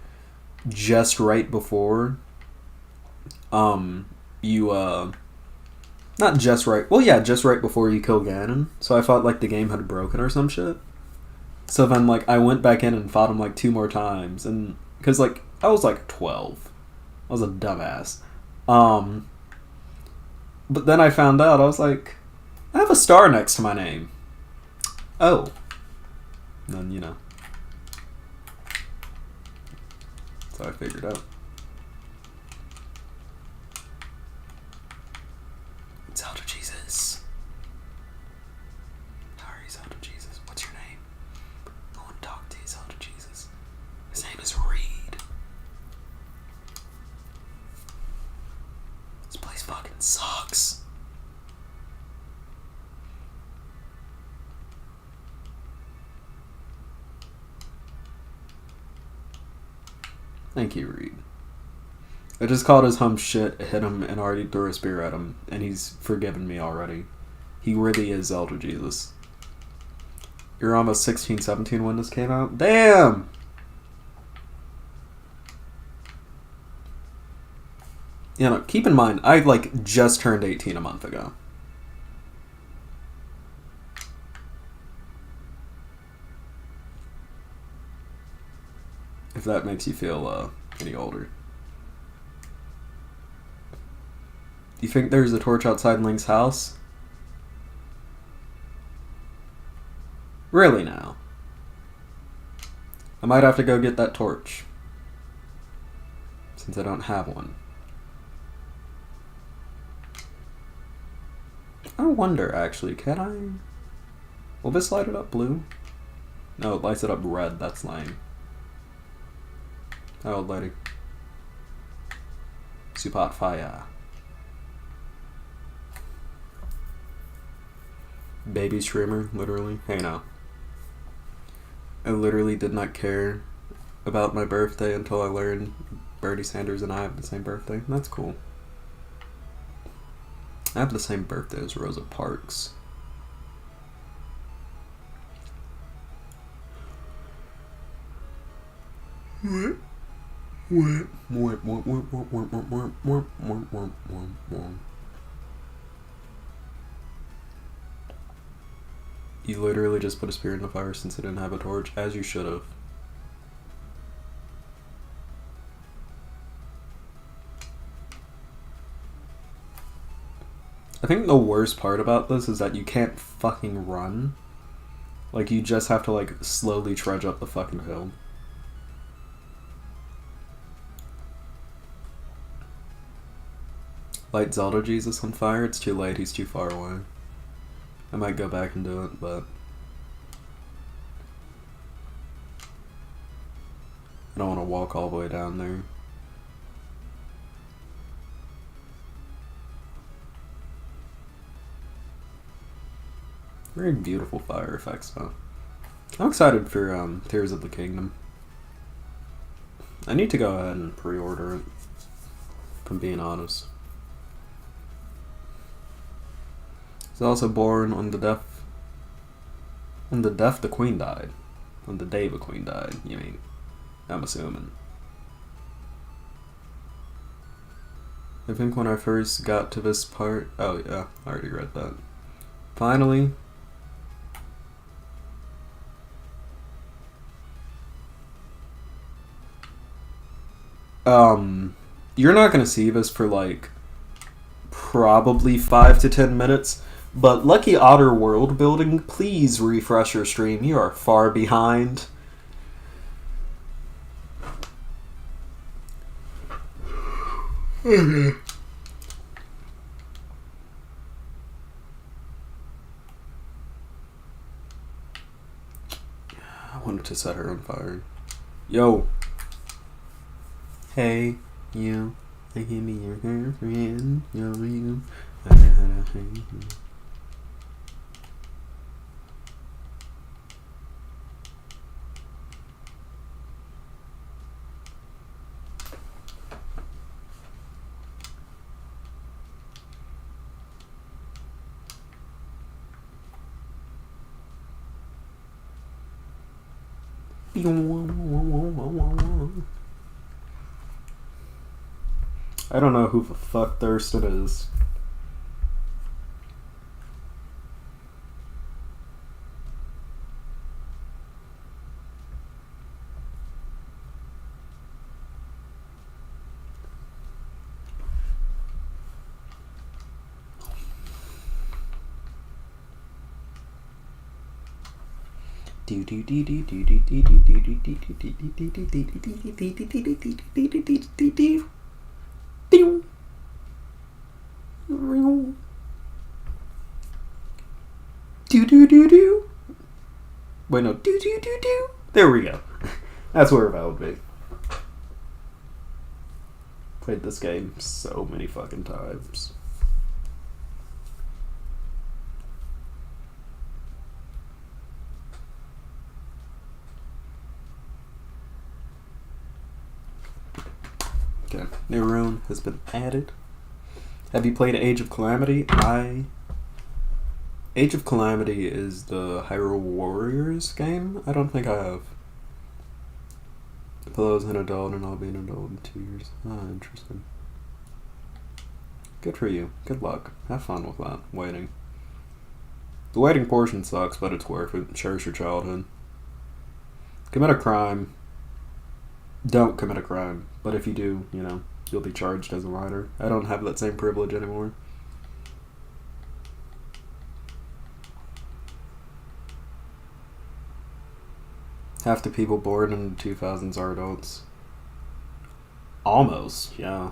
just right before not just right. Well, yeah, just right before you kill Ganon. So I thought like the game had broken or some shit. So then like I went back in and fought him like 2 more times, and because like I was like 12, I was a dumbass. But then I found out, I was like, I have a star next to my name. Oh, and then you know, so I figured out. Zelda Jesus. How are you, Zelda Jesus? What's your name? I want to talk to you, Zelda Jesus. His name is Reed. This place fucking sucks. Thank you, Reed. I just called his hump shit, hit him, and already threw a spear at him, and he's forgiven me already. He really is Zelda Jesus. You're almost 16, 17 when this came out? Damn! You know, keep in mind, I, like, just turned 18 a month ago. If that makes you feel, any older. You think there's a torch outside Link's house? Really now? I might have to go get that torch, since I don't have one. I wonder, actually, can I... Will this light it up blue? No, it lights it up red, that's lame. Oh, lighting. Super fire. Baby streamer, literally. Hey now. I literally did not care about my birthday until I learned Bernie Sanders and I have the same birthday. That's cool. I have the same birthday as Rosa Parks. You literally just put a spear in the fire since it didn't have a torch, as you should have. I think the worst part about this is that you can't fucking run. Like, you just have to, like, slowly trudge up the fucking hill. Light Zelda Jesus on fire? It's too late, he's too far away. I might go back and do it, but I don't want to walk all the way down there. Very beautiful fire effects, though. I'm excited for Tears of the Kingdom. I need to go ahead and pre-order it, if I'm being honest. It's also born on the death the queen died. On the day the queen died, you mean. I'm assuming. I think when I first got to this part... Oh yeah, I already read that. Finally... You're not gonna see this for like... probably 5 to 10 minutes. But Lucky Otter world building, please refresh your stream. You are far behind. Okay. I wanted to set her on fire. Yo. Hey, you. I can be your girlfriend. Yo, you. I know how to hate you. I don't know who the fuck Thurston is. Wait, no. There we go. That's where that would be. Played this game so many fucking times. Okay, new rune has been added. Have you played Age of Calamity? Age of Calamity is the Hyrule Warriors game? I don't think I have. Below is an adult and I'll be an adult in 2 years. Ah, interesting. Good for you. Good luck. Have fun with that. Waiting. The waiting portion sucks, but it's worth it. Cherish your childhood. Commit a crime. Don't commit a crime. But if you do, you know, you'll be charged as a writer. I don't have that same privilege anymore. Half the people born in the 2000s are adults. Almost, yeah.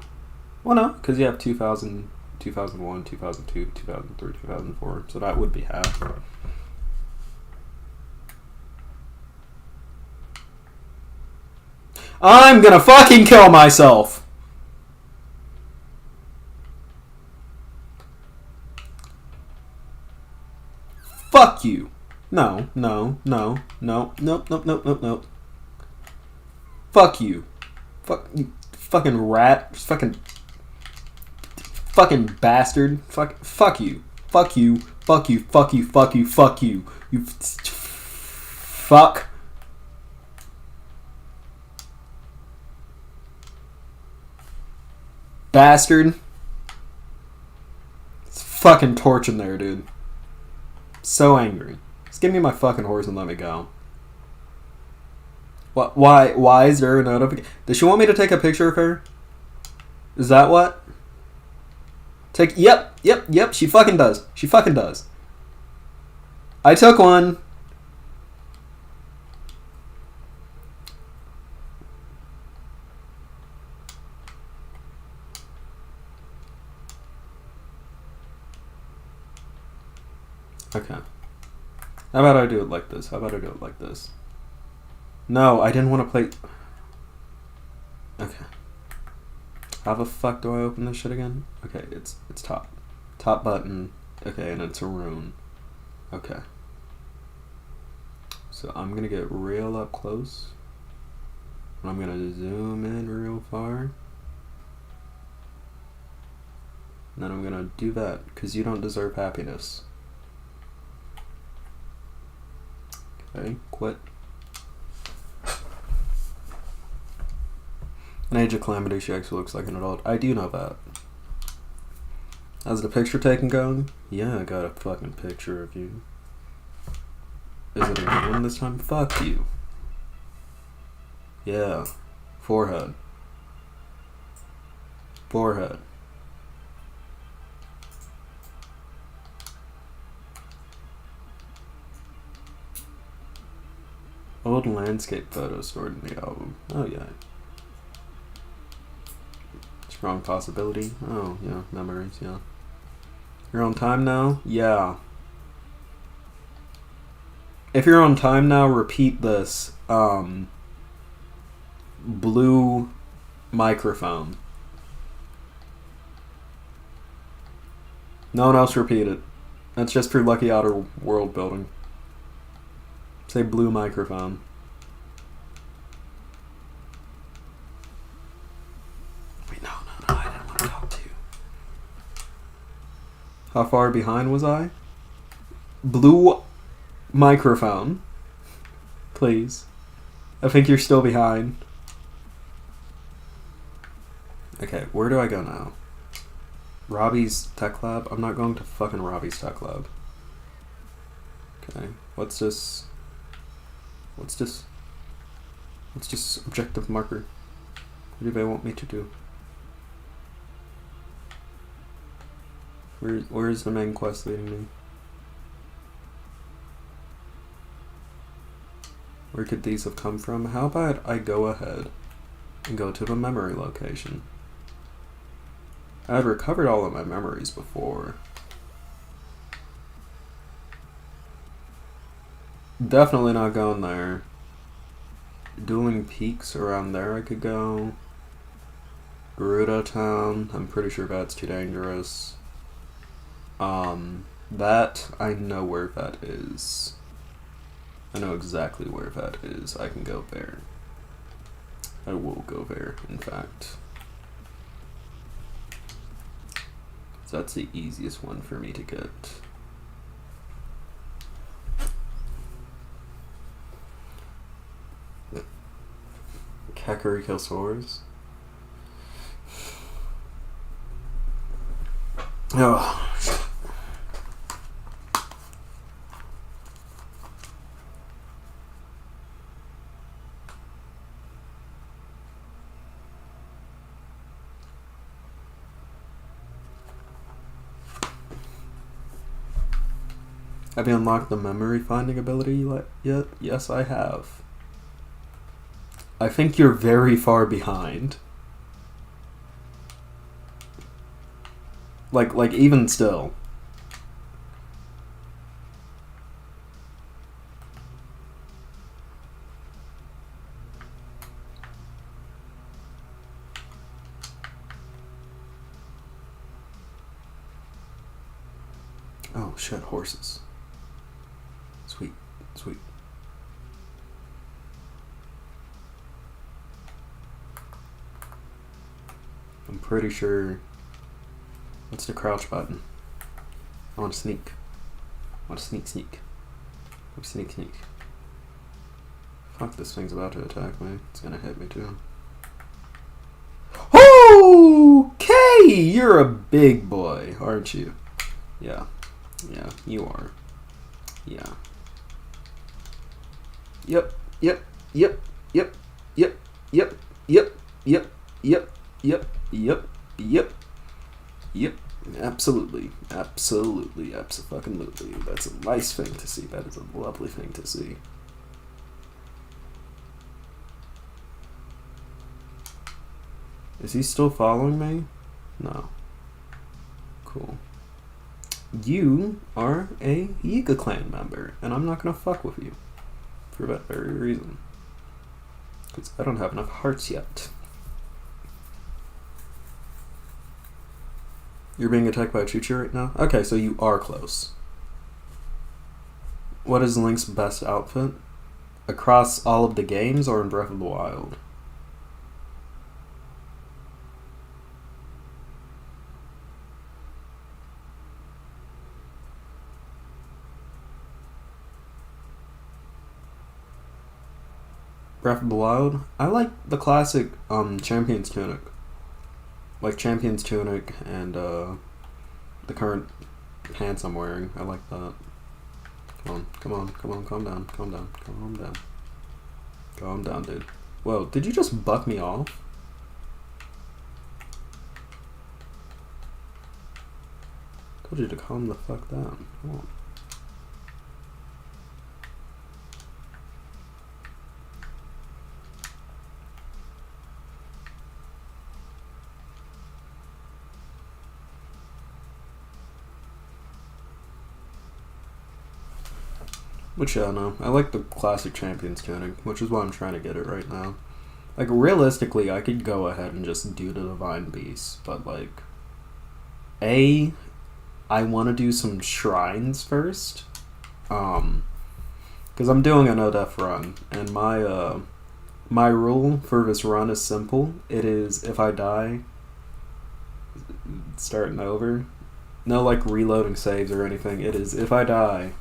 Well, no, because you have 2000, 2001, 2002, 2003, 2004. So that would be half. I'm gonna fucking kill myself! Fuck you. No. Fuck you. Fuck you. Fucking rat. Fucking bastard. Fuck you. Fuck you. Fuck you. Fuck you. Fuck you. Fuck you. You fuck. Bastard. It's fucking torch in there, dude. So angry. Just give me my fucking horse and let me go. What? Why is there a notification? Does she want me to take a picture of her? Is that what? Yep. She fucking does. She fucking does. I took one. Okay. How about I do it like this? No, I didn't want to play... Okay. How the fuck do I open this shit again? Okay, it's top. Top button. Okay, and it's a rune. Okay. So I'm gonna get real up close. And I'm gonna zoom in real far. And then I'm gonna do that, because you don't deserve happiness. Okay, quit. In Age of Calamity, she actually looks like an adult. I do know that. How's the picture taking going? Yeah, I got a fucking picture of you. Is it a good one this time? Fuck you. Yeah. Forehead. Old landscape photos stored in the album. Oh, yeah. Strong possibility. Oh, yeah. Memories, yeah. You're on time now? Yeah. If you're on time now, repeat this. Blue microphone. No one else repeat it. That's just for Lucky Otter world building. Say blue microphone. Wait, no, I didn't want to talk to you. How far behind was I? Blue microphone. Please. I think you're still behind. Okay, where do I go now? Robbie's Tech Lab? I'm not going to fucking Robbie's Tech Lab. Okay, what's this? What's this objective marker? What do they want me to do? Where is the main quest leading me? Where could these have come from? How about I go ahead and go to the memory location? I've recovered all of my memories before. Definitely not going there. Dueling Peaks around there I could go. Gerudo Town, I'm pretty sure that's too dangerous. That, I know where that is. I know exactly where that is. I can go there. I will go there, in fact. So that's the easiest one for me to get. Kakarikosaurus. Oh. Have you unlocked the memory finding ability yet? Yes, I have. I think you're very far behind. Like even still. Oh shit, horses. Sweet, sweet. I'm pretty sure. What's the crouch button? I want to sneak. I want to sneak. I want to sneak. Fuck, this thing's about to attack me. It's gonna hit me too. Okay, you're a big boy, aren't you? Yeah, you are. Yeah. Yep. Absolutely. Abso-fucking-lutely. That's a nice thing to see. That is a lovely thing to see. Is he still following me? No. Cool. You are a Yiga clan member, and I'm not gonna fuck with you. For that very reason. Because I don't have enough hearts yet. You're being attacked by a Choo-Choo right now? Okay, so you are close. What is Link's best outfit? Across all of the games or in Breath of the Wild? Breath of the Wild? I like the classic Champion's Tunic. Like Champion's Tunic and the current pants I'm wearing. I like that. Come on, calm down. Calm down, dude. Whoa, did you just buck me off? Told you to calm the fuck down. Come on. Which, yeah, no. I like the classic Champion's Tunic, which is why I'm trying to get it right now. Like, realistically, I could go ahead and just do the Divine Beast, but, like, I want to do some shrines first, because I'm doing a no-death run, and my rule for this run is simple. It is, if I die, starting over. No, like, reloading saves or anything. It is, if I die,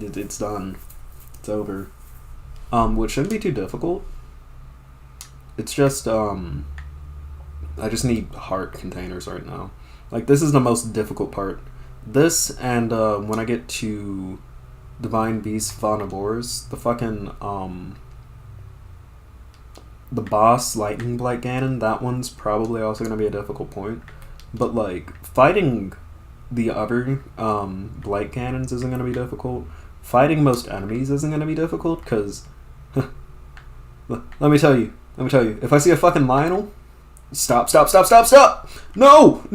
it's done. It's over. Which shouldn't be too difficult. It's just, I just need heart containers right now. Like, this is the most difficult part. This, and, when I get to Divine Beast Vonabors, the fucking, the boss Lightning Blight Ganon, that one's probably also gonna be a difficult point. But, like, fighting the other, Blight Ganons isn't gonna be difficult. Fighting most enemies isn't gonna be difficult, because, let me tell you, if I see a fucking Lionel, stop! No!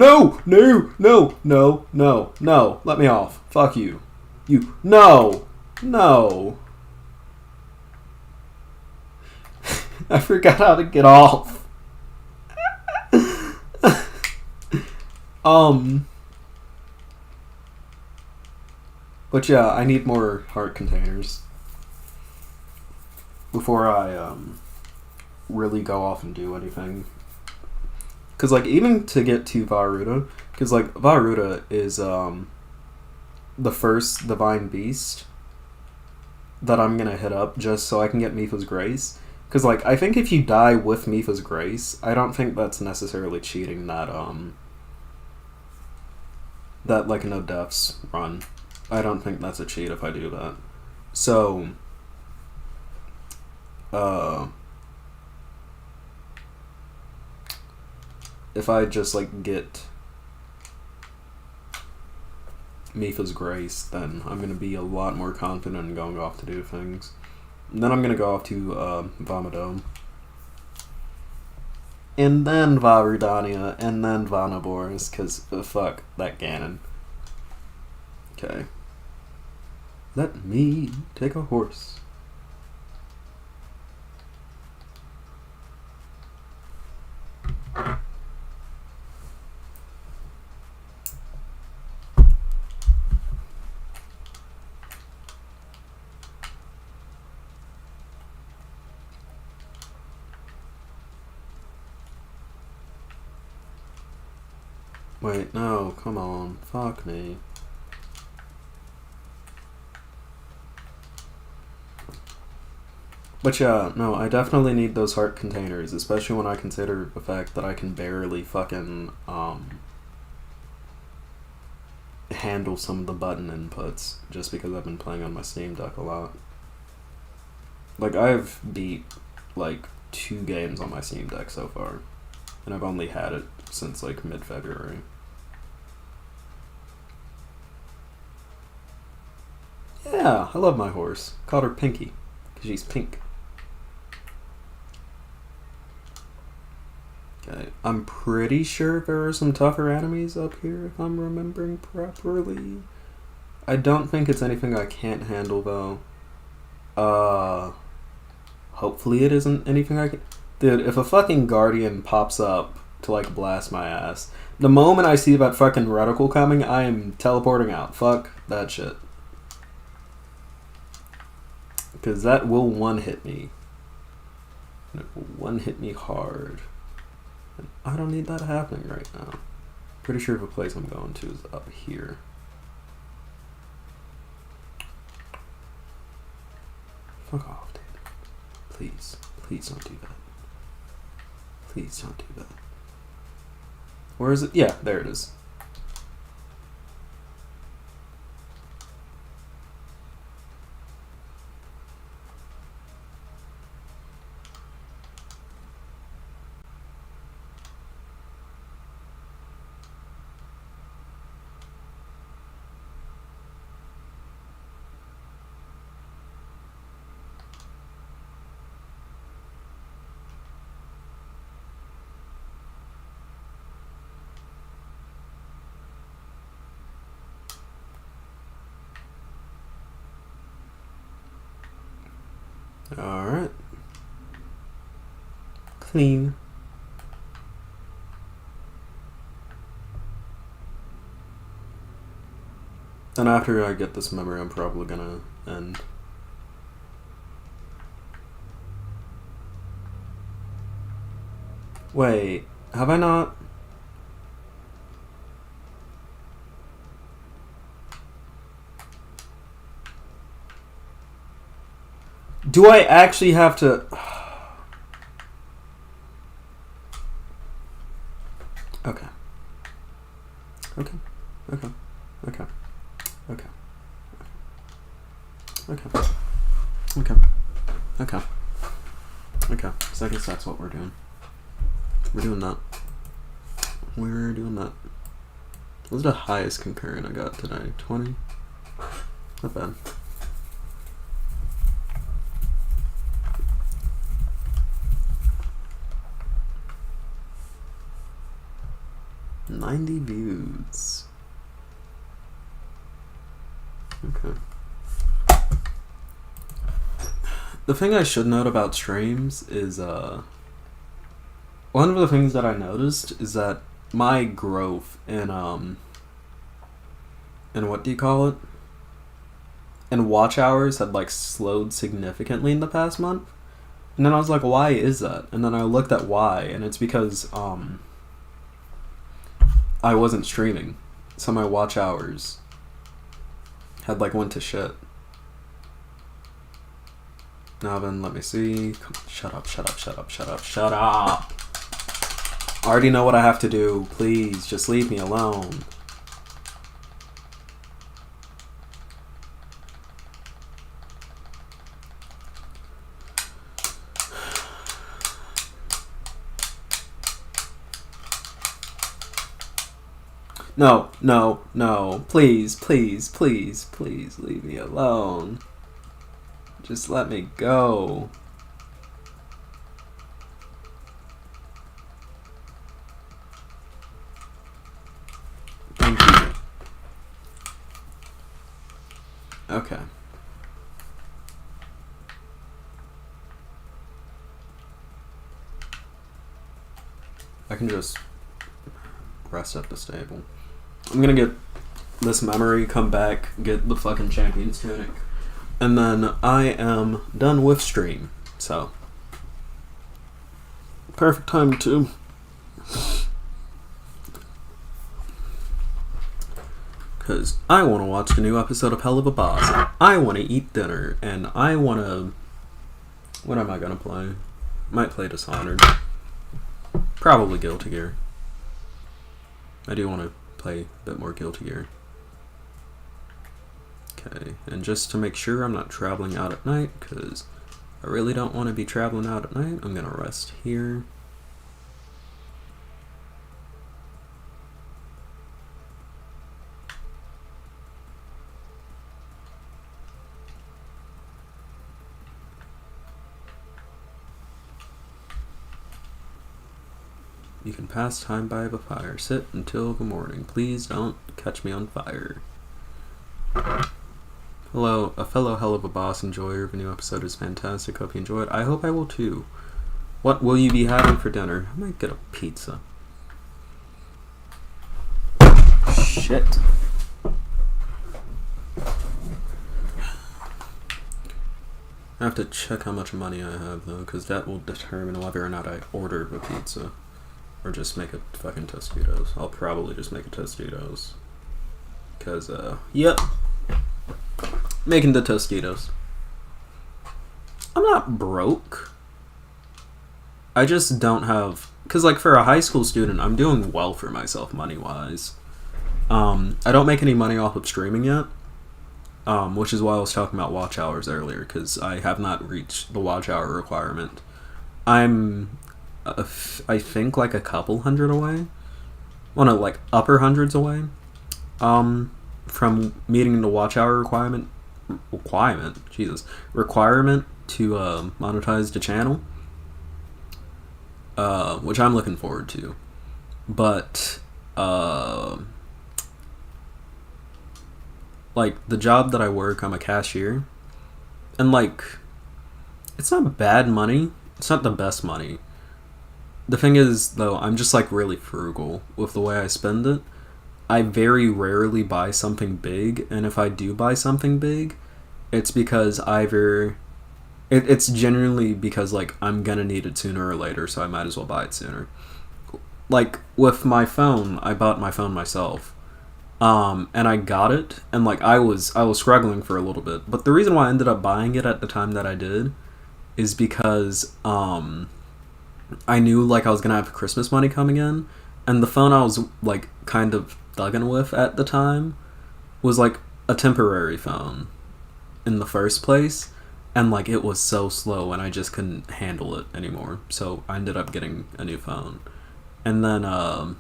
Let me off. Fuck you. No! I forgot how to get off. But yeah, I need more heart containers before I, really go off and do anything. Because, like, even to get to Varuta, because, like, Varuta is, the first Divine Beast that I'm gonna hit up just so I can get Mipha's Grace. Because, like, I think if you die with Mipha's Grace, I don't think that's necessarily cheating that, like, no deaths run. I don't think that's a cheat if I do that. So, if I just, like, get Mipha's Grace, then I'm going to be a lot more confident in going off to do things. And then I'm going to go off to Vomadome. And then Varudania, and then Vanabors, because fuck that Ganon. Okay. Let me take a horse. Wait, no, come on. Fuck me. But yeah, no, I definitely need those heart containers, especially when I consider the fact that I can barely fucking, handle some of the button inputs, just because I've been playing on my Steam Deck a lot. Like, I've beat, like, 2 games on my Steam Deck so far, and I've only had it since, like, mid-February. Yeah, I love my horse. Called her Pinky, because she's pink. Okay, I'm pretty sure there are some tougher enemies up here, if I'm remembering properly. I don't think it's anything I can't handle, though. Hopefully it isn't anything I can... Dude, if a fucking Guardian pops up to, like, blast my ass, the moment I see that fucking reticle coming, I am teleporting out. Fuck that shit. Because that will one-hit me. And it will one-hit me hard. And I don't need that happening right now. Pretty sure the place I'm going to is up here. Fuck off, dude. Please. Please don't do that. Please don't do that. Where is it? Yeah, there it is. Alright. clean. And after I get this memory, I'm probably gonna end. Wait, have I not? Do I actually have to? Okay. Okay. Okay. Okay. Okay. Okay. Okay. Okay. Okay. So I guess that's what we're doing. We're doing that. We're doing that. What was the highest concurrent I got today? 20? Not bad. $90 views. Okay. The thing I should note about streams is, one of the things that I noticed is that my growth in what do you call it? In watch hours had, like, slowed significantly in the past month. And then I was like, why is that? And then I looked at why, and it's because, I wasn't streaming. So my watch hours had, like, went to shit. Now then, let me see. Come on, shut up, shut up, shut up, shut up, shut up! I already know what I have to do. Please, just leave me alone. No, no, no. Please, please, please, please leave me alone. Just let me go. Thank you. Okay. I can just rest at the stable. I'm gonna get this memory, come back, get the fucking champion's tunic, and then I am done with stream. So, perfect time to because I want to watch the new episode of Hell of a Boss. I want to eat dinner, and I want to. What am I gonna play? Might play Dishonored. Probably Guilty Gear. I do want to play a bit more Guilty Gear. Okay, and just to make sure I'm not traveling out at night, because I really don't want to be traveling out at night, I'm gonna rest here. You can pass time by the fire. Sit until the morning. Please don't catch me on fire. Hello, a fellow Hell of a Boss enjoyer. The new episode is fantastic. Hope you enjoy it. I hope I will too. What will you be having for dinner? I might get a pizza. Shit. I have to check how much money I have though, because that will determine whether or not I order the pizza. Or just make a fucking Tostitos. I'll probably just make a Tostitos. Because, yep. Making the Tostitos. I'm not broke. I just don't have... Because, like, for a high school student, I'm doing well for myself money-wise. I don't make any money off of streaming yet. Which is why I was talking about watch hours earlier. Because I have not reached the watch hour requirement. I'm... I think like a couple hundred away. Well, no, like upper hundreds away. From meeting the watch hour requirement to monetize the channel. Which I'm looking forward to. But like the job that I work, I'm a cashier, and like it's not bad money. It's not the best money. the thing is, though, I'm just, like, really frugal with the way I spend it. I very rarely buy something big, and if I do buy something big, it's because either... It's generally because, like, I'm gonna need it sooner or later, so I might as well buy it sooner. Like, with my phone, I bought my phone myself. And I got it, and, like, I was struggling for a little bit. But the reason why I ended up buying it at the time that I did is because, I knew, like, I was gonna have Christmas money coming in, and the phone I was, like, kind of thugging with at the time was, like, a temporary phone in the first place, and, like, it was so slow, and I just couldn't handle it anymore, so I ended up getting a new phone. And then,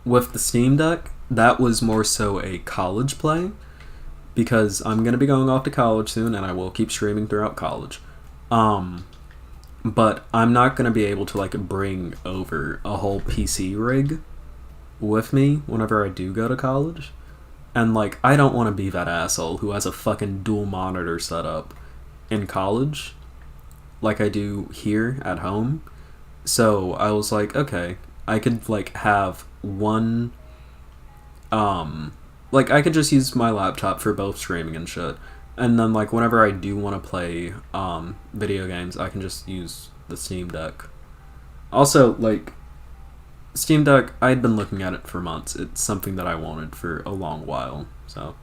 with the Steam Deck, that was more so a college play, because I'm gonna be going off to college soon, and I will keep streaming throughout college. But I'm not going to be able to, like, bring over a whole PC rig with me whenever I do go to college. And, like, I don't want to be that asshole who has a fucking dual monitor setup in college like I do here at home. So I was like, okay, I could, like, have one... like, I could just use my laptop for both streaming and shit. And then, like, whenever I do want to play video games, I can just use the Steam Deck. Also, like, Steam Deck, I'd been looking at it for months. It's something that I wanted for a long while, so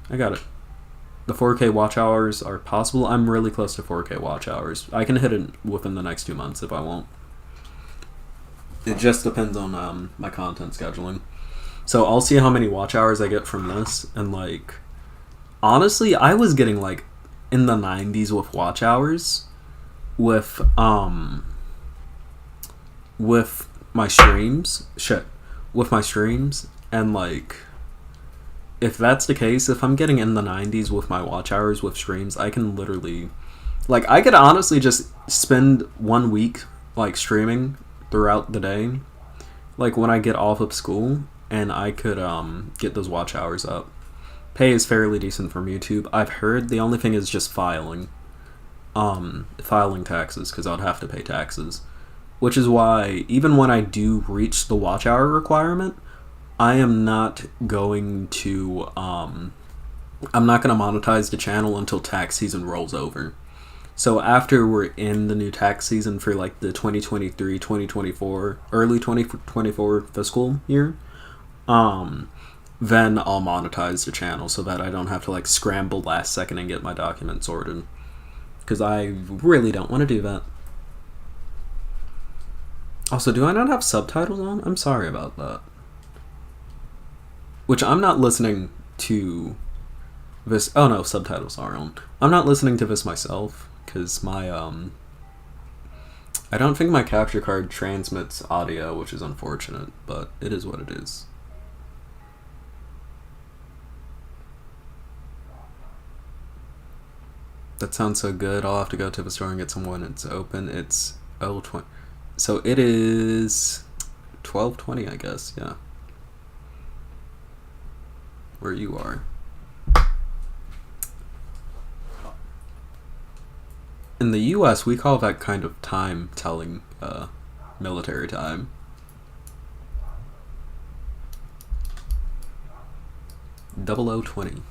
I got it. The 4K watch hours are possible. I'm really close to 4K watch hours. I can hit it within the next 2 months if I want. It just depends on my content scheduling. So I'll see how many watch hours I get from this, and, like... Honestly, I was getting, like, in the 90s with watch hours with my streams. With my streams. And, like, if that's the case, if I'm getting in the 90s with my watch hours with streams, I can literally... Like, I could honestly just spend 1 week, like, streaming throughout the day. Like, when I get off of school, and I could get those watch hours up. Pay is fairly decent from YouTube. I've heard the only thing is just filing taxes, because I'd have to pay taxes. Which is why, even when I do reach the watch hour requirement, I am not going to, I'm not going to monetize the channel until tax season rolls over. So after we're in the new tax season for, like, the 2023, 2024, early 2024 fiscal year, then I'll monetize the channel so that I don't have to, like, scramble last second and get my documents sorted. Because I really don't want to do that. Also, do I not have subtitles on? I'm sorry about that. Which I'm not listening to this... Oh no, subtitles are on. I'm not listening to this myself, because my, I don't think my capture card transmits audio, which is unfortunate, but it is what it is. That sounds so good. I'll have to go to the store and get some when it's open. It's 20. So it is 12:20, I guess. Yeah. Where you are. In the U.S., we call that kind of time telling military time. .0020.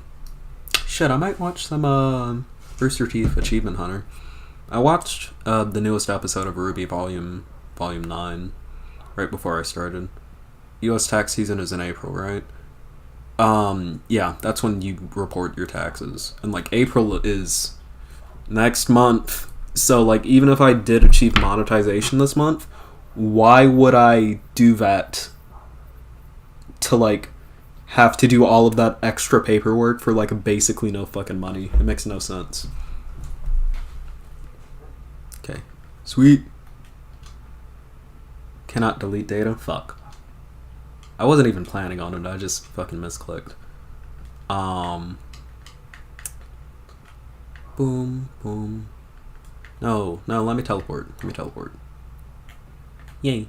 Shit, I might watch some Rooster Teeth Achievement Hunter. I watched the newest episode of Ruby Volume 9 right before I started. U.S. tax season is in April, right? Yeah, that's when you report your taxes. And, like, April is next month. So, like, even if I did achieve monetization this month, why would I do that to, like, have to do all of that extra paperwork for, like, basically no fucking money? It makes no sense. Okay. Sweet. Cannot delete data? Fuck. I wasn't even planning on it, I just fucking misclicked. Boom, boom. No, let me teleport. Yay.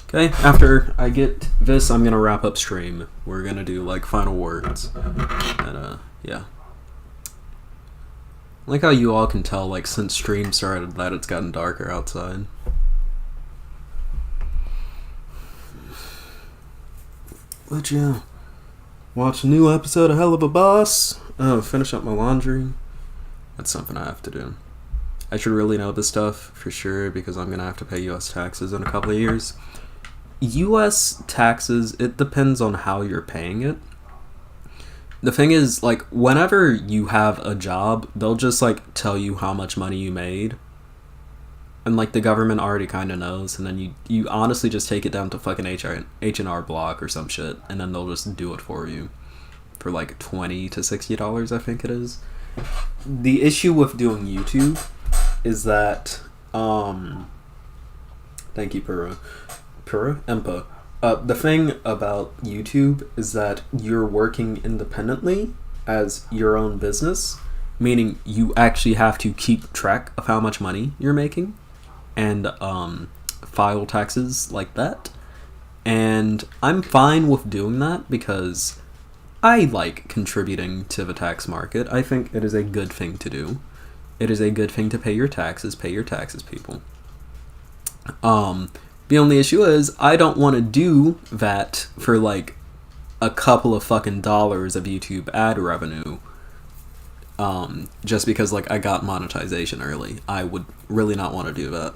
Okay, after I get this, I'm gonna wrap up stream. We're gonna do, like, final words. And, yeah. Like how you all can tell, like, since stream started that it's gotten darker outside. But yeah. Watch a new episode of Hell of a Boss. Oh, finish up my laundry. That's something I have to do. I should really know this stuff for sure because I'm gonna have to pay US taxes in a couple of years. US taxes, it depends on how you're paying it. The thing is, like, whenever you have a job, they'll just, like, tell you how much money you made. And, like, the government already kind of knows. And then you honestly just take it down to fucking H&R Block or some shit. And then they'll just do it for you. For, like, $20 to $60, I think it is. The issue with doing YouTube is that, thank you, Empa. The thing about YouTube is that you're working independently as your own business, meaning you actually have to keep track of how much money you're making and file taxes like that. And I'm fine with doing that because I like contributing to the tax market. I think it is a good thing to do. It is a good thing to pay your taxes, people. The only issue is, I don't want to do that for, like, a couple of fucking dollars of YouTube ad revenue. Just because, like, I got monetization early. I would really not want to do that.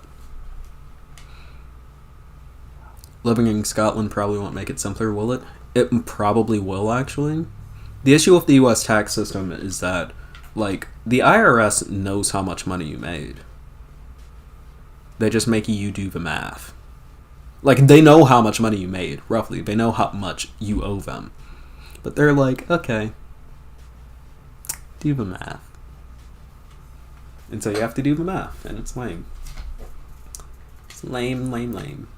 Living in Scotland probably won't make it simpler, will it? It probably will, actually. The issue with the US tax system is that, like, the IRS knows how much money you made. They just make you do the math. Like, they know how much money you made, roughly. They know how much you owe them. But they're like, okay, do the math. And so you have to do the math, and it's lame. It's lame.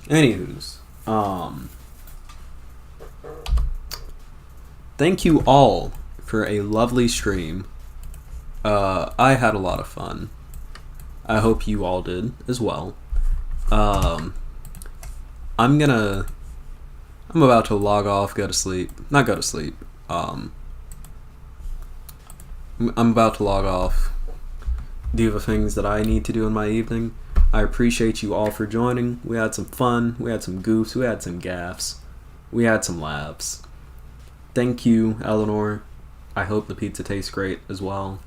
Anywho's, thank you all for a lovely stream. I had a lot of fun. I hope you all did as well. I'm about to log off, go to sleep. Not go to sleep. I'm about to log off, do the things that I need to do in my evening. I appreciate you all for joining. We had some fun. We had some goofs. We had some gaffes. We had some laughs. Thank you, Eleanor. I hope the pizza tastes great as well.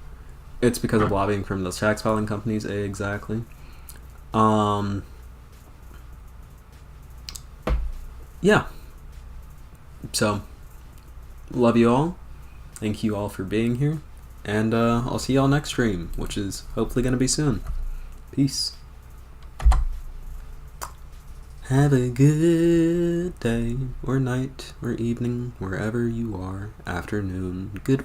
It's because of lobbying from those tax filing companies. Exactly. Yeah. So, love you all. Thank you all for being here. And I'll see y'all next stream, which is hopefully going to be soon. Peace. Have a good day, or night, or evening, wherever you are. Afternoon. Goodbye.